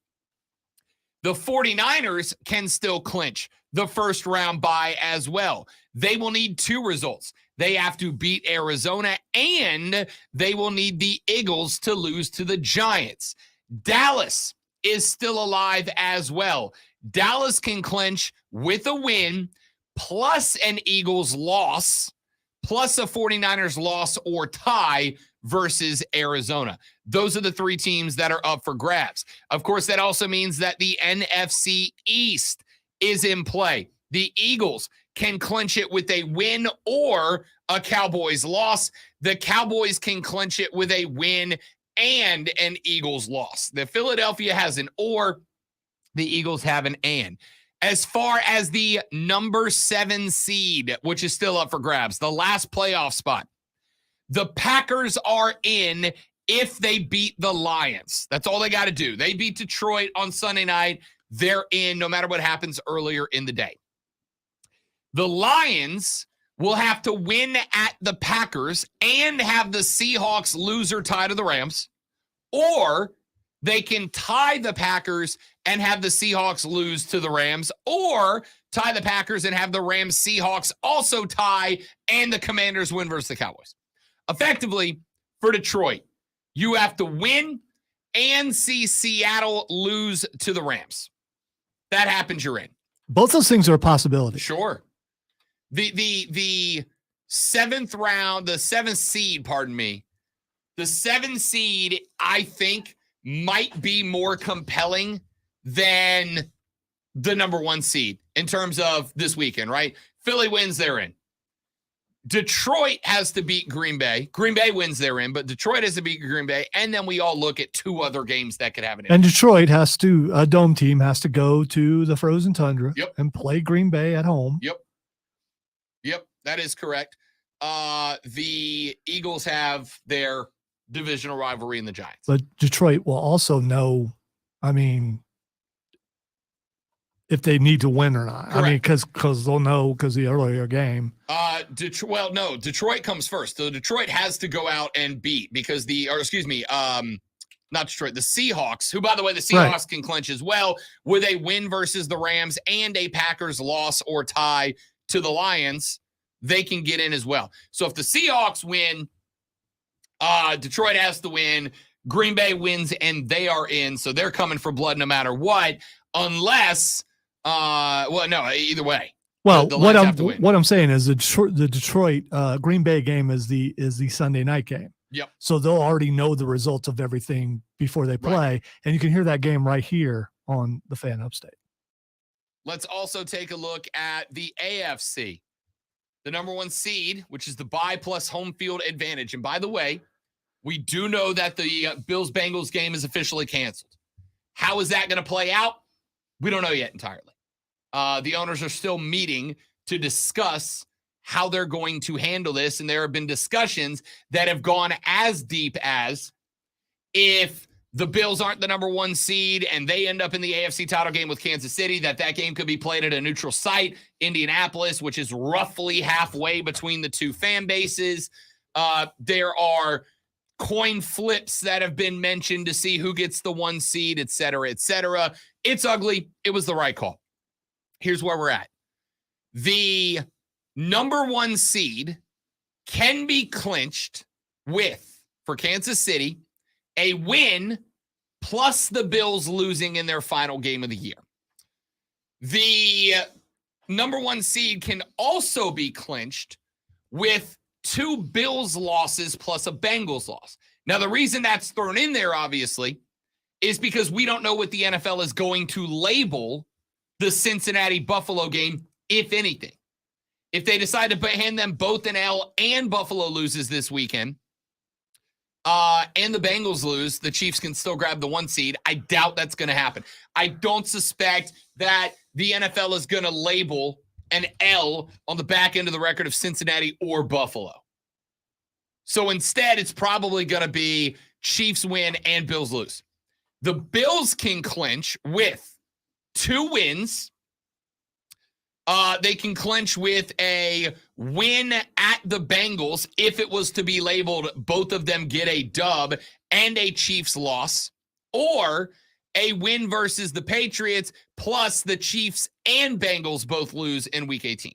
Speaker 3: The 49ers can still clinch the first round bye as well. They will need 2 results. They have to beat Arizona, and they will need the Eagles to lose to the Giants. Dallas is still alive as well. Dallas can clinch with a win plus an Eagles loss plus a 49ers loss or tie versus Arizona. Those are the 3 teams that are up for grabs. Of course, that also means that the NFC East is in play. The Eagles can clinch it with a win or a Cowboys loss. The Cowboys can clinch it with a win and an Eagles loss. The Philadelphia has an or, the Eagles have an and. As far as the number 7 seed, which is still up for grabs, the last playoff spot, the Packers are in if they beat the Lions. That's all they got to do. They beat Detroit on Sunday night. They're in no matter what happens earlier in the day. The Lions will have to win at the Packers and have the Seahawks lose or tie to the Rams, or they can tie the Packers and have the Seahawks lose to the Rams, or tie the Packers and have the Rams Seahawks also tie and the Commanders win versus the Cowboys. Effectively, for Detroit, you have to win and see Seattle lose to the Rams. That happens, you're in.
Speaker 2: Both those things are a possibility.
Speaker 3: Sure. The 7th round, the 7th seed, pardon me, the 7th seed, I think, might be more compelling than the number 1 seed in terms of this weekend, right? Philly wins, they're in. Detroit has to beat Green Bay. Green Bay wins, they're in, but Detroit has to beat Green Bay. And then we all look at 2 other games that could have an impact.
Speaker 2: And Detroit has to, a dome team has to go to the frozen tundra and play Green Bay at home.
Speaker 3: Yep, that is correct. The Eagles have their divisional rivalry in the Giants.
Speaker 2: But Detroit will also know, I mean, if they need to win or not.
Speaker 3: Correct.
Speaker 2: I mean, because they'll know because the earlier game.
Speaker 3: Detroit comes first. So Detroit has to go out and beat because not Detroit, the Seahawks, who, by the way, the Seahawks can clinch as well with a win versus the Rams and a Packers loss or tie to the Lions. They can get in as well. So if the Seahawks win, Detroit has to win. Green Bay wins, and they are in. So they're coming for blood no matter what, unless, either way.
Speaker 2: Well,
Speaker 3: the Lions have to win.
Speaker 2: what I'm saying is the Detroit Green Bay game is the Sunday night game.
Speaker 3: Yep.
Speaker 2: So they'll already know the results of everything before they play, and you can hear that game right here on the Fan Upstate.
Speaker 3: let's also take a look at the AFC. The number 1 seed, which is the bye plus home field advantage. And by the way, we do know that the Bills-Bengals game is officially canceled. How is that going to play out? We don't know yet entirely. The owners are still meeting to discuss how they're going to handle this. And there have been discussions that have gone as deep as if the Bills aren't the number 1 seed and they end up in the AFC title game with Kansas City, that game could be played at a neutral site, Indianapolis, which is roughly halfway between the two fan bases. There are coin flips that have been mentioned to see who gets the 1 seed, et cetera, et cetera. It's ugly. It was the right call. Here's where we're at. The number 1 seed can be clinched with, for Kansas City, a win plus the Bills losing in their final game of the year. The number 1 seed can also be clinched with 2 Bills losses plus a Bengals loss. Now, the reason that's thrown in there, obviously, is because we don't know what the NFL is going to label the Cincinnati-Buffalo game, if anything. If they decide to hand them both an L and Buffalo loses this weekend, and the Bengals lose, the Chiefs can still grab the 1 seed. I doubt that's going to happen. I don't suspect that the NFL is going to label an L on the back end of the record of Cincinnati or Buffalo. So instead, it's probably going to be Chiefs win and Bills lose. The Bills can clinch with 2 wins. They can clinch with a win at the Bengals if it was to be labeled both of them get a dub and a Chiefs loss, or a win versus the Patriots plus the Chiefs and Bengals both lose in Week 18.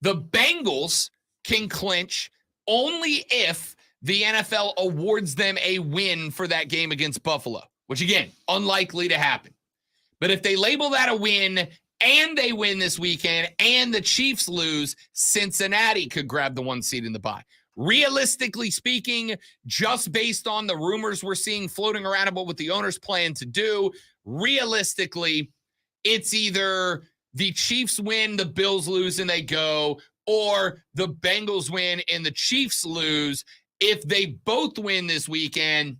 Speaker 3: The Bengals can clinch only if the NFL awards them a win for that game against Buffalo, which, again, unlikely to happen. But if they label that a win and they win this weekend and the Chiefs lose, Cincinnati could grab the 1 seed in the bye. Realistically speaking, just based on the rumors we're seeing floating around about what the owners plan to do, realistically, it's either the Chiefs win, the Bills lose, and they go, or the Bengals win and the Chiefs lose. If they both win this weekend,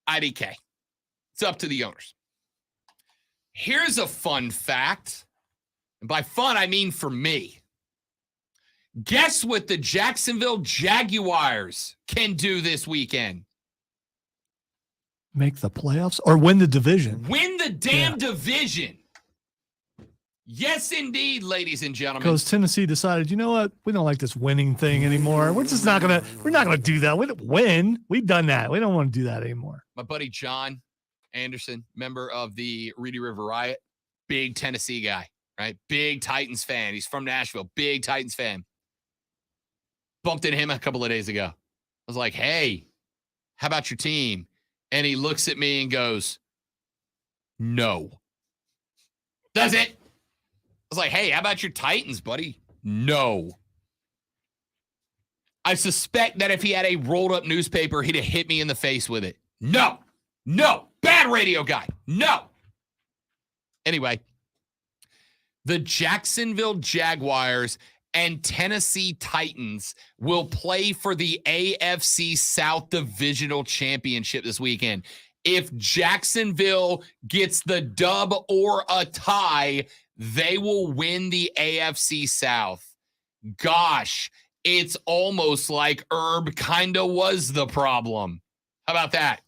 Speaker 3: IDK. It's up to the owners. Here's a fun fact. And by fun, I mean for me. Guess what the Jacksonville Jaguars can do this weekend?
Speaker 2: Make the playoffs or win the division?
Speaker 3: Win the damn division. Yes, indeed, ladies and gentlemen.
Speaker 2: Because Tennessee decided, you know what? We don't like this winning thing anymore. We're not gonna do that. We don't win. We've done that. We don't want to do that anymore.
Speaker 3: My buddy John Anderson, member of the Reedy River Riot, big Tennessee guy, right? Big Titans fan. He's from Nashville. Big Titans fan. Bumped into him a couple of days ago. I was like, hey, how about your team? And he looks at me and goes, no. That's it. I was like, hey, how about your Titans, buddy? No. I suspect that if he had a rolled up newspaper, he'd have hit me in the face with it. No. Bad radio guy. No. Anyway, the Jacksonville Jaguars and Tennessee Titans will play for the AFC South Divisional Championship this weekend. If Jacksonville gets the dub or a tie, they will win the AFC South. Gosh, it's almost like Herb kind of was the problem. How about that?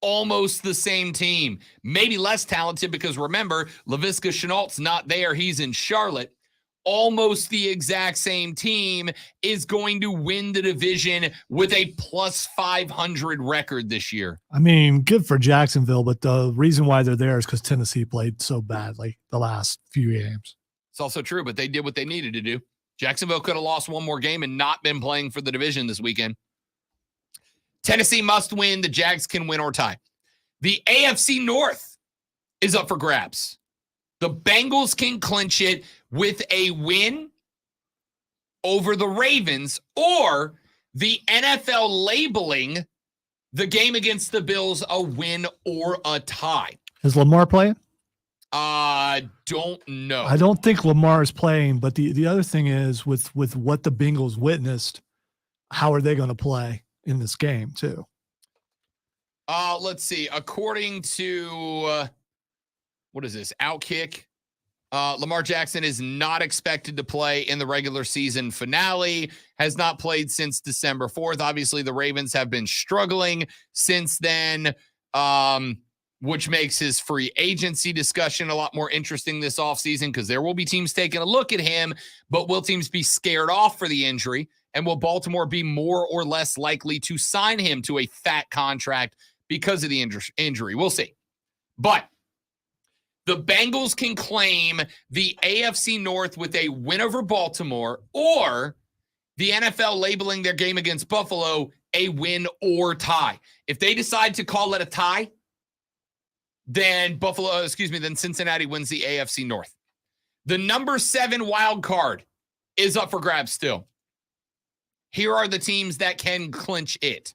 Speaker 3: Almost the same team. Maybe less talented because remember, Laviska Shenault's not there. He's in Charlotte. Almost the exact same team is going to win the division with a plus 500 record this year.
Speaker 2: I mean, good for Jacksonville, but the reason why they're there is because Tennessee played so badly the last few games.
Speaker 3: It's also true, but they did what they needed to do. Jacksonville could have lost one more game and not been playing for the division this weekend. Tennessee must win. The Jags can win or tie. The AFC North is up for grabs. The Bengals can clinch it with a win over the Ravens, or the NFL labeling the game against the Bills a win or a tie.
Speaker 2: Is Lamar playing?
Speaker 3: Don't know.
Speaker 2: I don't think Lamar is playing, but the other thing is with what the Bengals witnessed, how are they going to play in this game too?
Speaker 3: Let's see. According to what is this? Outkick. Lamar Jackson is not expected to play in the regular season finale, has not played since December 4th. Obviously, the Ravens have been struggling since then, which makes his free agency discussion a lot more interesting this offseason because there will be teams taking a look at him, but will teams be scared off for the injury? And will Baltimore be more or less likely to sign him to a fat contract because of the injury? We'll see. But the Bengals can claim the AFC North with a win over Baltimore, or the NFL labeling their game against Buffalo a win or tie. If they decide to call it a tie, then then Cincinnati wins the AFC North. The number 7 wild card is up for grabs still. Here are the teams that can clinch it.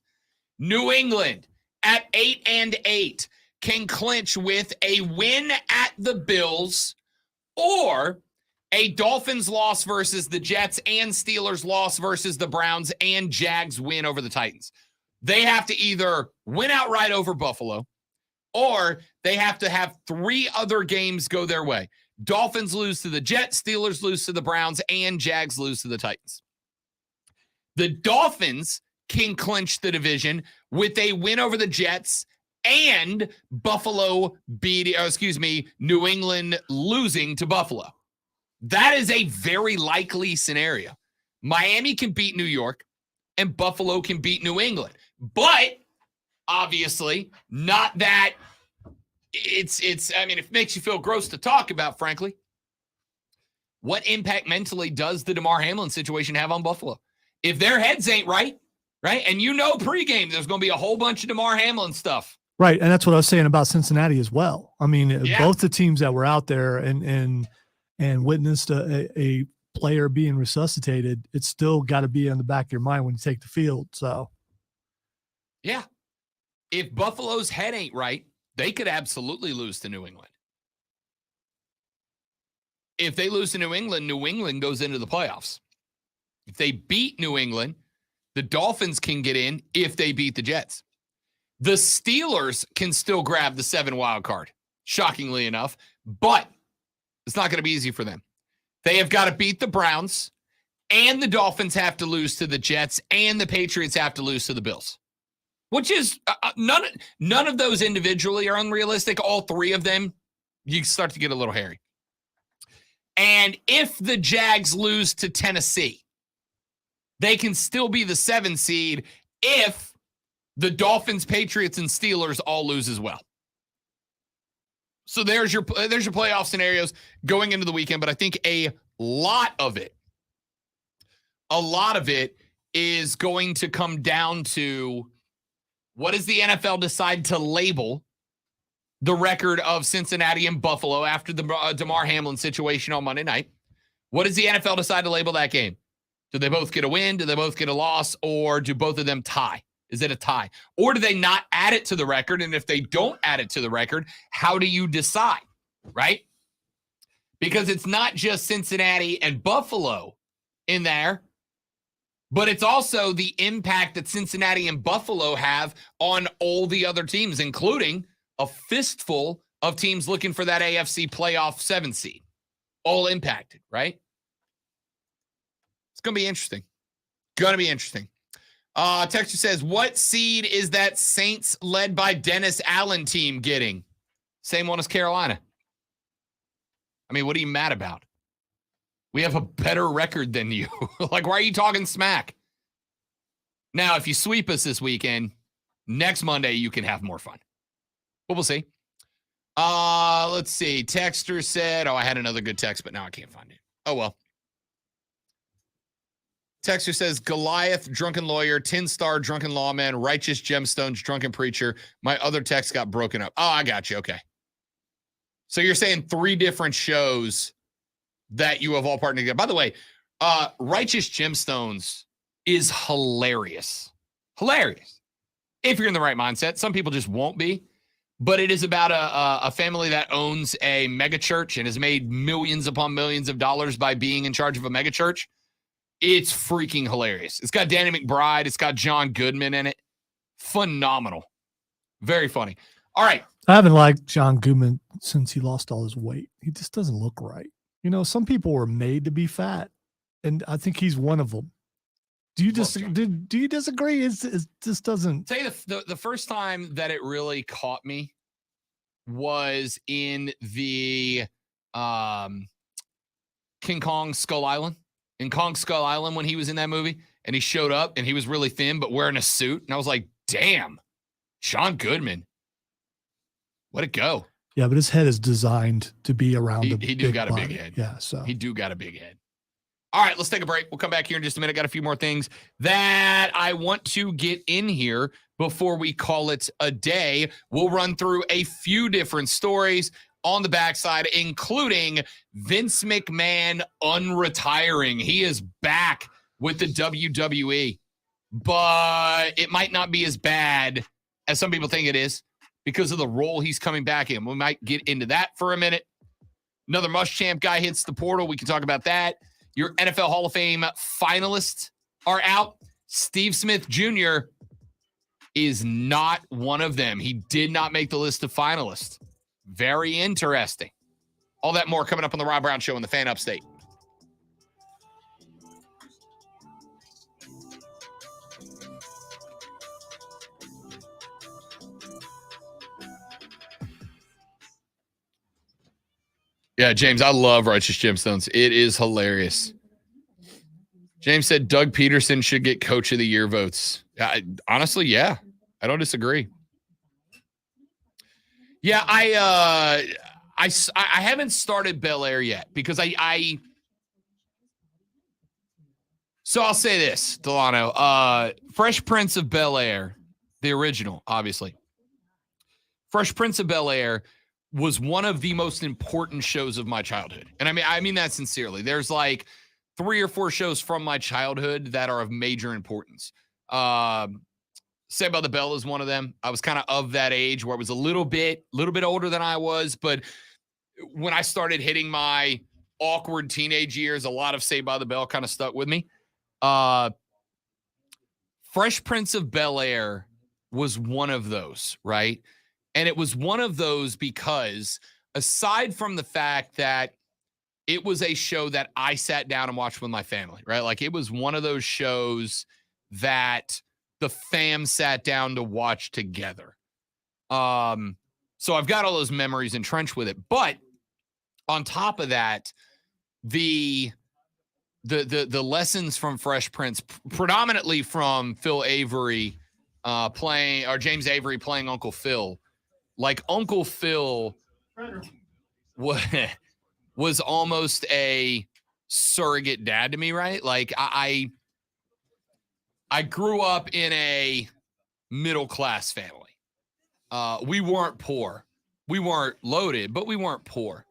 Speaker 3: New England at 8-8 can clinch with a win at the Bills or a Dolphins loss versus the Jets and Steelers loss versus the Browns and Jags win over the Titans. They have to either win outright over Buffalo or they have to have 3 other games go their way. Dolphins lose to the Jets, Steelers lose to the Browns, and Jags lose to the Titans. The Dolphins can clinch the division with a win over the Jets and New England losing to Buffalo. That is a very likely scenario. Miami can beat New York and Buffalo can beat New England. But obviously, not that it makes you feel gross to talk about, frankly. What impact mentally does the DeMar Hamlin situation have on Buffalo? If their heads ain't right? And pregame, there's going to be a whole bunch of DeMar Hamlin stuff.
Speaker 2: Right. And that's what I was saying about Cincinnati as well. I mean, both the teams that were out there and witnessed a player being resuscitated, it's still got to be in the back of your mind when you take the field. So,
Speaker 3: yeah. If Buffalo's head ain't right, they could absolutely lose to New England. If they lose to New England goes into the playoffs. If they beat New England, the Dolphins can get in if they beat the Jets. The Steelers can still grab the 7 wild card, shockingly enough, but it's not going to be easy for them. They have got to beat the Browns, and the Dolphins have to lose to the Jets, and the Patriots have to lose to the Bills, which is none of those individually are unrealistic. All 3 of them, you start to get a little hairy. And if the Jags lose to Tennessee, they can still be the 7 seed if the Dolphins, Patriots, and Steelers all lose as well. So there's your playoff scenarios going into the weekend, but I think a lot of it is going to come down to what does the NFL decide to label the record of Cincinnati and Buffalo after the DeMar Hamlin situation on Monday night. What does the NFL decide to label that game? Do they both get a win? Do they both get a loss? Or do both of them tie? Is it a tie? Or do they not add it to the record? And if they don't add it to the record, how do you decide, right? Because it's not just Cincinnati and Buffalo in there, but it's also the impact that Cincinnati and Buffalo have on all the other teams, including a fistful of teams looking for that AFC playoff 7 seed. All impacted, right? It's going to be interesting. Texture says, what seed is that Saints led by Dennis Allen team getting? Same one as Carolina. I mean, what are you mad about? We have a better record than you. Like, why are you talking smack? Now, if you sweep us this weekend, next Monday, you can have more fun. But we'll see. Let's see. Texter said, I had another good text, but now I can't find it. Oh, well. Texter says, Goliath, drunken lawyer, 10-star drunken lawman, righteous gemstones, drunken preacher. My other text got broken up. Oh, I got you. Okay. So you're saying 3 different shows that you have all partnered together. By the way, Righteous Gemstones is hilarious. Hilarious. If you're in the right mindset. Some people just won't be. but it is about a family that owns a mega church and has made millions upon millions of dollars by being in charge of a mega church. It's freaking hilarious. It's got Danny McBride. It's got John Goodman in it. Phenomenal. Very funny. All right.
Speaker 2: I haven't liked John Goodman since he lost all his weight. He just doesn't look right. You know, some people were made to be fat, and I think he's one of them. Do you do you disagree? It just doesn't.
Speaker 3: Tell you the first time that it really caught me was in the King Kong Skull Island. In Kong Skull Island, when he was in that movie, and he showed up and he was really thin but wearing a suit, and I was like, damn, John Goodman. Way to go.
Speaker 2: Yeah, but his head is designed to be around
Speaker 3: He
Speaker 2: big
Speaker 3: do got
Speaker 2: body.
Speaker 3: a big head.
Speaker 2: Yeah, so
Speaker 3: he do got a big head. All right, let's take a break. We'll come back here in just a minute. Got a few more things that I want to get in here before we call it a day. We'll run through a few different stories on the backside, including Vince McMahon unretiring. He is back with the WWE, but it might not be as bad as some people think it is because of the role he's coming back in. We might get into that for a minute. Another Muschamp guy hits the portal. We can talk about that. Your NFL Hall of Fame finalists are out. Steve Smith Jr. is not one of them. He did not make the list of finalists. Very interesting. All that more coming up on the Rob Brown Show in the Fan Upstate. Yeah, James, I love Righteous Gemstones. It is hilarious. James said Doug Peterson should get Coach of the Year votes. Honestly, yeah. I don't disagree. Yeah, I haven't started Bel Air yet because so I'll say this, Delano. Fresh Prince of Bel Air, the original, obviously. Fresh Prince of Bel Air was one of the most important shows of my childhood. And I mean that sincerely. There's like 3 or 4 shows from my childhood that are of major importance. Saved by the Bell is one of them. I was kind of that age where I was a little bit older than I was, but when I started hitting my awkward teenage years, a lot of Saved by the Bell kind of stuck with me. Fresh Prince of Bel Air was one of those, right? And it was one of those because aside from the fact that it was a show that I sat down and watched with my family, right? Like it was one of those shows that the fam sat down to watch together. So I've got all those memories entrenched with it. But on top of that, the lessons from Fresh Prince, predominantly from Phil Avery James Avery playing Uncle Phil. Like Uncle Phil was almost a surrogate dad to me, right? Like I grew up in a middle-class family. We weren't poor. We weren't loaded, but we weren't poor.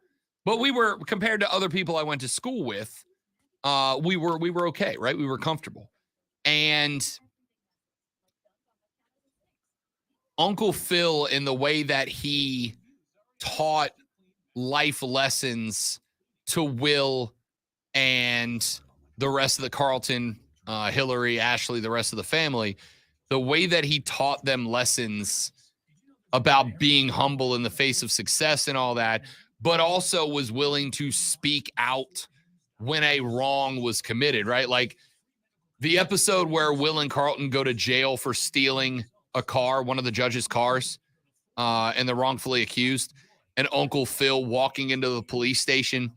Speaker 3: But we were, compared to other people I went to school with, we were okay, right? We were comfortable. And Uncle Phil, in the way that he taught life lessons to Will and the rest of the Carlton, Hillary, Ashley, the rest of the family, the way that he taught them lessons about being humble in the face of success and all that, but also was willing to speak out when a wrong was committed, right? Like the episode where Will and Carlton go to jail for stealing a car, one of the judge's cars, and they're wrongfully accused, and Uncle Phil walking into the police station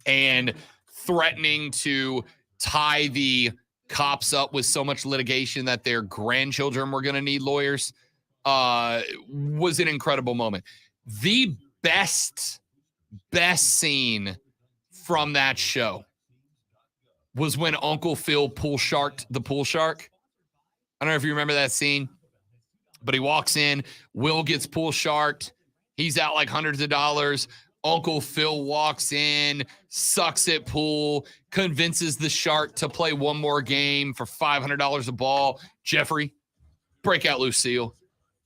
Speaker 3: and threatening to tie the cops up with so much litigation that their grandchildren were going to need lawyers, was an incredible moment. The best scene from that show was when Uncle Phil pool sharked the pool shark. I don't know if you remember that scene, but he walks in, Will gets pool sharked. He's out like hundreds of dollars. Uncle Phil walks in, sucks at pool, convinces the shark to play one more game for $500 a ball. Jeffrey, break out Lucille.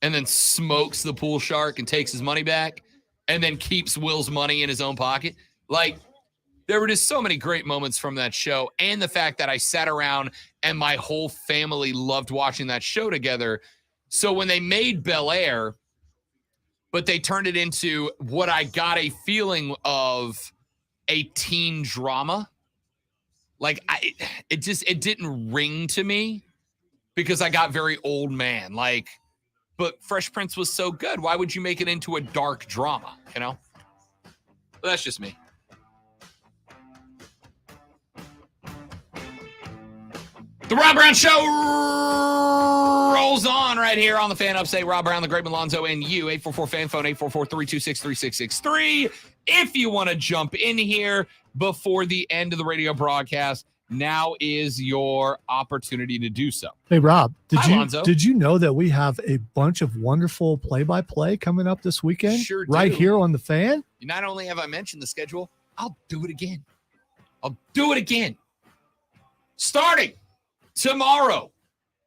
Speaker 3: and then smokes the pool shark and takes his money back and then keeps Will's money in his own pocket. Like, there were just so many great moments from that show, and the fact that I sat around and my whole family loved watching that show together. So when they made Bel Air, but they turned it into what I got a feeling of a teen drama, like it didn't ring to me because I got very old man. Like, but Fresh Prince was so good. Why would you make it into a dark drama? You know, but that's just me. The Rob Brown Show rolls on right here on the Fan Upstate. Rob Brown, the Great Malonzo, and you. 844-FAN phone, 844-326-3663. If you want to jump in here before the end of the radio broadcast, now is your opportunity to do so.
Speaker 2: Hey, Rob,
Speaker 3: Lonzo.
Speaker 2: did you know that we have a bunch of wonderful play-by-play coming up this weekend?
Speaker 3: Sure do.
Speaker 2: Right here on the Fan?
Speaker 3: Not only have I mentioned the schedule, I'll do it again. I'll do it again. Starting tomorrow,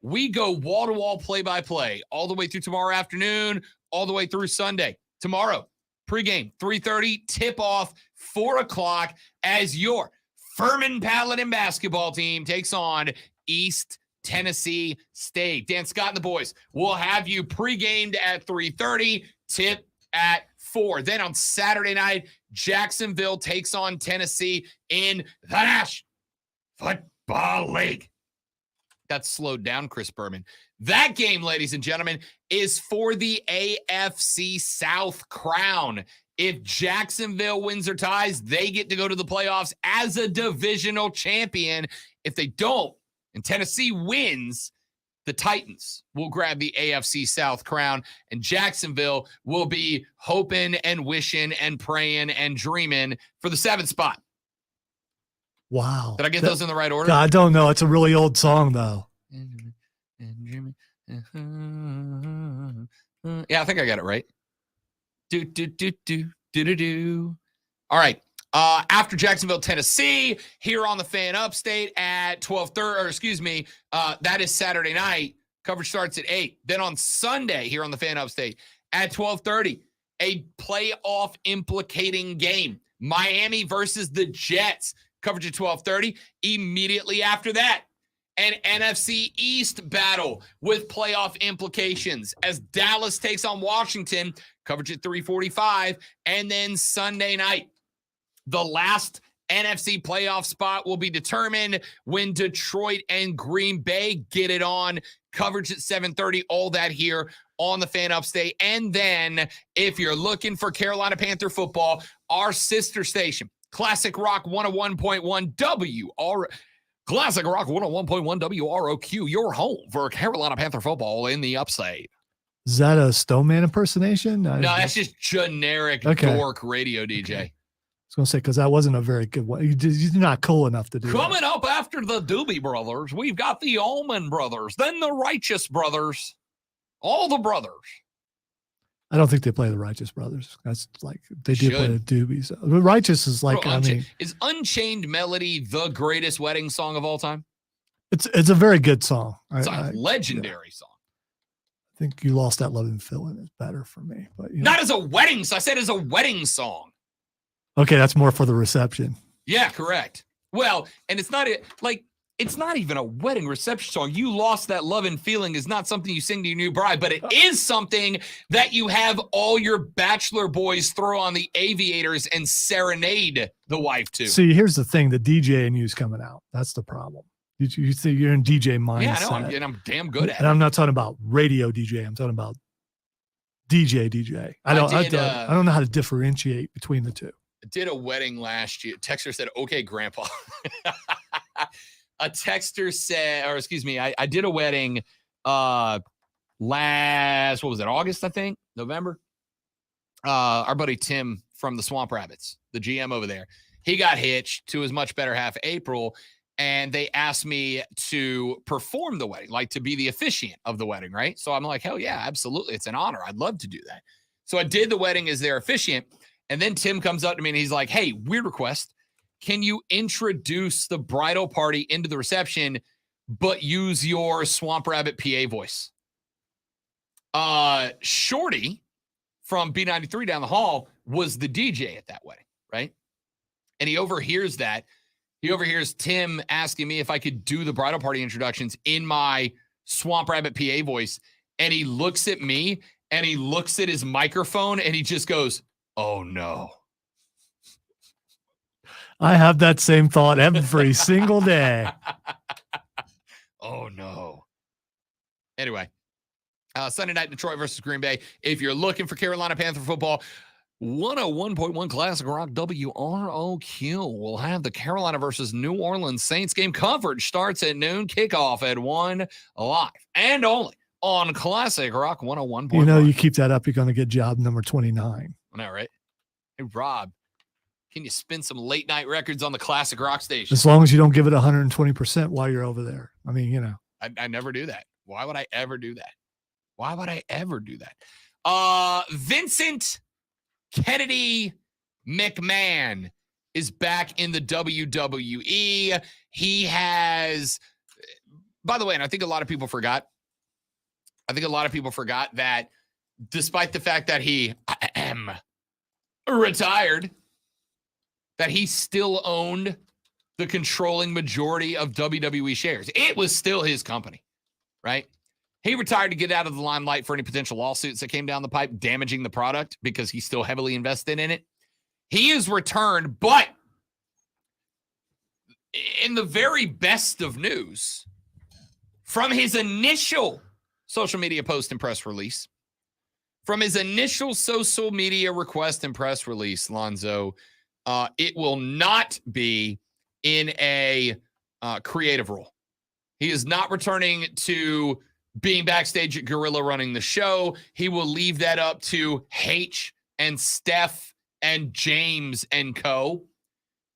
Speaker 3: we go wall-to-wall play-by-play all the way through tomorrow afternoon, all the way through Sunday. Tomorrow, pregame, 3:30, tip-off, 4 o'clock, as your Furman Paladin basketball team takes on East Tennessee State. Dan Scott and the boys will have you pre-gamed at 3:30, tip at 4. Then on Saturday night, Jacksonville takes on Tennessee in the National Football League. That slowed down Chris Berman. That game, ladies and gentlemen, is for the AFC South crown. If Jacksonville wins or ties, they get to go to the playoffs as a divisional champion. If they don't, and Tennessee wins, the Titans will grab the AFC South crown, and Jacksonville will be hoping and wishing and praying and dreaming for the 7th spot.
Speaker 2: Wow.
Speaker 3: Did I get those in the right order?
Speaker 2: I don't know. It's a really old song, though.
Speaker 3: Yeah, I think I got it right. All right. After Jacksonville, Tennessee, here on the Fan Upstate at 12:30, that is Saturday night. Coverage starts at 8. Then on Sunday, here on the Fan Upstate at 12:30, a playoff implicating game. Miami versus the Jets. Coverage at 12:30. Immediately after that, an NFC East battle with playoff implications as Dallas takes on Washington. Coverage at 3:45. And then Sunday night, the last NFC playoff spot will be determined when Detroit and Green Bay get it on. Coverage at 7:30. All that here on the Fan Upstate. And then if you're looking for Carolina Panther football, our sister station, Classic Rock 101.1 Classic Rock 101.1 WROQ, your home for Carolina Panther football in the Upstate.
Speaker 2: Is that a Stoneman impersonation?
Speaker 3: No, that's just generic dork radio DJ.
Speaker 2: I was going to say, because that wasn't a very good one. You're not cool enough to do
Speaker 3: Coming
Speaker 2: that.
Speaker 3: up after the Doobie Brothers, we've got the Allman Brothers, then the Righteous Brothers, all the brothers.
Speaker 2: I don't think they play the Righteous Brothers. That's like, they do play the Doobies. The Righteous is like,
Speaker 3: Bro, is Unchained Melody the greatest wedding song of all time?
Speaker 2: It's a very good song.
Speaker 3: It's a legendary song.
Speaker 2: I think You Lost That Loving Feeling is better for me. But
Speaker 3: Not as a wedding song. I said as a wedding song.
Speaker 2: Okay, that's more for the reception.
Speaker 3: Yeah, correct. Well, and it's not even a wedding reception song. You Lost That Loving Feeling is not something you sing to your new bride, but it is something that you have all your bachelor boys throw on the aviators and serenade the wife to.
Speaker 2: See, here's the thing: the DJ in you's coming out. That's the problem. You think you're in DJ mindset.
Speaker 3: Yeah, I know. I'm damn good at it.
Speaker 2: And I'm not talking about radio DJ. I'm talking about DJ. I don't know how to differentiate between the two.
Speaker 3: I did a wedding last year. Texter said, "Okay, Grandpa." A texter said, I did a wedding August, I think, November. Our buddy Tim from the Swamp Rabbits, the GM over there, he got hitched to his much better half, April, and they asked me to perform the wedding, like to be the officiant of the wedding, right? So I'm like, hell yeah, absolutely. It's an honor. I'd love to do that. So I did the wedding as their officiant, and then Tim comes up to me and he's like, hey, weird request. Can you introduce the bridal party into the reception, but use your Swamp Rabbit PA voice? Shorty from B93 down the hall was the DJ at that wedding, right? And he overhears that. He overhears Tim asking me if I could do the bridal party introductions in my Swamp Rabbit PA voice. And he looks at me and he looks at his microphone and he just goes, "Oh no."
Speaker 2: I have that same thought every single day.
Speaker 3: Oh no. Anyway, Sunday night, Detroit versus Green Bay. If you're looking for Carolina Panther football, 101.1 Classic Rock WROQ will have the Carolina versus New Orleans Saints game. Coverage starts at noon, kickoff at 1, live and only on Classic Rock 101.1.
Speaker 2: You know, you keep that up, you're going to get job number 29.
Speaker 3: I know, right? Hey, Rob, can you spin some late night records on the Classic Rock station?
Speaker 2: As long as you don't give it 120% while you're over there. I mean, you know.
Speaker 3: I never do that. Why would I ever do that? Why would I ever do that? Vincent Kennedy McMahon is back in the WWE. He has, by the way, and I think a lot of people forgot that despite the fact that he retired, that he still owned the controlling majority of WWE shares. It was still his company, right? He retired to get out of the limelight for any potential lawsuits that came down the pipe damaging the product because he's still heavily invested in it. He is returned, but in the very best of news, from his initial social media post and press release, Lonzo, it will not be in a creative role. He is not returning to being backstage at Gorilla running the show. He will leave that up to H and Steph and James and co.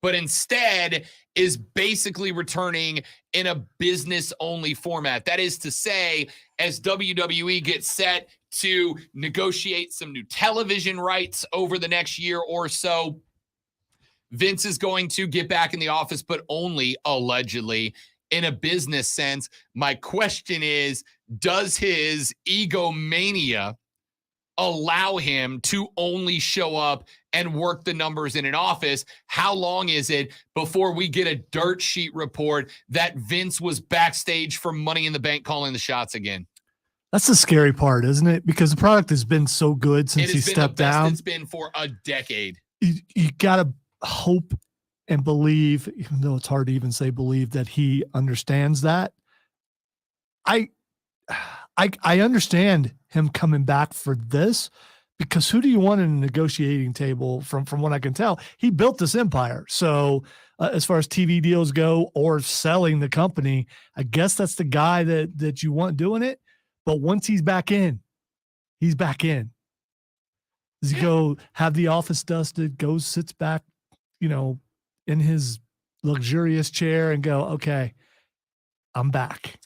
Speaker 3: But instead is basically returning in a business-only format. That is to say, as WWE gets set to negotiate some new television rights over the next year or so, Vince is going to get back in the office, but only allegedly in a business sense. My question is, does his egomania allow him to only show up and work the numbers in an office? How long is it before we get a dirt sheet report that Vince was backstage for Money in the Bank calling the shots again?
Speaker 2: That's the scary part, isn't it? Because the product has been so good since he stepped down.
Speaker 3: It's been for a decade.
Speaker 2: You got to hope and believe, even though it's hard to even say believe, that he understands that. I understand him coming back for this, because who do you want in a negotiating table? From what I can tell, he built this empire. So as far as TV deals go or selling the company, I guess that's the guy that you want doing it. But once he's back in, he's back in. Does he go have the office dusted, goes, sits back, in his luxurious chair and go, okay, I'm back.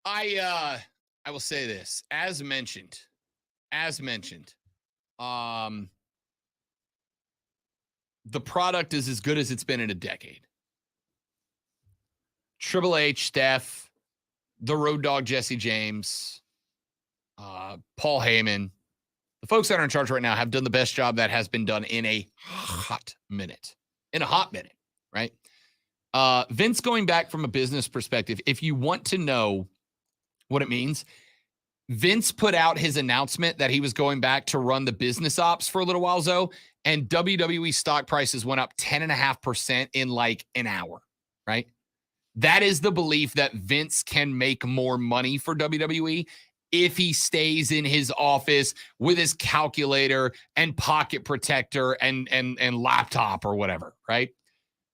Speaker 3: I will say this, as mentioned, the product is as good as it's been in a decade. Triple H, Steph, the Road Dogg Jesse James, Paul Heyman, the folks that are in charge right now have done the best job that has been done in a hot minute. Right? Vince going back from a business perspective, if you want to know what it means, Vince put out his announcement that he was going back to run the business ops for a little while, Zoe, and WWE stock prices went up 10.5% in like an hour, right? That is the belief that Vince can make more money for WWE if he stays in his office with his calculator and pocket protector and laptop or whatever, right?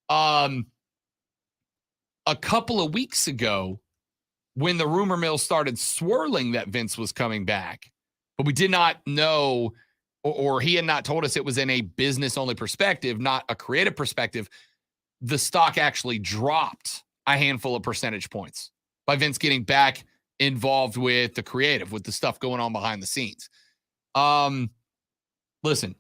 Speaker 3: A couple of weeks ago, when the rumor mill started swirling that Vince was coming back, but we did not know, or he had not told us it was in a business-only perspective, not a creative perspective, the stock actually dropped a handful of percentage points by Vince getting back involved with the creative, with the stuff going on behind the scenes. Listen,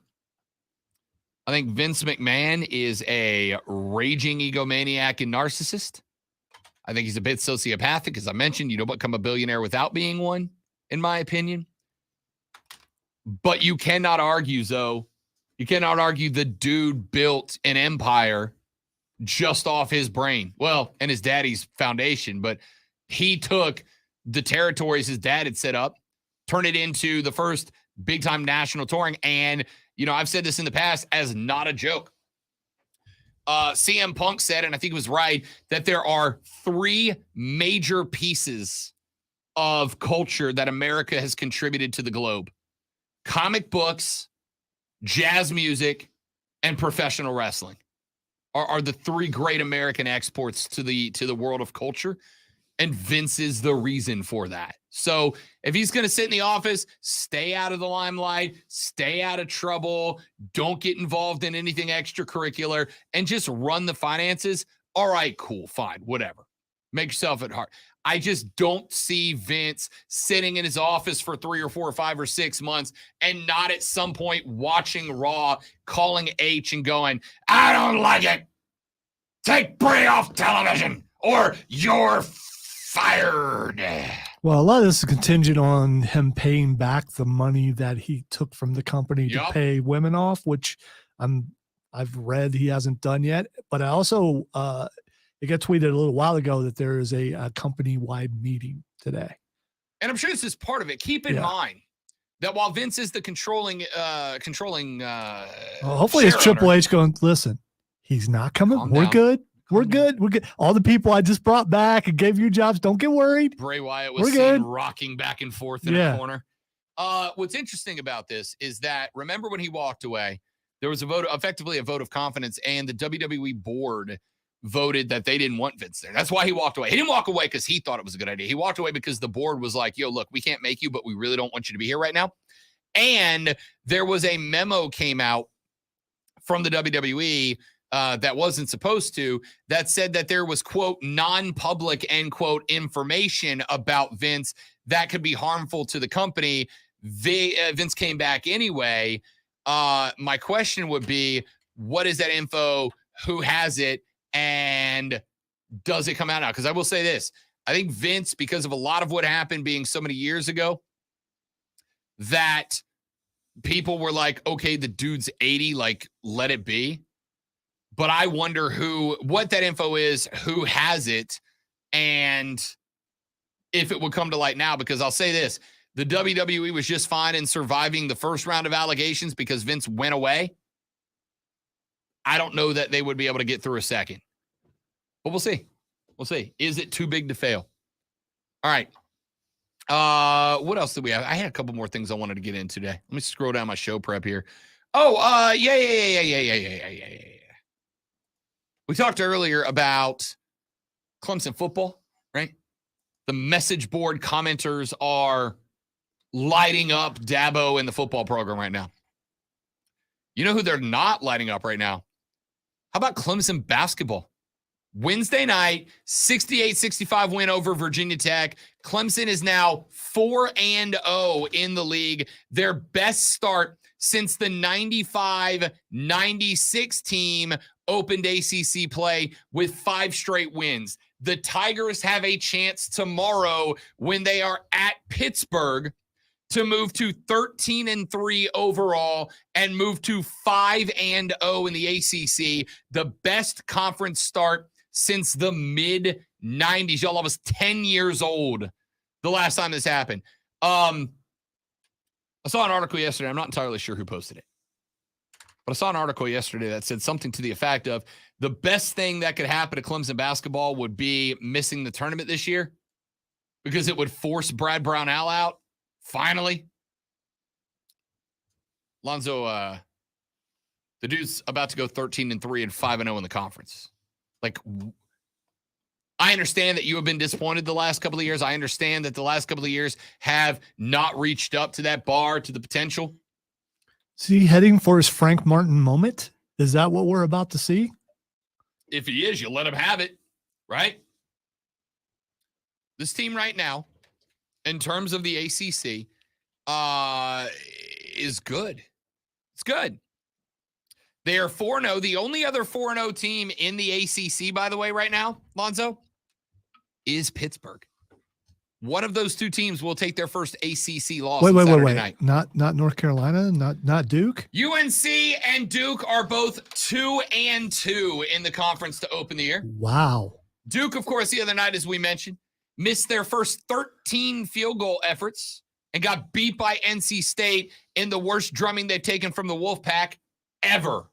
Speaker 3: I think Vince McMahon is a raging egomaniac and narcissist. I think he's a bit sociopathic. As I mentioned, you don't become a billionaire without being one. in my opinion. But you cannot argue, Zoe. You cannot argue the dude built an empire just off his brain. Well, and his daddy's foundation, but he took the territories his dad had set up, turned it into the first big-time national touring. And, I've said this in the past as not a joke. CM Punk said, and I think it was right, that there are 3 major pieces of culture that America has contributed to the globe. Comic books, jazz music, and professional wrestling are the 3 great American exports to the world of culture. And Vince is the reason for that. So if he's going to sit in the office, stay out of the limelight, stay out of trouble, don't get involved in anything extracurricular, and just run the finances, all right, cool, fine, whatever. Make yourself at heart. I just don't see Vince sitting in his office for 3 or 4 or 5 or 6 months and not at some point watching Raw, calling H and going, I don't like it. Take Bray off television or you're fired.
Speaker 2: Well, a lot of this is contingent on him paying back the money that he took from the company to pay women off, which I've read he hasn't done yet. But I also it got tweeted a little while ago that there is a company-wide meeting today.
Speaker 3: And I'm sure this is part of it. Keep in mind that while Vince is the controlling
Speaker 2: well, hopefully it's Triple H going, listen, he's not coming. We're good. We're good. We're good. All the people I just brought back and gave you jobs, don't get worried.
Speaker 3: Bray Wyatt was seen rocking back and forth in a corner. What's interesting about this is that, remember when he walked away, there was effectively a vote of confidence, and the WWE board voted that they didn't want Vince there. That's why he walked away. He didn't walk away because he thought it was a good idea. He walked away because the board was like, yo, look, we can't make you, but we really don't want you to be here right now. And there was a memo came out from the WWE that wasn't supposed to, that said that there was, quote, non-public, end quote, information about Vince that could be harmful to the company. Vince came back anyway. My question would be, what is that info? Who has it? And does it come out now? Because I will say this. I think Vince, because of a lot of what happened being so many years ago, that people were like, okay, the dude's 80, like, let it be. But I wonder what that info is, who has it, and if it would come to light now. Because I'll say this, the WWE was just fine in surviving the first round of allegations because Vince went away. I don't know that they would be able to get through a second. But we'll see. We'll see. Is it too big to fail? All right. What else did we have? I had a couple more things I wanted to get in today. Let me scroll down my show prep here. Oh, yeah. We talked earlier about Clemson football, right? The message board commenters are lighting up Dabo in the football program right now. You know who they're not lighting up right now? How about Clemson basketball? Wednesday night, 68-65 win over Virginia Tech. Clemson is now 4-0 in the league. Their best start since the 95-96 team opened ACC play with 5 straight wins. The Tigers have a chance tomorrow when they are at Pittsburgh to move to 13-3 overall and move to 5-0 in the ACC, the best conference start since the mid-90s. Y'all, I was 10 years old the last time this happened. I saw an article yesterday. I'm not entirely sure who posted it, but I saw an article yesterday that said something to the effect of the best thing that could happen to Clemson basketball would be missing the tournament this year because it would force Brad Brownell out. Finally, Lonzo, the dude's about to go 13-3 and 5-0 in the conference. Like, I understand that you have been disappointed the last couple of years. I understand that the last couple of years have not reached up to that bar, to the potential.
Speaker 2: Is he heading for his Frank Martin moment? Is that what we're about to see?
Speaker 3: If he is, you let him have it, right? This team right now, in terms of the ACC, is good. It's good. They are 4-0. The only other 4-0 team in the ACC, by the way, right now, Lonzo, is Pittsburgh. One of those two teams will take their first ACC loss
Speaker 2: Wait,
Speaker 3: Saturday night.
Speaker 2: Not North Carolina, not Duke.
Speaker 3: UNC and Duke are both 2-2 in the conference to open the year.
Speaker 2: Wow.
Speaker 3: Duke, of course, the other night, as we mentioned, missed their first 13 field goal efforts and got beat by NC State in the worst drumming they've taken from the Wolfpack ever.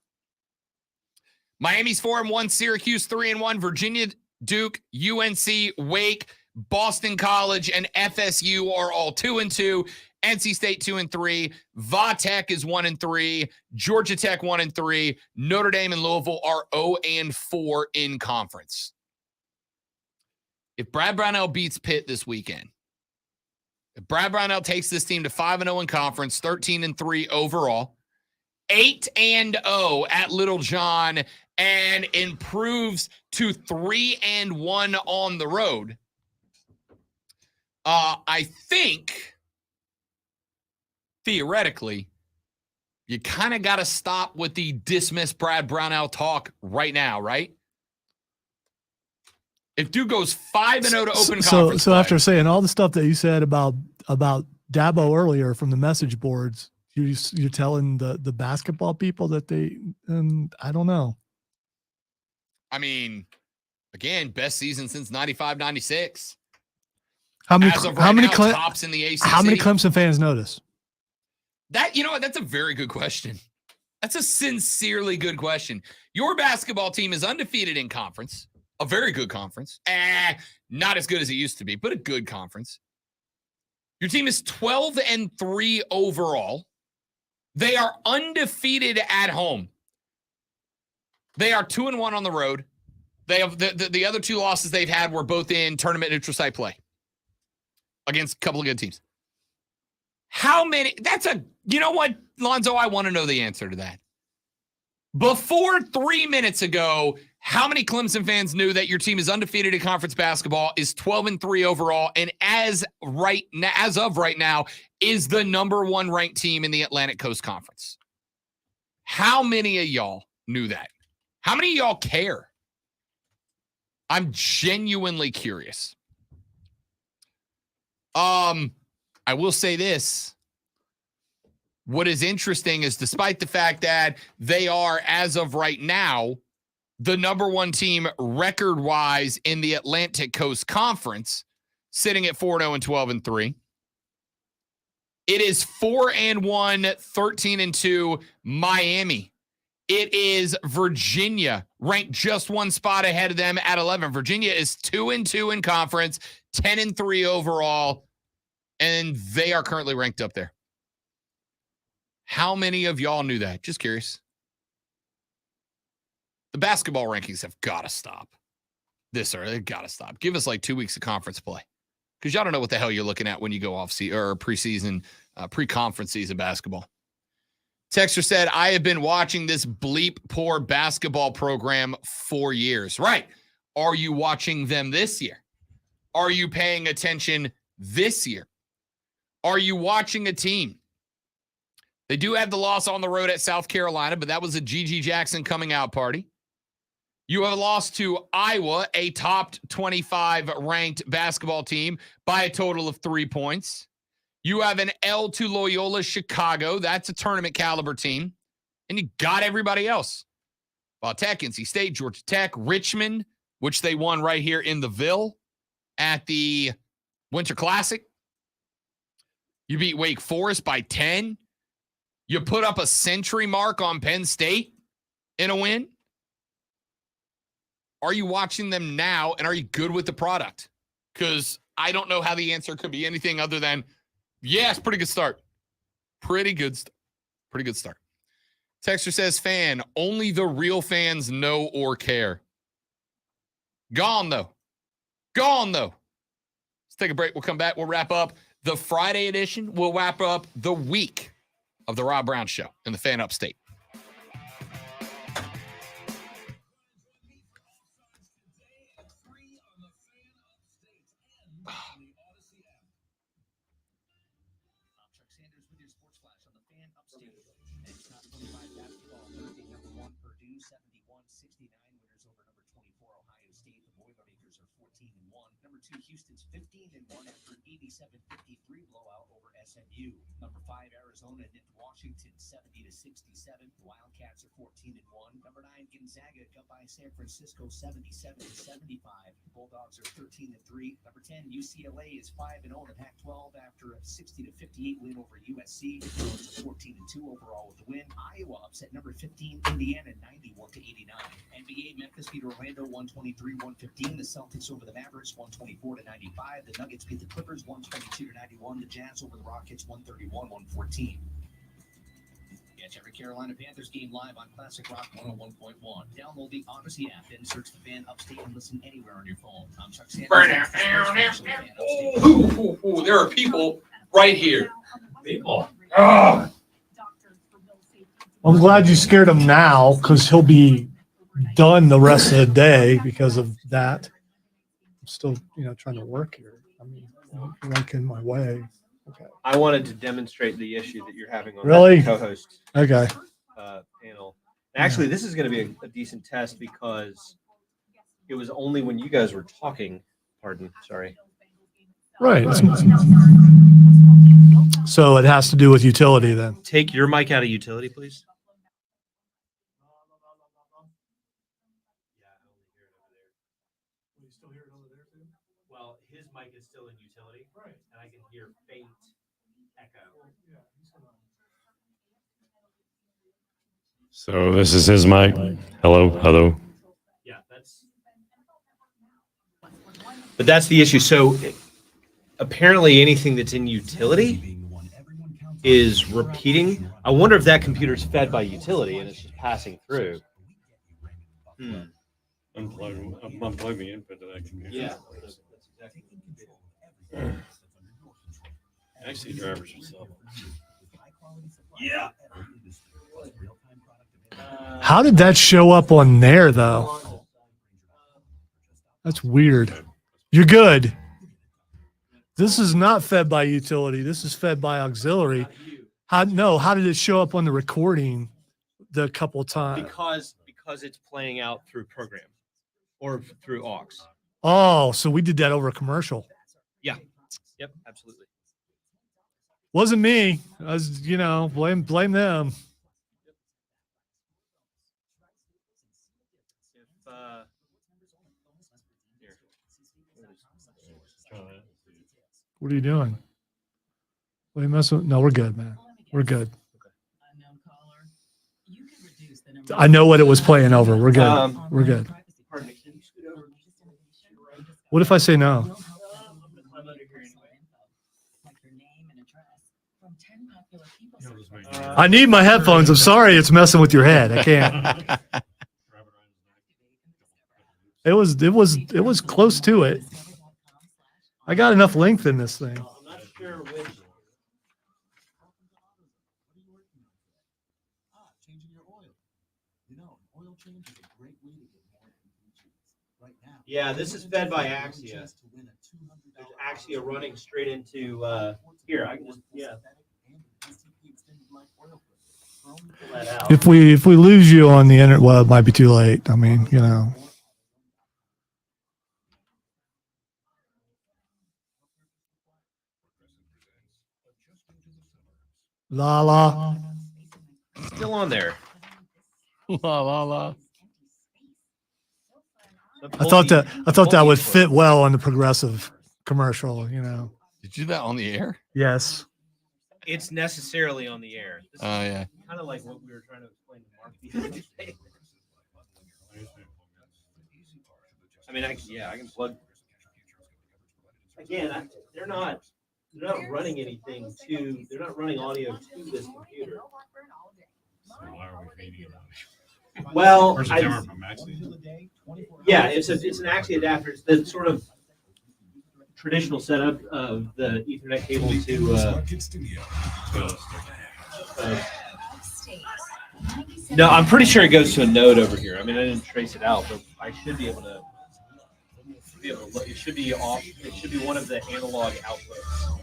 Speaker 3: Miami's 4-1, Syracuse 3-1, Virginia, Duke, UNC, Wake, Boston College, and FSU are all 2-2. NC State 2-3. Va Tech is 1-3. Georgia Tech 1-3. Notre Dame and Louisville are 0-4 in conference. If Brad Brownell beats Pitt this weekend, if Brad Brownell takes this team to 5-0 in conference, 13-3 overall, 8-0 at Little John, and improves to 3-1 on the road, I think, theoretically, you kind of got to stop with the dismiss Brad Brownell talk right now, right? If Duke goes 5-0 to open conference
Speaker 2: so
Speaker 3: play,
Speaker 2: after saying all the stuff that you said about Dabo earlier from the message boards, you're telling the basketball people that they, I don't know.
Speaker 3: I mean, again, best season since 95-96.
Speaker 2: How many
Speaker 3: tops in the ACC?
Speaker 2: How many Clemson fans notice?
Speaker 3: That, you know what? That's a very good question. That's a sincerely good question. Your basketball team is undefeated in conference, a very good conference. Not as good as it used to be, but a good conference. Your team is 12-3 overall. They are undefeated at home. They are 2-1 on the road. They have the other two losses they've had were both in tournament neutral site play against a couple of good teams. How many? You know what, Lonzo? I want to know the answer to that. Before 3 minutes ago, how many Clemson fans knew that your team is undefeated in conference basketball, is 12-3 overall, and as of right now, is the number one ranked team in the Atlantic Coast Conference? How many of y'all knew that? How many of y'all care? I'm genuinely curious. I will say this. What is interesting is despite the fact that they are, as of right now, the number one team record-wise in the Atlantic Coast Conference, sitting at 4-0 and 12-3. It is 4-1, 13-2 Miami. It is Virginia, ranked just one spot ahead of them at 11. Virginia is 2-2 in conference, 10-3 overall, and they are currently ranked up there. How many of y'all knew that? Just curious. The basketball rankings have got to stop. This early, they've got to stop. Give us like 2 weeks of conference play, because y'all don't know what the hell you're looking at when you go off or preseason, pre-conference season basketball. Texter said, I have been watching this bleep poor basketball program for years. Right. Are you watching them this year? Are you paying attention this year? Are you watching a team? They do have the loss on the road at South Carolina, but that was a G.G. Jackson coming out party. You have lost to Iowa, a top 25 ranked basketball team, by a total of 3 points. You have an L to Loyola Chicago. That's a tournament caliber team. And you got everybody else. Va Tech, NC State, Georgia Tech, Richmond, which they won right here in the Ville at the Winter Classic. You beat Wake Forest by 10. You put up a century mark on Penn State in a win. Are you watching them now, and are you good with the product? Because I don't know how the answer could be anything other than, yes, pretty good start. Pretty good start. Texter says, fan, only the real fans know or care. Gone, though. Let's take a break. We'll come back. We'll wrap up the Friday edition. We'll wrap up the week of the Rob Brown Show in the Fan Upstate.
Speaker 15: Boilermakers are 14-1. Number 2, Houston's 15-1 after 87-53 blowout over SMU. Number 5, Arizona nipped Washington 70-67. The Wildcats are 14-1. Number 9, Gonzaga got by San Francisco 77-75. Bulldogs are 13-3. Number 10, UCLA is 5-0 in the Pac-12 after a 60-58 win over USC. The Bruins are 14-2 overall with the win. Iowa upset number 15, Indiana 91-89. NBA, Memphis beat Orlando 123-115. The Celtics over the Mavericks 124-95. The Nuggets beat the Clippers 122-91. The Jazz over the Rockets 131-114. Catch every Carolina Panthers game live on Classic Rock 101.1. Download the Odyssey app and search the Fan Upstate and listen anywhere on your phone. I'm Chuck Sanders.
Speaker 1: Ooh, there are people right here.
Speaker 2: People. I'm glad you scared him now because he'll be done the rest of the day because of that. I'm still, trying to work here. I mean, like in my way. Okay.
Speaker 18: I wanted to demonstrate the issue that you're having on
Speaker 2: Really?
Speaker 18: the co-host
Speaker 2: Okay.
Speaker 18: Panel. Actually, this is going to be a decent test because it was only when you guys were talking. Sorry.
Speaker 2: Right. So it has to do with utility then.
Speaker 18: Take your mic out of utility, please. Well, his mic is still in utility, right? And I can hear faint echo.
Speaker 19: So this is his mic. Hello.
Speaker 18: Yeah, but that's the issue. So apparently anything that's in utility is repeating. I wonder if that computer is fed by utility and it's just passing through.
Speaker 19: Unplug the input to that computer.
Speaker 18: Yeah. That's exactly.
Speaker 19: Actually, drivers yourself.
Speaker 18: Yeah.
Speaker 2: How did that show up on there though? That's weird. You're good. This is not fed by utility. This is fed by auxiliary. How did it show up on the recording the couple times?
Speaker 18: Because it's playing out through program or through aux.
Speaker 2: Oh, so we did that over a commercial.
Speaker 18: Yeah. Yep, absolutely.
Speaker 2: Wasn't me. I was, blame them. What are you doing? What are you messing with? No, we're good, man. We're good. I know what it was playing over. We're good. We're good. What if I say no? I need my headphones. I'm sorry it's messing with your head. I can't. It was close to it. I got enough length in this thing.
Speaker 18: I'm not sure which.
Speaker 5: Changing your oil. Oil change is a great way to get more MPGs. Right now.
Speaker 18: Yeah, this is fed by Axia. There's Axia running straight into here. I can just pull that out.
Speaker 2: If we lose you on the internet, well, it might be too late. I mean, La la.
Speaker 18: Still on there.
Speaker 2: La la la. I thought that would fit well on the Progressive commercial,
Speaker 3: Did you do that on the air?
Speaker 2: Yes.
Speaker 18: It's necessarily on the air. This
Speaker 3: Oh, yeah.
Speaker 18: Kind of like what we were trying to explain to Mark the other day. I mean, I can plug. Again, they're not running anything to. They're not running audio to this computer. Well, yeah, it's an Axia adapter. It's the sort of traditional setup of the Ethernet cable to. No, I'm pretty sure it goes to a node over here. I mean, I didn't trace it out, but I should be able to. Look. It should be off. It should be one of the analog outputs.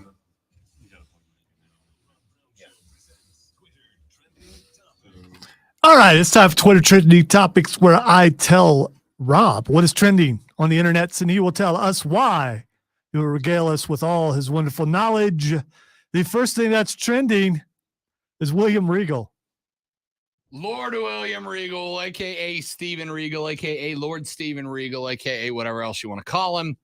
Speaker 2: All right, it's time for Twitter trending topics where I tell Rob what is trending on the internet, and he will tell us why. He will regale us with all his wonderful knowledge. The first thing that's trending is William Regal.
Speaker 3: Lord William Regal, a.k.a. Steven Regal, a.k.a. Lord Steven Regal, a.k.a. whatever else you want to call him.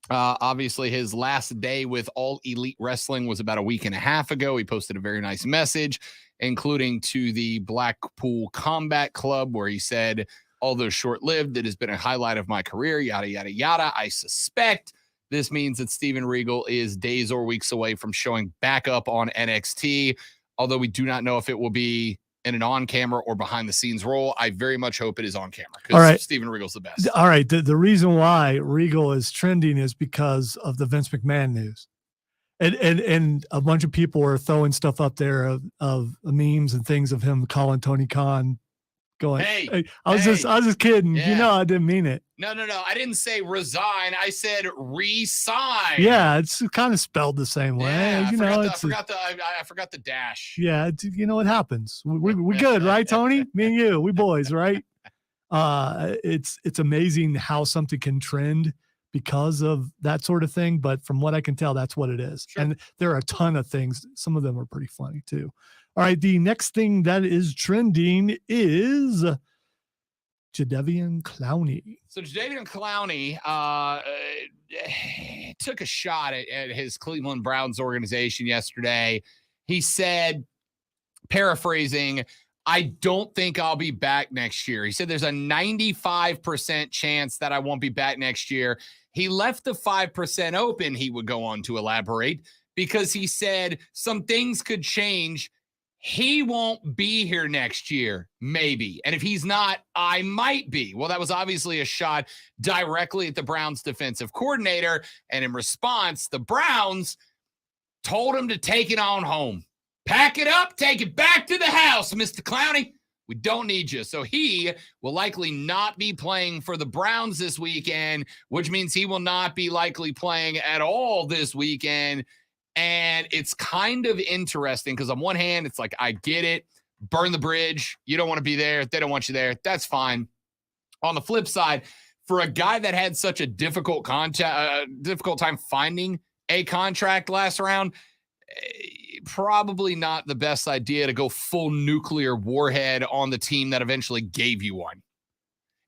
Speaker 3: Obviously, his last day with All Elite Wrestling was about a week and a half ago. He posted a very nice message, including to the Blackpool Combat Club, where he said, although short-lived, it has been a highlight of my career, yada, yada, yada. I suspect this means that Steven Regal is days or weeks away from showing back up on NXT, although we do not know if it will be in an on-camera or behind-the-scenes role. I very much hope it is on camera because Steven Regal's the best.
Speaker 2: All right. The reason why Regal is trending is because of the Vince McMahon news. And a bunch of people are throwing stuff up there of memes and things of him calling Tony Khan going, hey, I was just kidding.
Speaker 3: Yeah.
Speaker 2: You know, I didn't mean it.
Speaker 3: No. I didn't say resign. I said resign.
Speaker 2: Yeah, it's kind of spelled the same way.
Speaker 3: Yeah,
Speaker 2: I
Speaker 3: forgot the dash.
Speaker 2: Yeah, you know, it happens. We good, right, Tony? Me and you, we boys, right? It's amazing how something can trend because of that sort of thing. But from what I can tell, that's what it is. Sure. And there are a ton of things. Some of them are pretty funny too. All right, the next thing that is trending is Jadeveon Clowney.
Speaker 3: So Jadeveon Clowney took a shot at his Cleveland Browns organization yesterday. He said, paraphrasing, I don't think I'll be back next year. He said there's a 95% chance that I won't be back next year. He left the 5% open, he would go on to elaborate, because he said some things could change. He won't be here next year, maybe. And if he's not, I might be. Well, that was obviously a shot directly at the Browns defensive coordinator. And in response, the Browns told him to take it on home. Pack it up, take it back to the house, Mr. Clowney. We don't need you. So he will likely not be playing for the Browns this weekend, which means he will not be likely playing at all this weekend. And it's kind of interesting because on one hand, it's like, I get it. Burn the bridge. You don't want to be there. They don't want you there. That's fine. On the flip side, for a guy that had such a difficult time finding a contract last round, probably not the best idea to go full nuclear warhead on the team that eventually gave you one.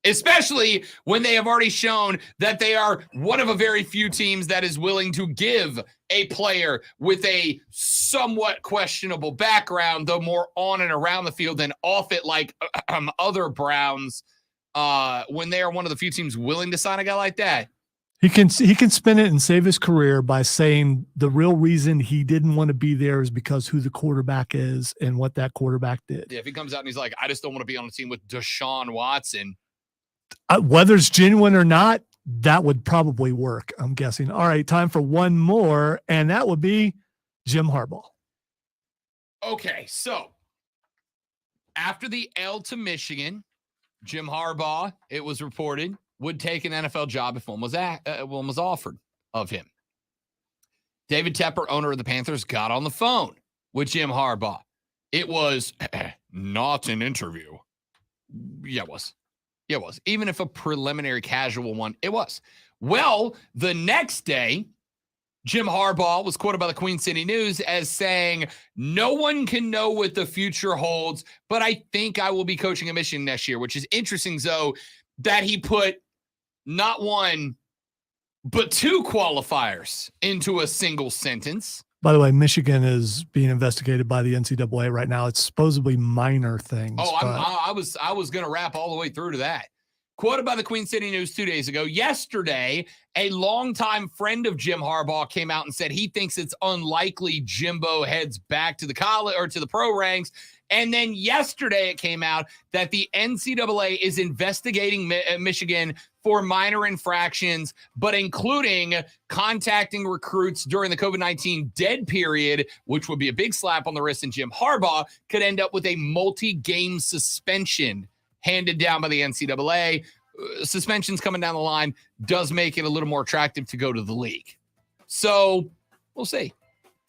Speaker 3: Especially when they have already shown that they are one of a very few teams that is willing to give a player with a somewhat questionable background, though more on and around the field than off it, like other Browns, when they are one of the few teams willing to sign a guy like that.
Speaker 2: He can spin it and save his career by saying the real reason he didn't want to be there is because who the quarterback is and what that quarterback did.
Speaker 3: Yeah, if he comes out and he's like, I just don't want to be on a team with Deshaun Watson.
Speaker 2: Whether it's genuine or not, that would probably work, I'm guessing. All right, time for one more, and that would be Jim Harbaugh.
Speaker 3: Okay, so after the L to Michigan, Jim Harbaugh, it was reported, would take an NFL job if one was offered of him. David Tepper, owner of the Panthers, got on the phone with Jim Harbaugh. It was not an interview. Yeah, it was. Yeah, it was. Even if a preliminary casual one, it was. Well, the next day, Jim Harbaugh was quoted by the Queen City News as saying, no one can know what the future holds, but I think I will be coaching a Michigan next year, which is interesting, Zoe, that he put not one, but two qualifiers into a single sentence.
Speaker 2: By the way, Michigan is being investigated by the NCAA right now. It's supposedly minor things.
Speaker 3: Oh, I was going to wrap all the way through to that. Quoted by the Queen City News 2 days ago. Yesterday, a longtime friend of Jim Harbaugh came out and said he thinks it's unlikely Jimbo heads back to the college or to the pro ranks. And then yesterday it came out that the NCAA is investigating Michigan for minor infractions, but including contacting recruits during the COVID-19 dead period, which would be a big slap on the wrist, and Jim Harbaugh could end up with a multi-game suspension handed down by the NCAA. Suspensions coming down the line does make it a little more attractive to go to the league. So we'll see.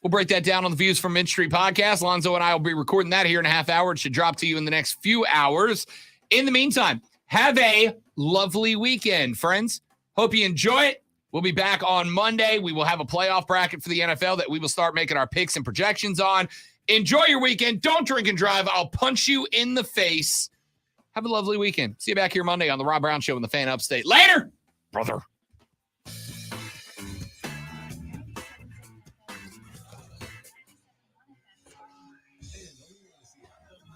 Speaker 3: We'll break that down on the Views from Mid Street podcast. Lonzo and I will be recording that here in a half hour. It should drop to you in the next few hours. In the meantime, have a lovely weekend, friends. Hope you enjoy it. We'll be back on Monday. We will have a playoff bracket for the NFL that we will start making our picks and projections on. Enjoy your weekend. Don't drink and drive. I'll punch you in the face. Have a lovely weekend. See you back here Monday on the Rob Brown Show in the Fan Upstate. Later, brother.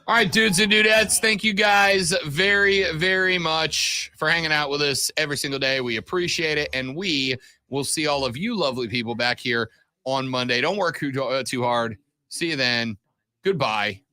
Speaker 3: All right, dudes and dudettes, thank you guys very, very much for hanging out with us every single day. We appreciate it, and we will see all of you lovely people back here on Monday. Don't work too hard. See you then. Goodbye.